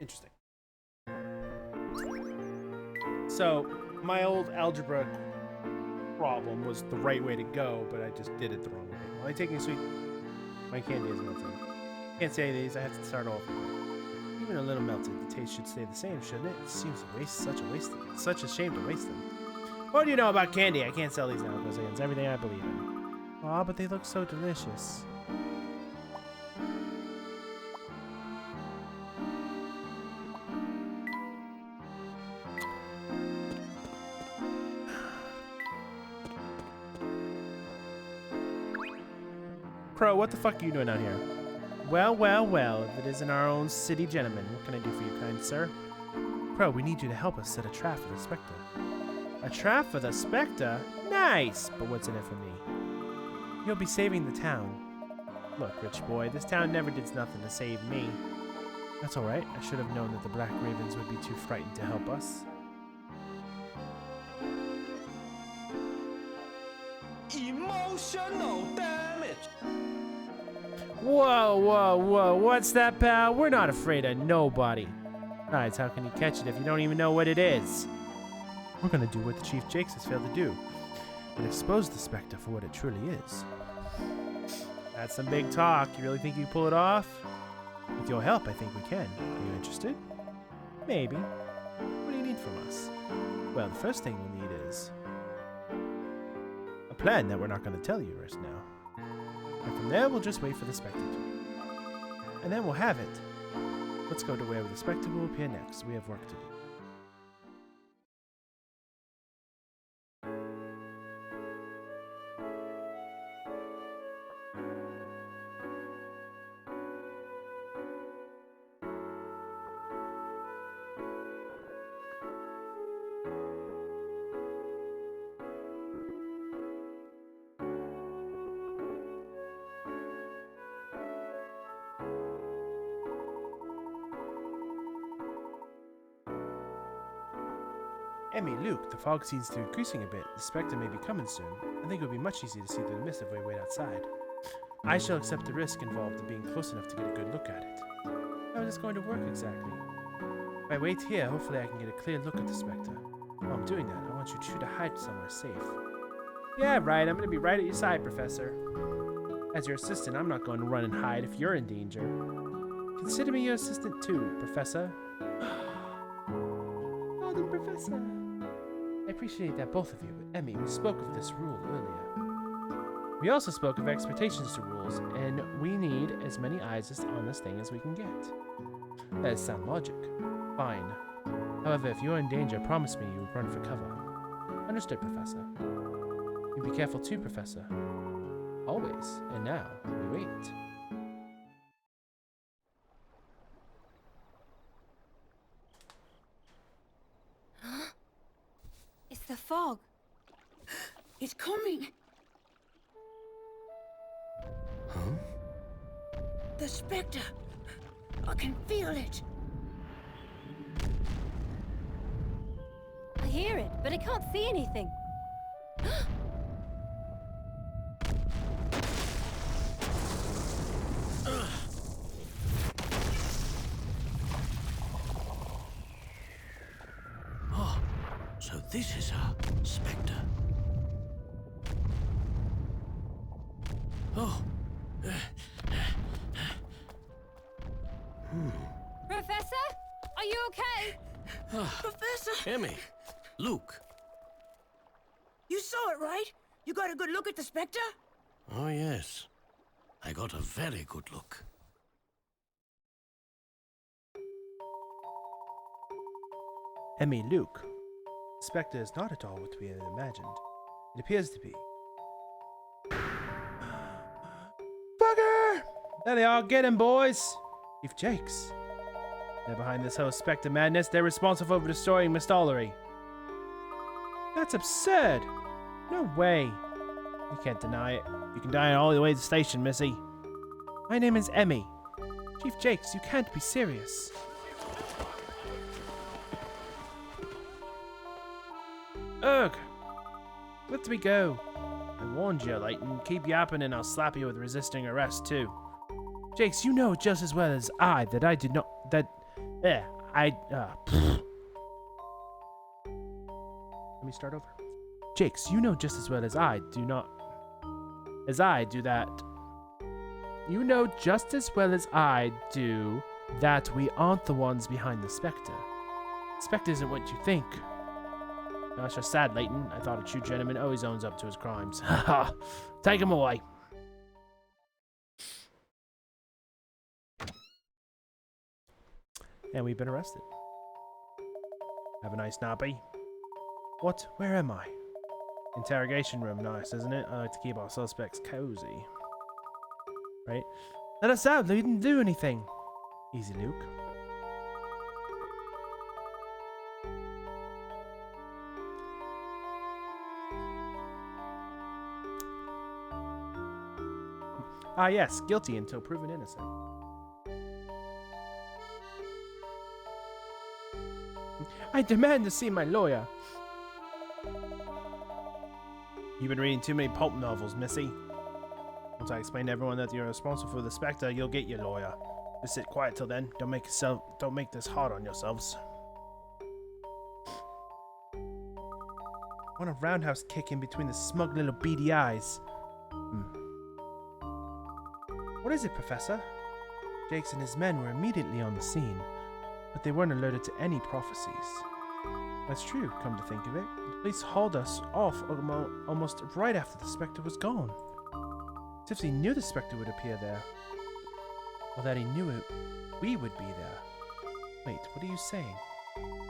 [SPEAKER 2] Interesting. So, my old algebra problem was the right way to go, but I just did it the wrong way. While I'm taking a sweet, my candy is melting. Can't say these, I have to start over. Even a little melted, the taste should stay the same, shouldn't it? It seems a waste, such a shame to waste them. What do you know about candy? I can't sell these now, goes against everything I believe in. Aw, but they look so delicious. Crow, what the fuck are you doing out here? Well, well, well, if it isn't our own city gentleman, what can I do for you, kind sir? Crow, we need you to help us set a trap for the Specter. A trap for the Specter? Nice! But what's in it for me? You'll be saving the town. Look, rich boy, this town never did nothing to save me. That's alright, I should have known that the Black Ravens would be too frightened to help us.
[SPEAKER 10] Emotional damage.
[SPEAKER 1] Whoa, whoa, whoa, what's that, pal? We're not afraid of nobody. Besides, how can you catch it if you don't even know what it is?
[SPEAKER 2] We're gonna do what the Chief Jakes has failed to do, and expose the Specter for what it truly is.
[SPEAKER 1] That's some big talk. You really think you can pull it off?
[SPEAKER 2] With your help, I think we can. Are you interested?
[SPEAKER 1] Maybe.
[SPEAKER 2] What do you need from us? Well, the first thing we'll need is a plan that we're not going to tell you right now. And from there, we'll just wait for the Spectre to. And then we'll have it. Let's go to where the Spectre will appear next. We have work to do. Emmy, Luke, the fog seems to be increasing a bit. The Spectre may be coming soon. I think it would be much easier to see through the mist if we wait outside. I shall accept the risk involved in being close enough to get a good look at it. How is this going to work exactly? If I wait here, hopefully I can get a clear look at the Spectre. While I'm doing that, I want you two to hide somewhere safe.
[SPEAKER 1] Yeah, right. I'm gonna be right at your side, Professor. As your assistant, I'm not going to run and hide if you're in danger. Consider me your assistant too, Professor. Oh, the Professor. I appreciate that, both of you, but Emmy, we spoke of this rule earlier. We also spoke of expectations to rules, and we need as many eyes on this thing as we can get.
[SPEAKER 2] That is sound logic. Fine. However, if you're in danger, promise me you will run for cover. Understood, Professor. You be careful too, Professor. Always. And now, we wait.
[SPEAKER 5] It's the fog.
[SPEAKER 3] It's coming.
[SPEAKER 4] Huh?
[SPEAKER 3] The Specter. I can feel it.
[SPEAKER 5] I hear it, but I can't see anything.
[SPEAKER 4] Oh, so this is a Specter. Oh.
[SPEAKER 5] Professor? Are you okay?
[SPEAKER 3] Professor!
[SPEAKER 4] Emmy, Luke.
[SPEAKER 3] You saw it, right? You got a good look at the Specter?
[SPEAKER 4] Oh, yes. I got a very good look.
[SPEAKER 2] Emmy, Luke. Spectre is not at all what we had imagined. It appears to be. Bugger! There they are, get him, boys! Chief Jakes. They're behind this whole Spectre madness. They're responsible for destroying Miss Stollery. That's absurd! No way. You can't deny it. You can deny it all the way to the station, Missy. My name is Emmy. Chief Jakes, you can't be serious. Ugh! Let me go. I warned you, Layton. Keep yapping and I'll slap you with resisting arrest, too. Jakes, you know just as well as I that I did not... Let me start over. Jakes, you know just as well as I do not... As I do that... You know just as well as I do that we aren't the ones behind the Spectre. Spectre isn't what you think. That's just sad, Layton. I thought a true gentleman always owns up to his crimes. Haha. Take him away. And we've been arrested. Have a nice nappy. What? Where am I? Interrogation room. Nice, isn't it? I like to keep our suspects cozy. Right? Let us out. We didn't do anything. Easy, Luke. Ah, yes, guilty until proven innocent. I demand to see my lawyer. You've been reading too many pulp novels, Missy. Once I explain to everyone that you're responsible for the Spectre, you'll get your lawyer. Just sit quiet till then. Don't make this hard on yourselves. Want a roundhouse kick in between the smug little beady eyes. What is it, Professor? Jakes and his men were immediately on the scene, but they weren't alerted to any prophecies. That's true, come to think of it. The police hauled us off almost right after the Spectre was gone. As if he knew the Spectre would appear there. Or that he knew we would be there. Wait, what are you saying?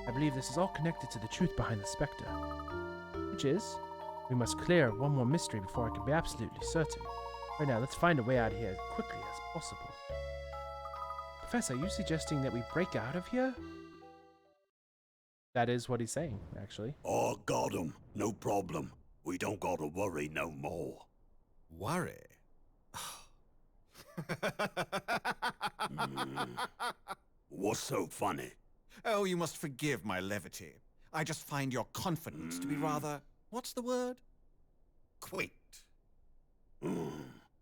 [SPEAKER 2] I believe this is all connected to the truth behind the Spectre. Which is, we must clear one more mystery before I can be absolutely certain. Right now, let's find a way out of here as quickly as possible. Professor, are you suggesting that we break out of here? That is what he's saying, actually.
[SPEAKER 9] Oh, got him. No problem. We don't gotta worry no more.
[SPEAKER 8] Worry?
[SPEAKER 9] What's so funny?
[SPEAKER 8] Oh, you must forgive my levity. I just find your confidence to be rather... What's the word? Quaint.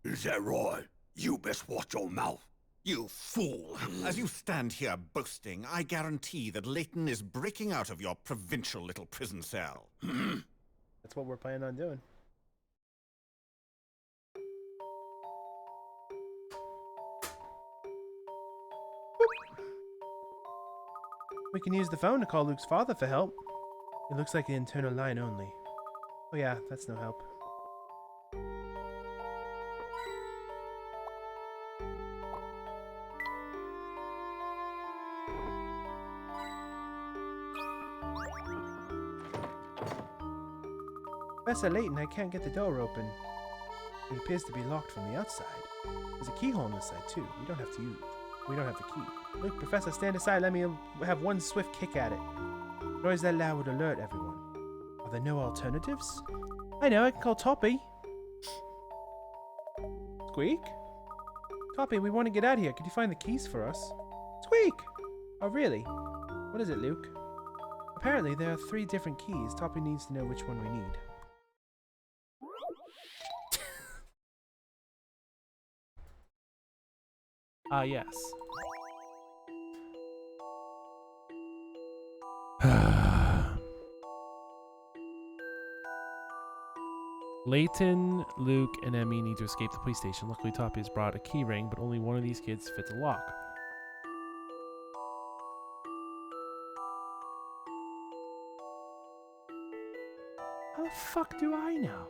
[SPEAKER 9] Is that right? You best watch your mouth.
[SPEAKER 8] You fool! As you stand here boasting, I guarantee that Layton is breaking out of your provincial little prison cell.
[SPEAKER 2] That's what we're planning on doing. We can use the phone to call Luke's father for help. It looks like an internal line only. Oh yeah, that's no help. Professor Layton, I can't get the door open. It appears to be locked from the outside. There's a keyhole on this side too. We don't have the key. Look, Professor, stand aside. Let me have one swift kick at it. Noise that loud would alert everyone. Are there no alternatives? I know, I can call Toppy. Squeak? Toppy, we want to get out of here. Could you find the keys for us? Squeak! Oh, really? What is it, Luke? Apparently, there are 3 different keys. Toppy needs to know which one we need. Yes. Layton, Luke, and Emmy need to escape the police station. Luckily, Toppy has brought a key ring, but only one of these kids fits a lock. How the fuck do I know?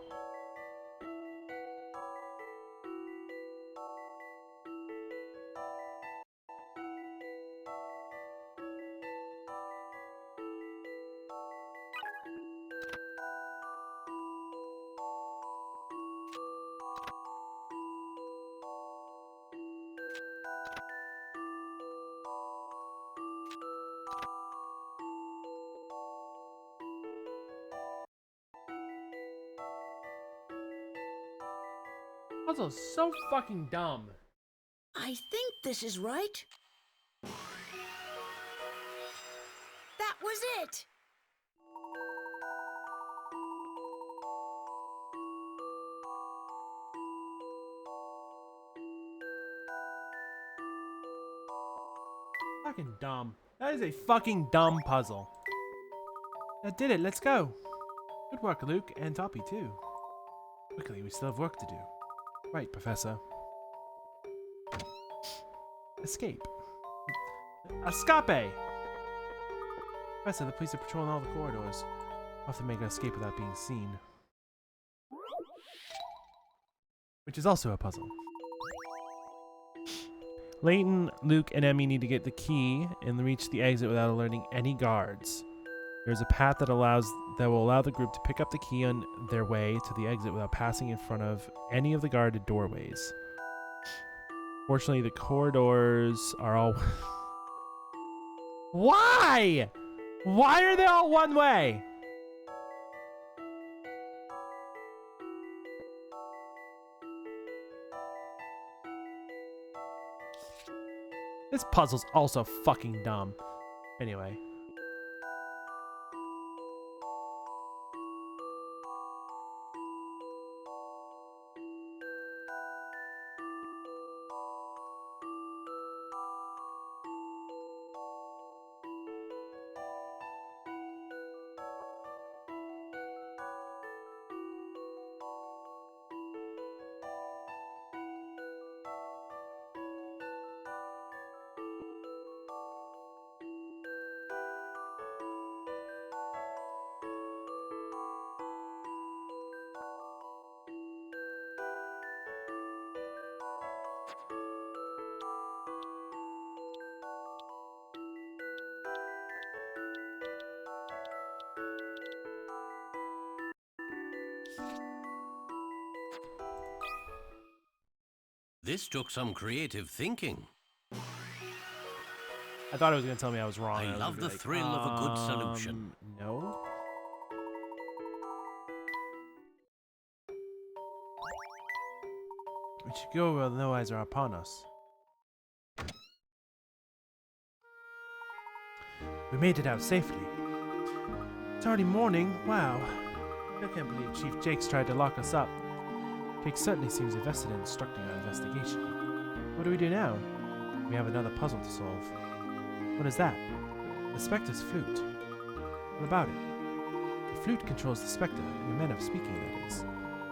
[SPEAKER 2] Puzzle's so fucking dumb.
[SPEAKER 3] I think this is right. That was it!
[SPEAKER 2] Fucking dumb. That is a fucking dumb puzzle. That did it. Let's go. Good work, Luke, and Toppy too. Quickly, we still have work to do. Right, Professor. Escape. Escape! Professor, the police are patrolling all the corridors. We'll have to make an escape without being seen. Which is also a puzzle. Layton, Luke, and Emmy need to get the key and reach the exit without alerting any guards. There's a path that will allow the group to pick up the key on their way to the exit without passing in front of any of the guarded doorways. Fortunately, the corridors are all... Why? Why are they all one way? This puzzle's also fucking dumb. Anyway.
[SPEAKER 4] This took some creative thinking.
[SPEAKER 2] I thought it was going to tell me I was wrong.
[SPEAKER 4] I love the thrill of a good solution.
[SPEAKER 2] No. We should go where no eyes are upon us. We made it out safely. It's already morning. Wow. I can't believe Chief Jakes tried to lock us up. Jake certainly seems invested in instructing our investigation. What do we do now? We have another puzzle to solve. What is that? The Specter's flute. What about it? The flute controls the Specter, in the manner of speaking, that is.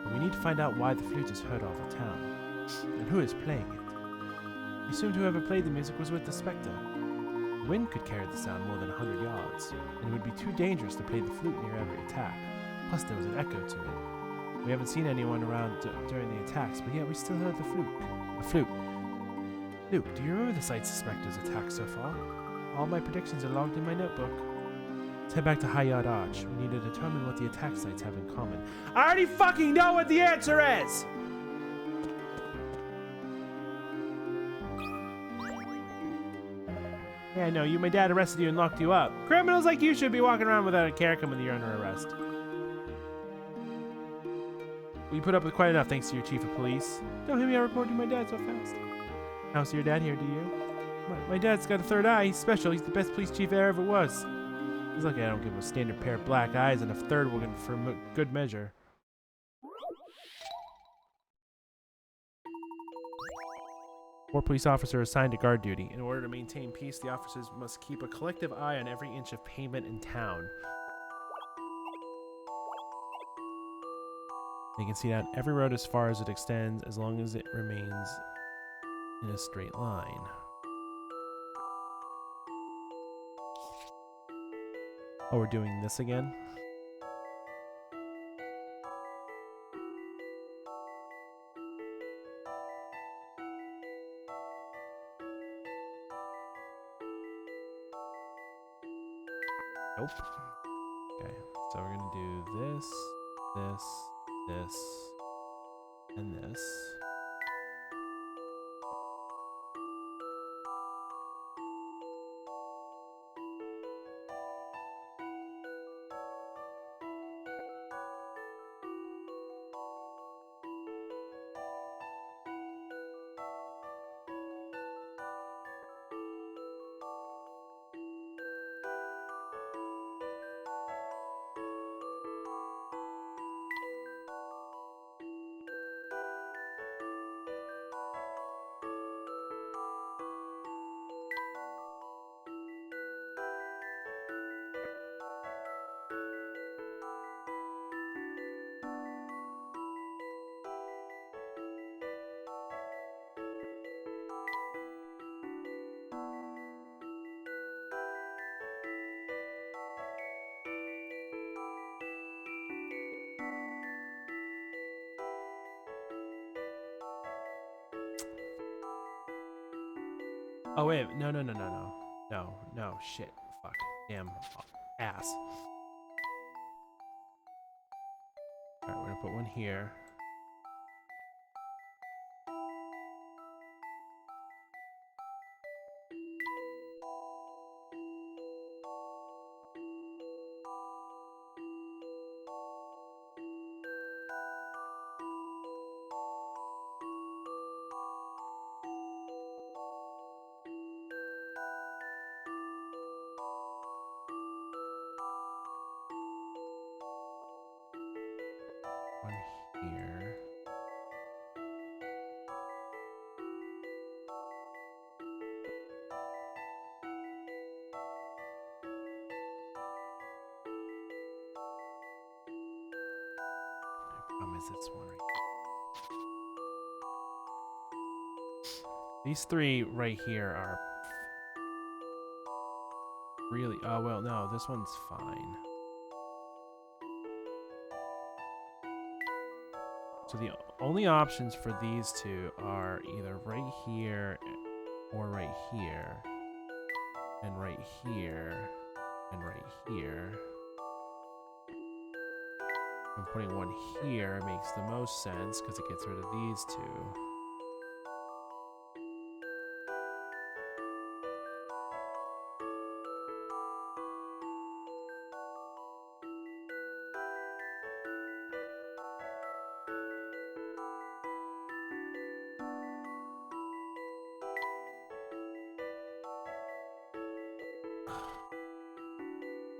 [SPEAKER 2] But we need to find out why the flute is heard all over town, and who is playing it. We assumed whoever played the music was with the Specter. The wind could carry the sound more than 100 yards, and it would be too dangerous to play the flute near every attack. Plus, there was an echo to it. We haven't seen anyone around during the attacks, but yet we still heard the flute. A flute. Luke, do you remember the sites the Spectre's attacked so far? All my predictions are logged in my notebook. Let's head back to Hayat Arch. We need to determine what the attack sites have in common. I already fucking know what the answer is! Yeah, I know. My dad arrested you and locked you up. Criminals like you should be walking around without a care when you're under arrest. Well, you put up with quite enough thanks to your chief of police. Don't hit me, I reported my dad so fast. How's your dad here, do you? My dad's got a third eye. He's special. He's the best police chief there ever was. He's lucky I don't give him a standard pair of black eyes and a third one for good measure. Four police officers assigned to guard duty. In order to maintain peace, the officers must keep a collective eye on every inch of pavement in town. They can see down every road as far as it extends, as long as it remains in a straight line. Oh, we're doing this again? Nope. Okay, so we're gonna do this, this, this, and this. Oh wait, no, shit, fuck, damn, ass. Alright, we're gonna put one here. One here. Problem is it's one right. These three right here are really. Oh well, no, this one's fine. So the only options for these two are either right here or right here, and right here, and right here. I'm putting one here makes the most sense because it gets rid of these two.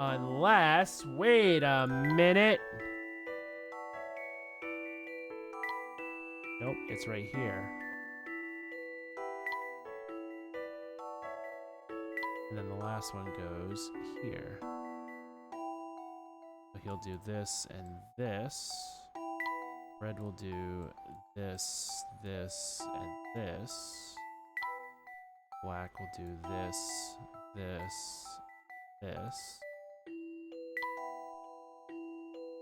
[SPEAKER 2] Unless, wait a minute. Nope, it's right here. And then the last one goes here. So he'll do this and this. Red will do this, this, and this. Black will do this, this, this.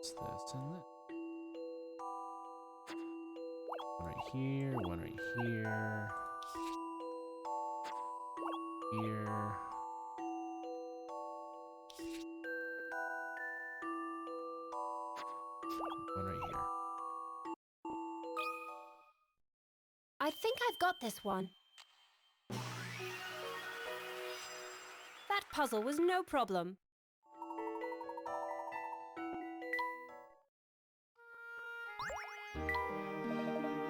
[SPEAKER 2] This and this. One right here, one right here. Here.
[SPEAKER 5] I think I've got this one. That puzzle was no problem.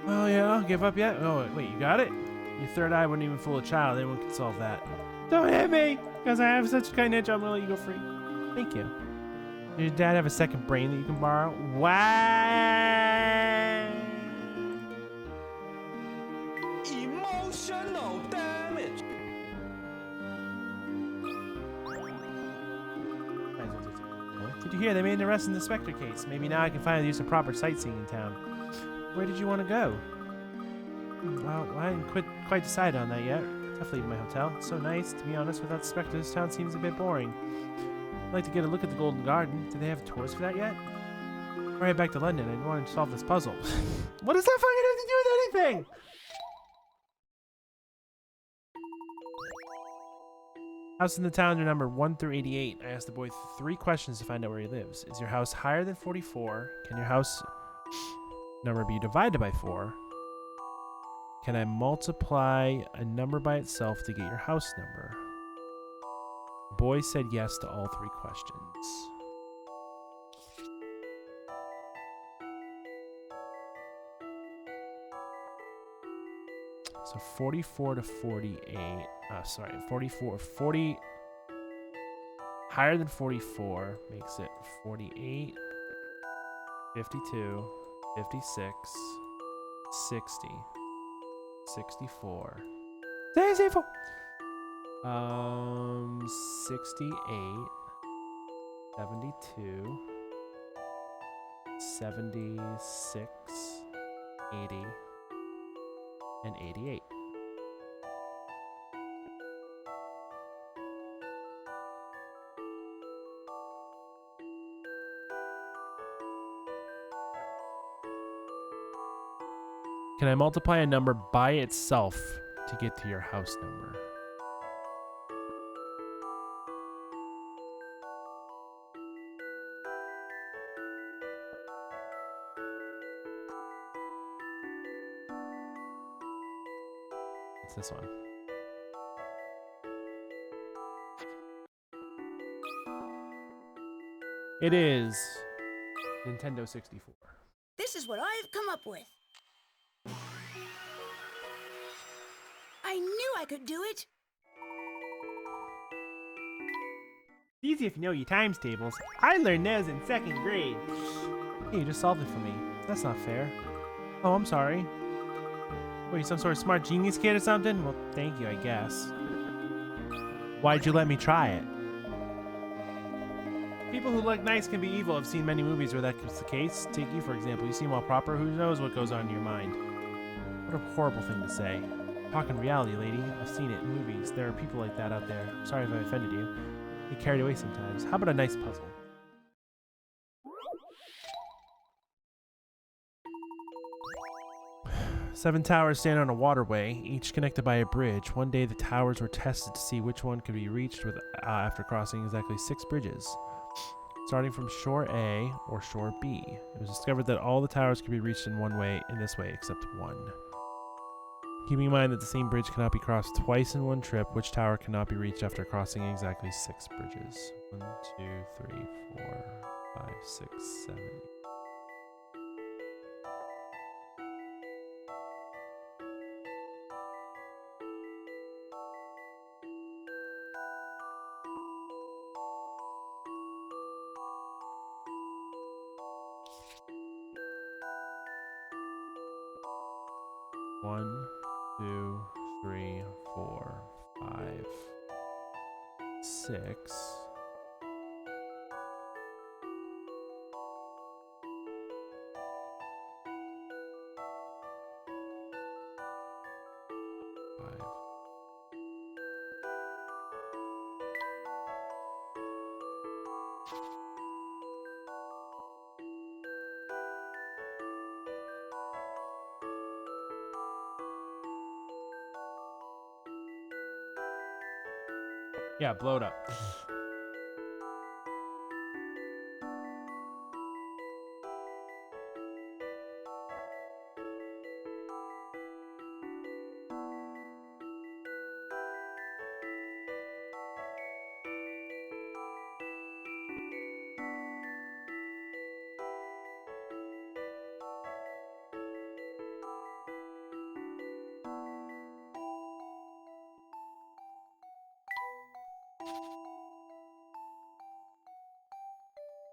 [SPEAKER 2] Oh yeah, I'll give up yet? Oh wait, you got it? Your third eye wouldn't even fool a child. Anyone could solve that. Don't hit me, because I have such a kind nature. I'm gonna let you go free. Thank you. Does your dad have a second brain that you can borrow? Wow.
[SPEAKER 9] Emotional damage.
[SPEAKER 2] Did you hear they made an arrest in the Specter case? Maybe now I can finally do some proper sightseeing in town. Where did you want to go? Well, I didn't quite decide on that yet. Tough leaving my hotel. It's so nice. To be honest, without Specter, this town seems a bit boring. I'd like to get a look at the Golden Garden. Do they have tours for that yet? Or head back to London. I want to solve this puzzle. What does that fucking have to do with anything? House in the town are numbered 1 through 88. I asked the boy 3 questions to find out where he lives. Is your house higher than 44? Can your house number be divided by 4? Can I multiply a number by itself to get your house number? The boy said yes to all 3 questions. So 44 to 48. Sorry, 40. Higher than 44 makes it 48, 52, 56, 60, 64. 64. 68, 72, 76, 80, and 88. Can I multiply a number by itself to get to your house number? It's this one. It is Nintendo 64.
[SPEAKER 3] This is what I've come up with. I knew I could do it.
[SPEAKER 2] Easy if you know your times tables. I learned those in 2nd grade. Hey, you just solved it for me. That's not fair. Oh, I'm sorry. What, you some sort of smart genius kid or something? Well, thank you, I guess. Why'd you let me try it? People who look nice can be evil. I've seen many movies where that's the case. Take you, for example. You seem all proper. Who knows what goes on in your mind? What a horrible thing to say. Talking reality, lady. I've seen it in movies. There are people like that out there. I'm sorry if I offended you. Get carried away sometimes. How about a nice puzzle? Seven towers stand on a waterway, each connected by a bridge. One day the towers were tested to see which one could be reached with after crossing exactly 6 bridges. Starting from shore A or shore B. It was discovered that all the towers could be reached in this way except one. Keeping in mind that the same bridge cannot be crossed twice in one trip, which tower cannot be reached after crossing exactly 6 bridges? 1, 2, 3, 4, 5, 6, 7. One, 2, 3, 4, 5, 6. Yeah, blow it up.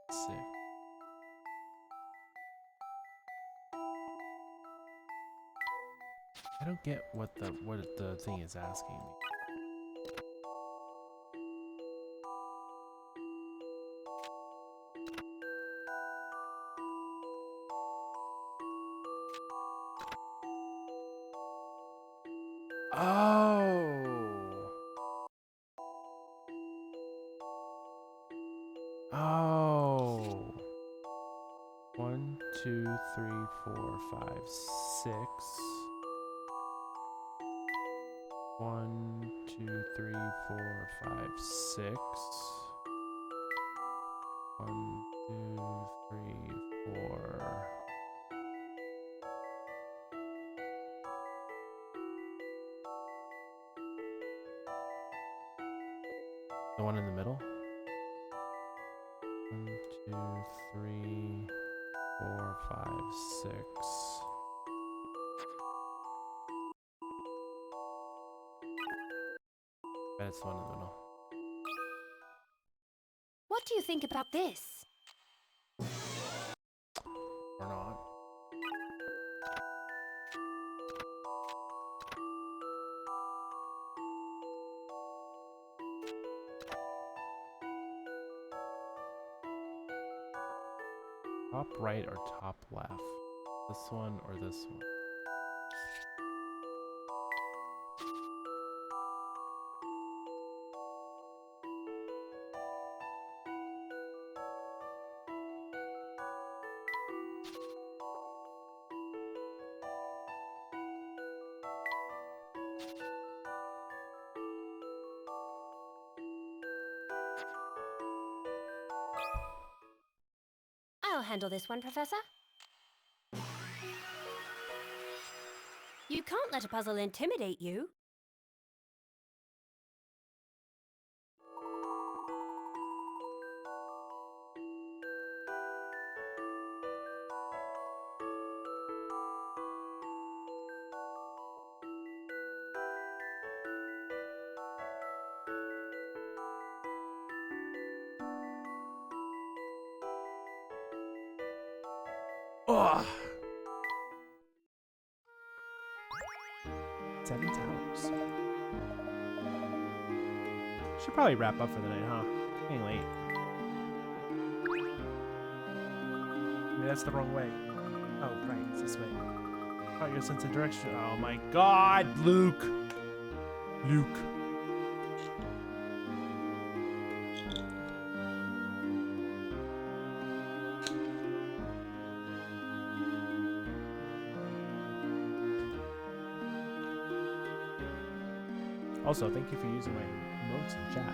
[SPEAKER 2] Sick. I don't get what the thing is asking me. Oh. Oh. 1, 2, 3, 4, 5, 6. 1, 2, 3, 4, 5, 6. 1, 2, 3, 4. The one in the middle? 1, 2, 3, 4, 5, 6. That's the one in the middle.
[SPEAKER 5] What do you think about this?
[SPEAKER 2] Or not. Top right or top left? This one or this one?
[SPEAKER 5] I'll handle this one, Professor. You can't let a puzzle intimidate you.
[SPEAKER 2] Ugh. 7 towers.
[SPEAKER 1] Should probably wrap up for the night, huh? Getting late. Maybe that's the wrong way. Oh, right, it's this way. Oh, your sense of direction. Oh my God, Luke! Luke. Also, thank you for using my notes in chat.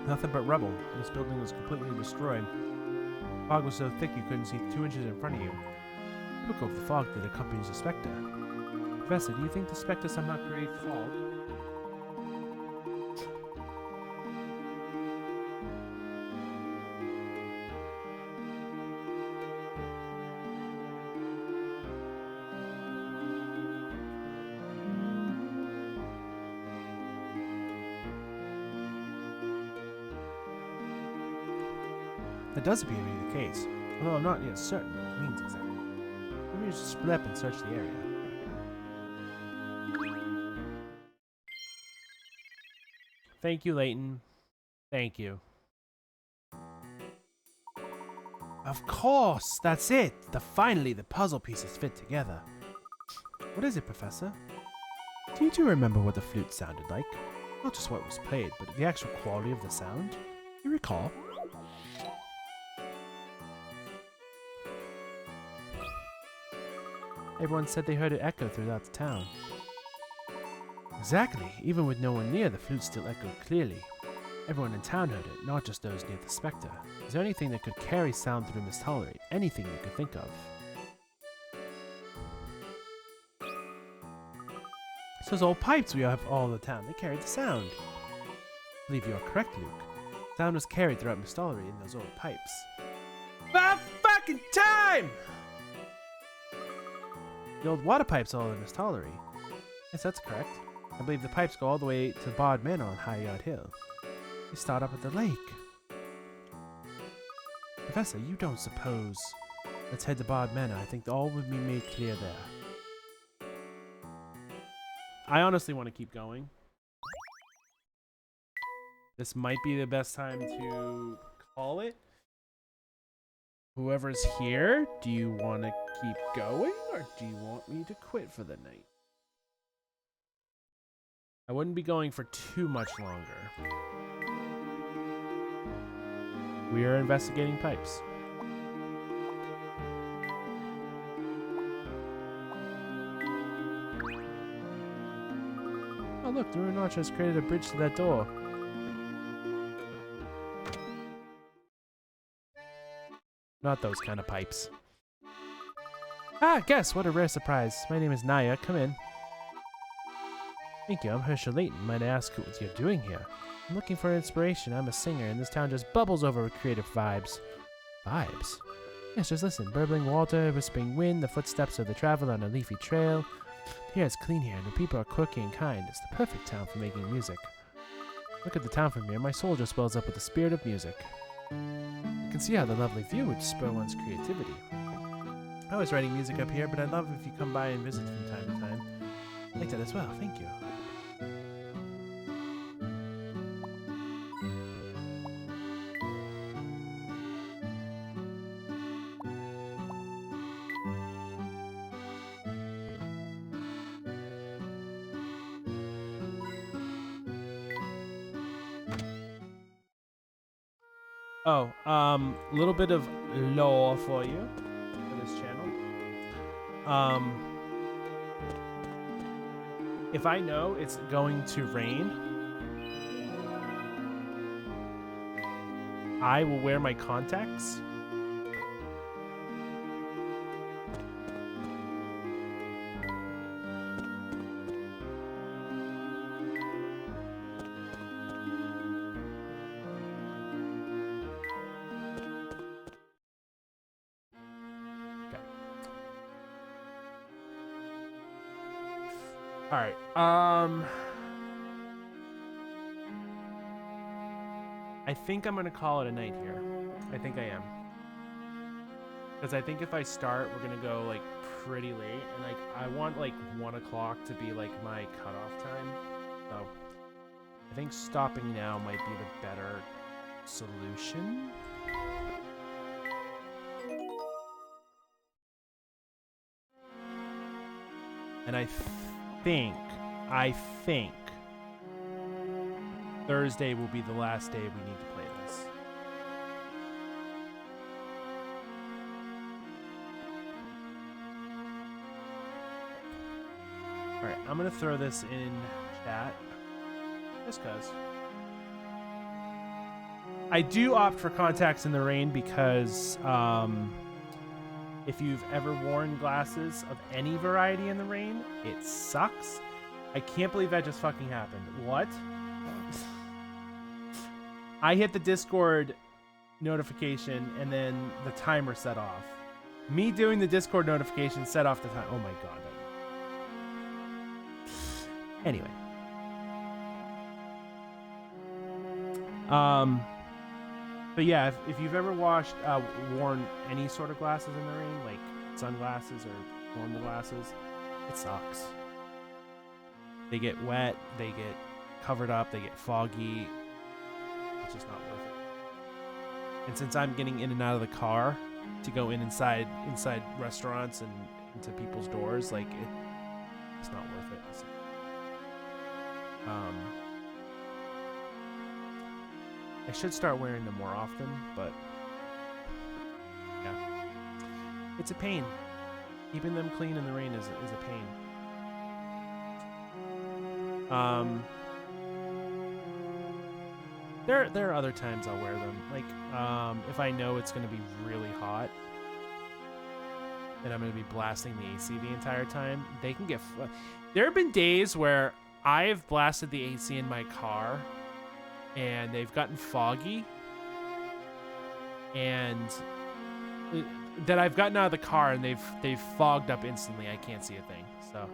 [SPEAKER 1] Nothing but rubble. This building was completely destroyed. The fog was so thick you couldn't see 2 inches in front of you. Look over the fog that accompanies the Specter. Professor, do you think the Spectre somehow creates fog? That does appear to be the case, although I'm not yet certain what it means exactly. Maybe we should split up and search the area. Thank you, Layton. Thank you. Of course! That's it! Finally, the puzzle pieces fit together. What is it, Professor? Do you two remember what the flute sounded like? Not just what was played, but the actual quality of the sound? You recall? Everyone said they heard it echo throughout the town. Exactly. Even with no one near, the flute still echoed clearly. Everyone in town heard it, not just those near the Spectre. Is there anything that could carry sound through Miss Tolerate? Anything you could think of?
[SPEAKER 2] It's those old pipes we have all the town. They carried the sound. I believe you are correct, Luke. Sound was carried throughout Mistollery in those old pipes. About fucking time! The old water pipes all in Mistollery. Yes, that's correct. I believe the pipes go all the way to Bard Manor on High Yard Hill. They start up at the lake. Professor, you don't suppose... Let's head to Bard Manor. I think all will be made clear there. I honestly want to keep going. This might be the best time to call it. Whoever's here, do you want to keep going or do you want me to quit for the night? I wouldn't be going for too much longer. We are investigating pipes. Oh look, the Ruined Archer has created a bridge to that door. Not those kind of pipes. Ah, guess, what a rare surprise. My name is Naya, come in. Thank you, I'm Hershel Layton. Might I ask what you're doing here? I'm looking for inspiration. I'm a singer, and this town just bubbles over with creative vibes. Vibes? Yes, just listen. Burbling water, whispering wind, the footsteps of the traveler on a leafy trail. Here it's clean here, and the people are quirky and kind. It's the perfect town for making music. Look at the town from here. My soul just wells up with the spirit of music. You can see how the lovely view would spur one's creativity. I was writing music up here, but I'd love if you come by and visit from time to time. I like that as well, thank you. Oh, little bit of lore for you for this channel. If I know it's going to rain, I will wear my contacts. All right. I think I'm gonna call it a night here. I think I am. Because I think if I start, we're gonna go like pretty late, and like I want like 1 o'clock to be like my cutoff time. So I think stopping now might be the better solution. And I think Thursday will be the last day we need to play this. Alright, I'm gonna throw this in chat. Just cause. I do opt for contacts in the rain because if you've ever worn glasses of any variety in the rain, it sucks. I can't believe that just fucking happened. What? I hit the Discord notification and then the timer set off. Me doing the Discord notification set off the time. Oh my god. Anyway. But yeah, if you've ever worn any sort of glasses in the rain, like sunglasses or normal glasses, it sucks. They get wet, they get covered up, they get foggy. It's just not worth it. And since I'm getting in and out of the car to go inside restaurants and into people's doors, like it's not worth it. So, I should start wearing them more often, but yeah, it's a pain. Keeping them clean in the rain is a pain. There are other times I'll wear them. Like, if I know it's gonna be really hot, and I'm going to be blasting the AC the entire time, they can get... There have been days where I've blasted the AC in my car, and they've gotten foggy, and that I've gotten out of the car, and they've fogged up instantly. I can't see a thing, so...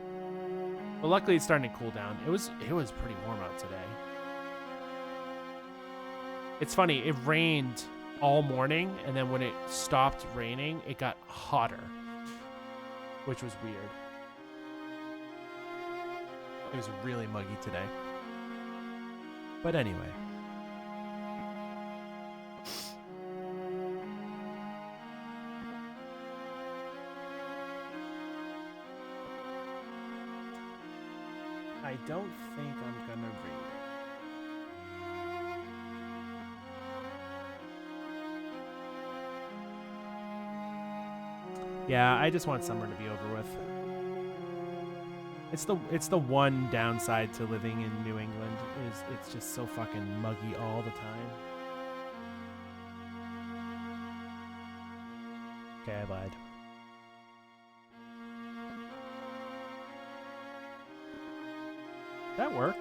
[SPEAKER 2] But luckily, it's starting to cool down. It was pretty warm out today. It's funny, it rained all morning, and then when it stopped raining, it got hotter, which was weird. It was really muggy today. But anyway. I don't think I'm gonna read it. Yeah, I just want summer to be over with. It's the one downside to living in New England is it's just so fucking muggy all the time. Okay, I lied. Did that work?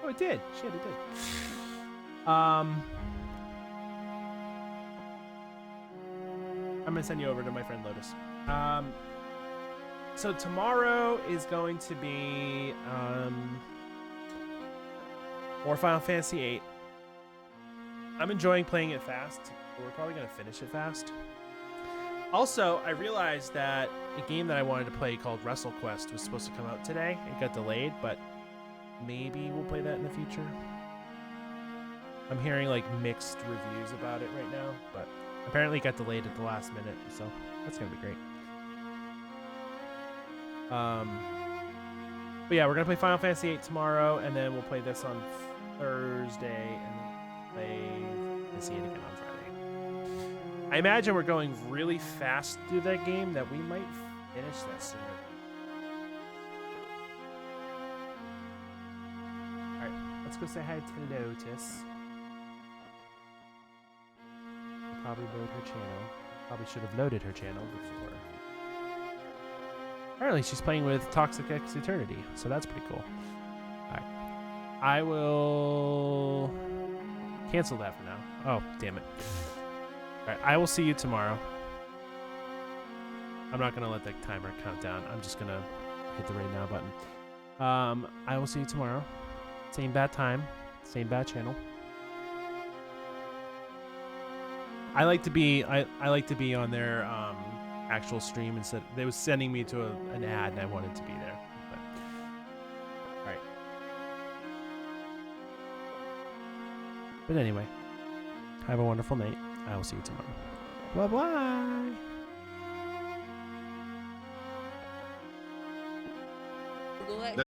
[SPEAKER 2] Oh, it did. Shit, it did. I'm gonna send you over to my friend Lotus. So tomorrow is going to be more Final Fantasy VIII. I'm enjoying playing it fast. But we're probably gonna finish it fast. Also, I realized that a game that I wanted to play called WrestleQuest was supposed to come out today. It got delayed, but maybe we'll play that in the future. I'm hearing like mixed reviews about it right now, but apparently it got delayed at the last minute, so that's gonna be great. But yeah, we're gonna play Final Fantasy VIII tomorrow, and then we'll play this on Thursday, and play Fantasy VIII again on Friday. I imagine we're going really fast through that game that we might finish that sooner. All right, let's go say hi to Lotus. Probably load her channel. Probably should have loaded her channel before. Apparently she's playing with Toxic X Eternity, so that's pretty cool. Alright. I will cancel that for now. Oh, damn it. Alright, I will see you tomorrow. I'm not going to let the timer count down. I'm just going to hit the right now button. I will see you tomorrow. Same bad time. Same bad channel. I like to be on their actual stream instead. They was sending me to an ad, and I wanted to be there. But, all right. But anyway, have a wonderful night. I will see you tomorrow. Bye bye.